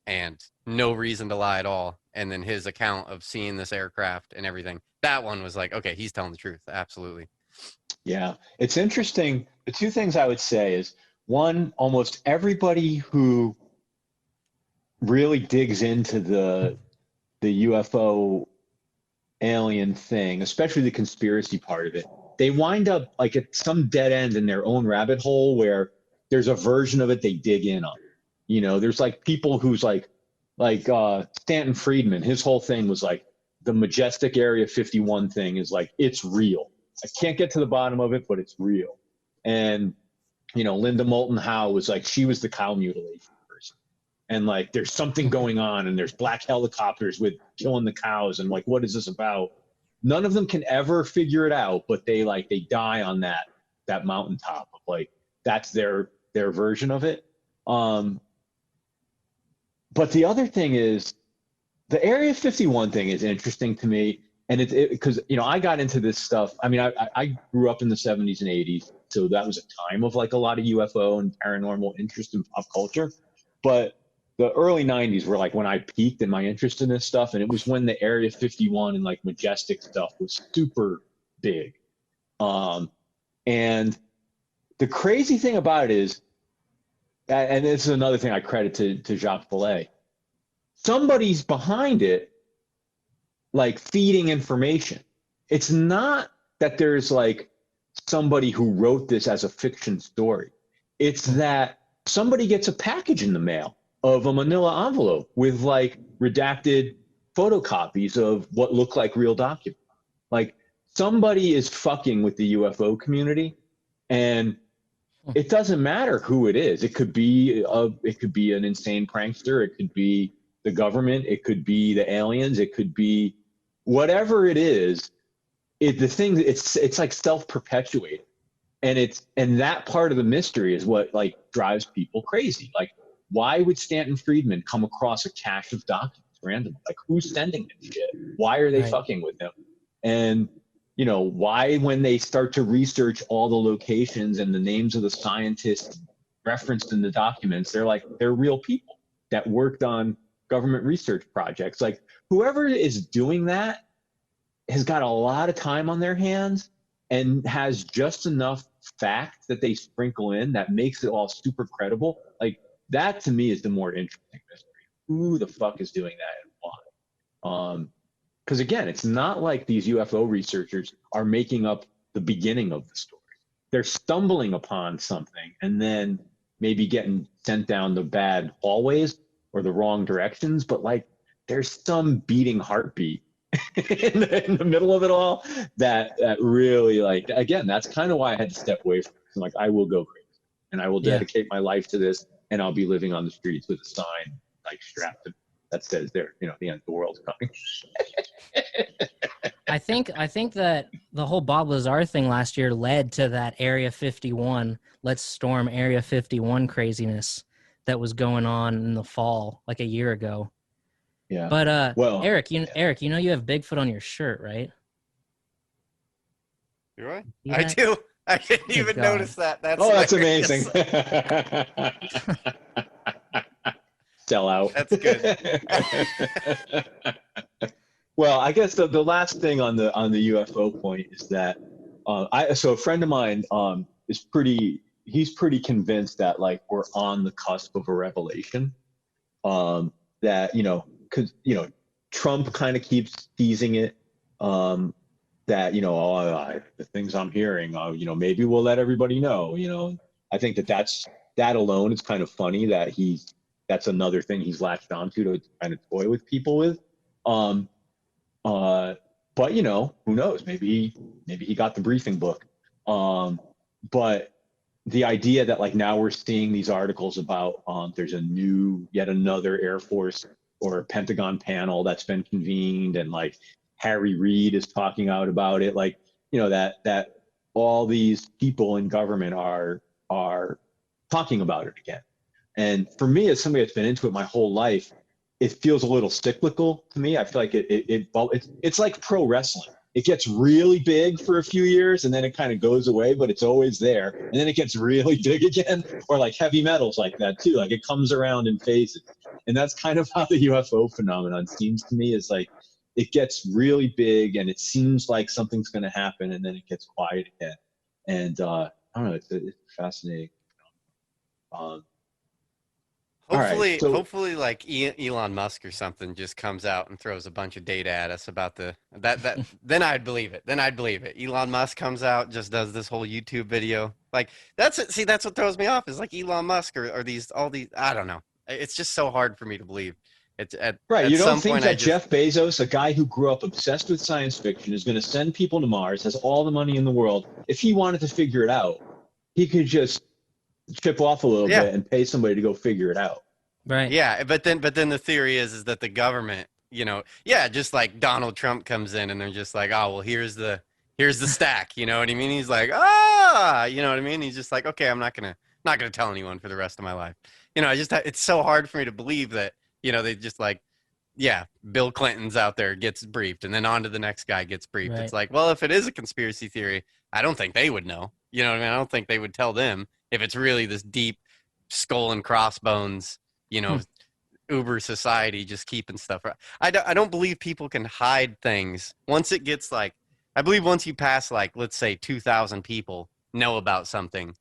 and no reason to lie at all. And then his account of seeing this aircraft and everything, that one was like, okay, he's telling the truth. Absolutely. Yeah, it's interesting. The two things I would say is, one, almost everybody who really digs into the UFO alien thing, especially the conspiracy part of it, they wind up like at some dead end in their own rabbit hole where there's a version of it they dig in on. You know, there's like people who's like Stanton Friedman, his whole thing was like, the majestic Area 51 thing is like, it's real. I can't get to the bottom of it, but it's real. And, you know, Linda Moulton Howe was like, she was the cow mutilation person. And like, there's something going on, and there's black helicopters with killing the cows. And like, what is this about? None of them can ever figure it out, but they die on that mountaintop of like, that's their version of it. But the other thing is, the Area 51 thing is interesting to me. And because, you know, I got into this stuff. I mean, I grew up in the 70s and 80s. So that was a time of like a lot of UFO and paranormal interest in pop culture. But the early 90s were like when I peaked in my interest in this stuff. And it was when the Area 51 and like majestic stuff was super big. And the crazy thing about it is, and this is another thing I credit to Jacques Vallée, somebody's behind it, like feeding information. It's not that there's like somebody who wrote this as a fiction story. It's that somebody gets a package in the mail of a manila envelope with like redacted photocopies of what look like real documents. Like somebody is fucking with the UFO community, and it doesn't matter who it is. It could be an insane prankster. It could be the government. It could be the aliens. It could be whatever it is. It's like self-perpetuating, and that part of the mystery is what like drives people crazy. Like, why would Stanton Friedman come across a cache of documents randomly? Like, who's sending this shit? Why are they fucking with him? And you know, why, when they start to research all the locations and the names of the scientists referenced in the documents, they're real people that worked on government research projects. Like, whoever is doing that has got a lot of time on their hands and has just enough fact that they sprinkle in that makes it all super credible. Like, that to me is the more interesting mystery. Who the fuck is doing that and why? Because again, it's not like these UFO researchers are making up the beginning of the story. They're stumbling upon something and then maybe getting sent down the bad hallways or the wrong directions. But like, there's some beating heartbeat in the middle of it all that really, like, again, that's kind of why I had to step away from it. I'm like, I will go crazy and I will dedicate my life to this, and I'll be living on the streets with a sign like strapped to that says there, you know, the end of the world's coming. I think that the whole Bob Lazar thing last year led to that Area 51, let's storm Area 51 craziness that was going on in the fall, like a year ago. Yeah. But well, Eric, Eric, you know you have Bigfoot on your shirt, right? Do I? Yeah. I do. I didn't even notice that. That's amazing. Sell out. That's good. Well, I guess the last thing on the UFO point is that so a friend of mine is pretty he's pretty convinced that like we're on the cusp of a revelation. That, because, Trump kind of keeps teasing it. That, the things I'm hearing, maybe we'll let everybody know, I think that alone is kind of funny that that's another thing he's latched onto to kind of toy with people with. But who knows? Maybe he got the briefing book. But the idea that like now we're seeing these articles about there's yet another Air Force or Pentagon panel that's been convened, and like Harry Reid is talking out about it, like that all these people in government are talking about it again. And for me, as somebody that's been into it my whole life, it feels a little cyclical to me. I feel like it's like pro wrestling. It gets really big for a few years and then it kind of goes away, but it's always there. And then it gets really big again, or like heavy metal's like that too. Like it comes around in phases. And that's kind of how the UFO phenomenon seems to me, is like it gets really big and it seems like something's going to happen and then it gets quiet again. And I don't know, it's fascinating. Hopefully, so, hopefully, like Elon Musk or something just comes out and throws a bunch of data at us about that. Then I'd believe it. Elon Musk comes out, just does this whole YouTube video. Like that's it. See, that's what throws me off, is like Elon Musk or all these. I don't know. It's just so hard for me to believe. It's right. At You don't some think point, that Jeff Bezos, a guy who grew up obsessed with science fiction, is going to send people to Mars, has all the money in the world. If he wanted to figure it out, he could just chip off a little bit and pay somebody to go figure it out. Right. Yeah, but then the theory is that the government, just like Donald Trump comes in and they're just like, oh well, here's the stack, you know what I mean? He's like, you know what I mean? He's just like, okay, I'm not gonna tell anyone for the rest of my life. It's so hard for me to believe that, they just like, yeah, Bill Clinton's out there, gets briefed, and then on to the next guy gets briefed. Right. It's like, well, if it is a conspiracy theory, I don't think they would know. You know what I mean? I don't think they would tell them if it's really this deep skull and crossbones, Uber society just keeping stuff. I don't believe people can hide things. Once it gets like, I believe once you pass like, let's say 2,000 people know about something,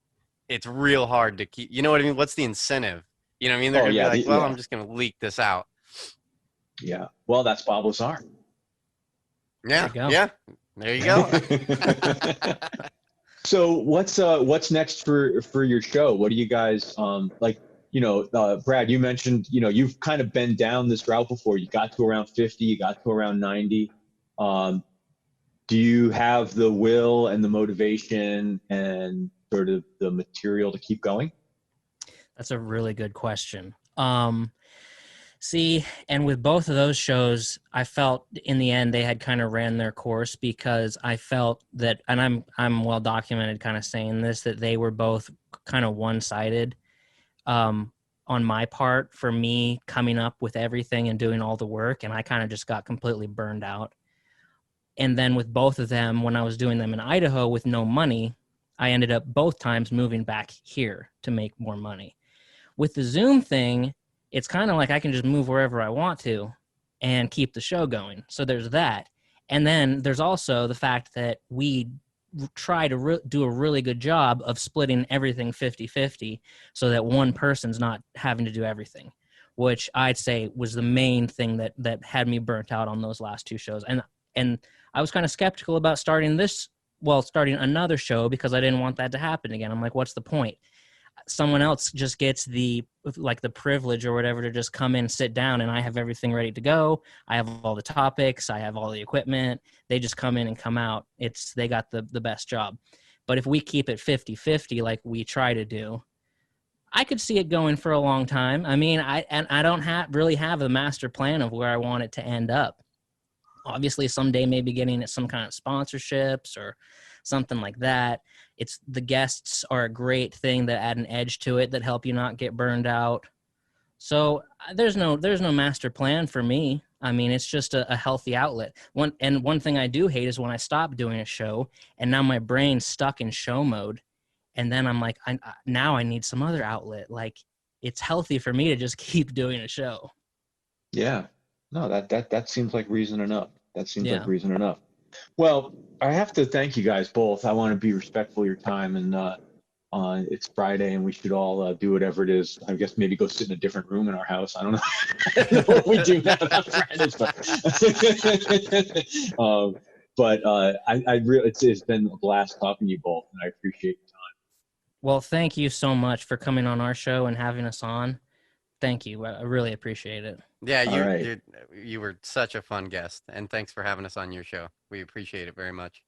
it's real hard to keep. You know what I mean? What's the incentive? You know what I mean? They're gonna be like, I'm just gonna leak this out. Yeah. Well, that's Bob Lazar. Yeah. Yeah. There you go. So what's next for your show? What do you guys like? Brad, you mentioned, you've kind of been down this route before. You got to around 50, you got to around 90. Do you have the will and the motivation and sort of the material to keep going? That's a really good question. See, and with both of those shows, I felt in the end they had kind of ran their course, because I felt that, and I'm well documented kind of saying this, that they were both kind of one-sided. On my part, for me coming up with everything and doing all the work, and I kind of just got completely burned out. And then with both of them, when I was doing them in Idaho with no money, I ended up both times moving back here to make more money. With the Zoom thing, it's kind of like I can just move wherever I want to and keep the show going. So there's that. And then there's also the fact that we try to do a really good job of splitting everything 50-50 so that one person's not having to do everything, which I'd say was the main thing that had me burnt out on those last two shows. And I was kind of skeptical about starting another show, because I didn't want that to happen again. I'm like, what's the point? Someone else just gets the privilege or whatever to just come in, sit down, and I have everything ready to go. I have all the topics. I have all the equipment. They just come in and come out. They got the best job. But if we keep it 50-50 like we try to do, I could see it going for a long time. I mean, I don't really have a master plan of where I want it to end up. Obviously, someday maybe getting at some kind of sponsorships or something like that. The guests are a great thing that add an edge to it that help you not get burned out. So there's no master plan for me. I mean, it's just a healthy outlet. One thing I do hate is when I stop doing a show and now my brain's stuck in show mode, and then I'm like, now I need some other outlet. Like, it's healthy for me to just keep doing a show. Yeah. No, that seems like reason enough. Like reason enough. Well, I have to thank you guys both. I want to be respectful of your time, and It's Friday and we should all do whatever it is. I guess maybe go sit in a different room in our house. I don't know. I don't know what we do now on Fridays, but I really, it's been a blast talking to you both, and I appreciate the time. Well, thank you so much for coming on our show and having us on. Thank you. I really appreciate it. Yeah, you were such a fun guest, and thanks for having us on your show. We appreciate it very much.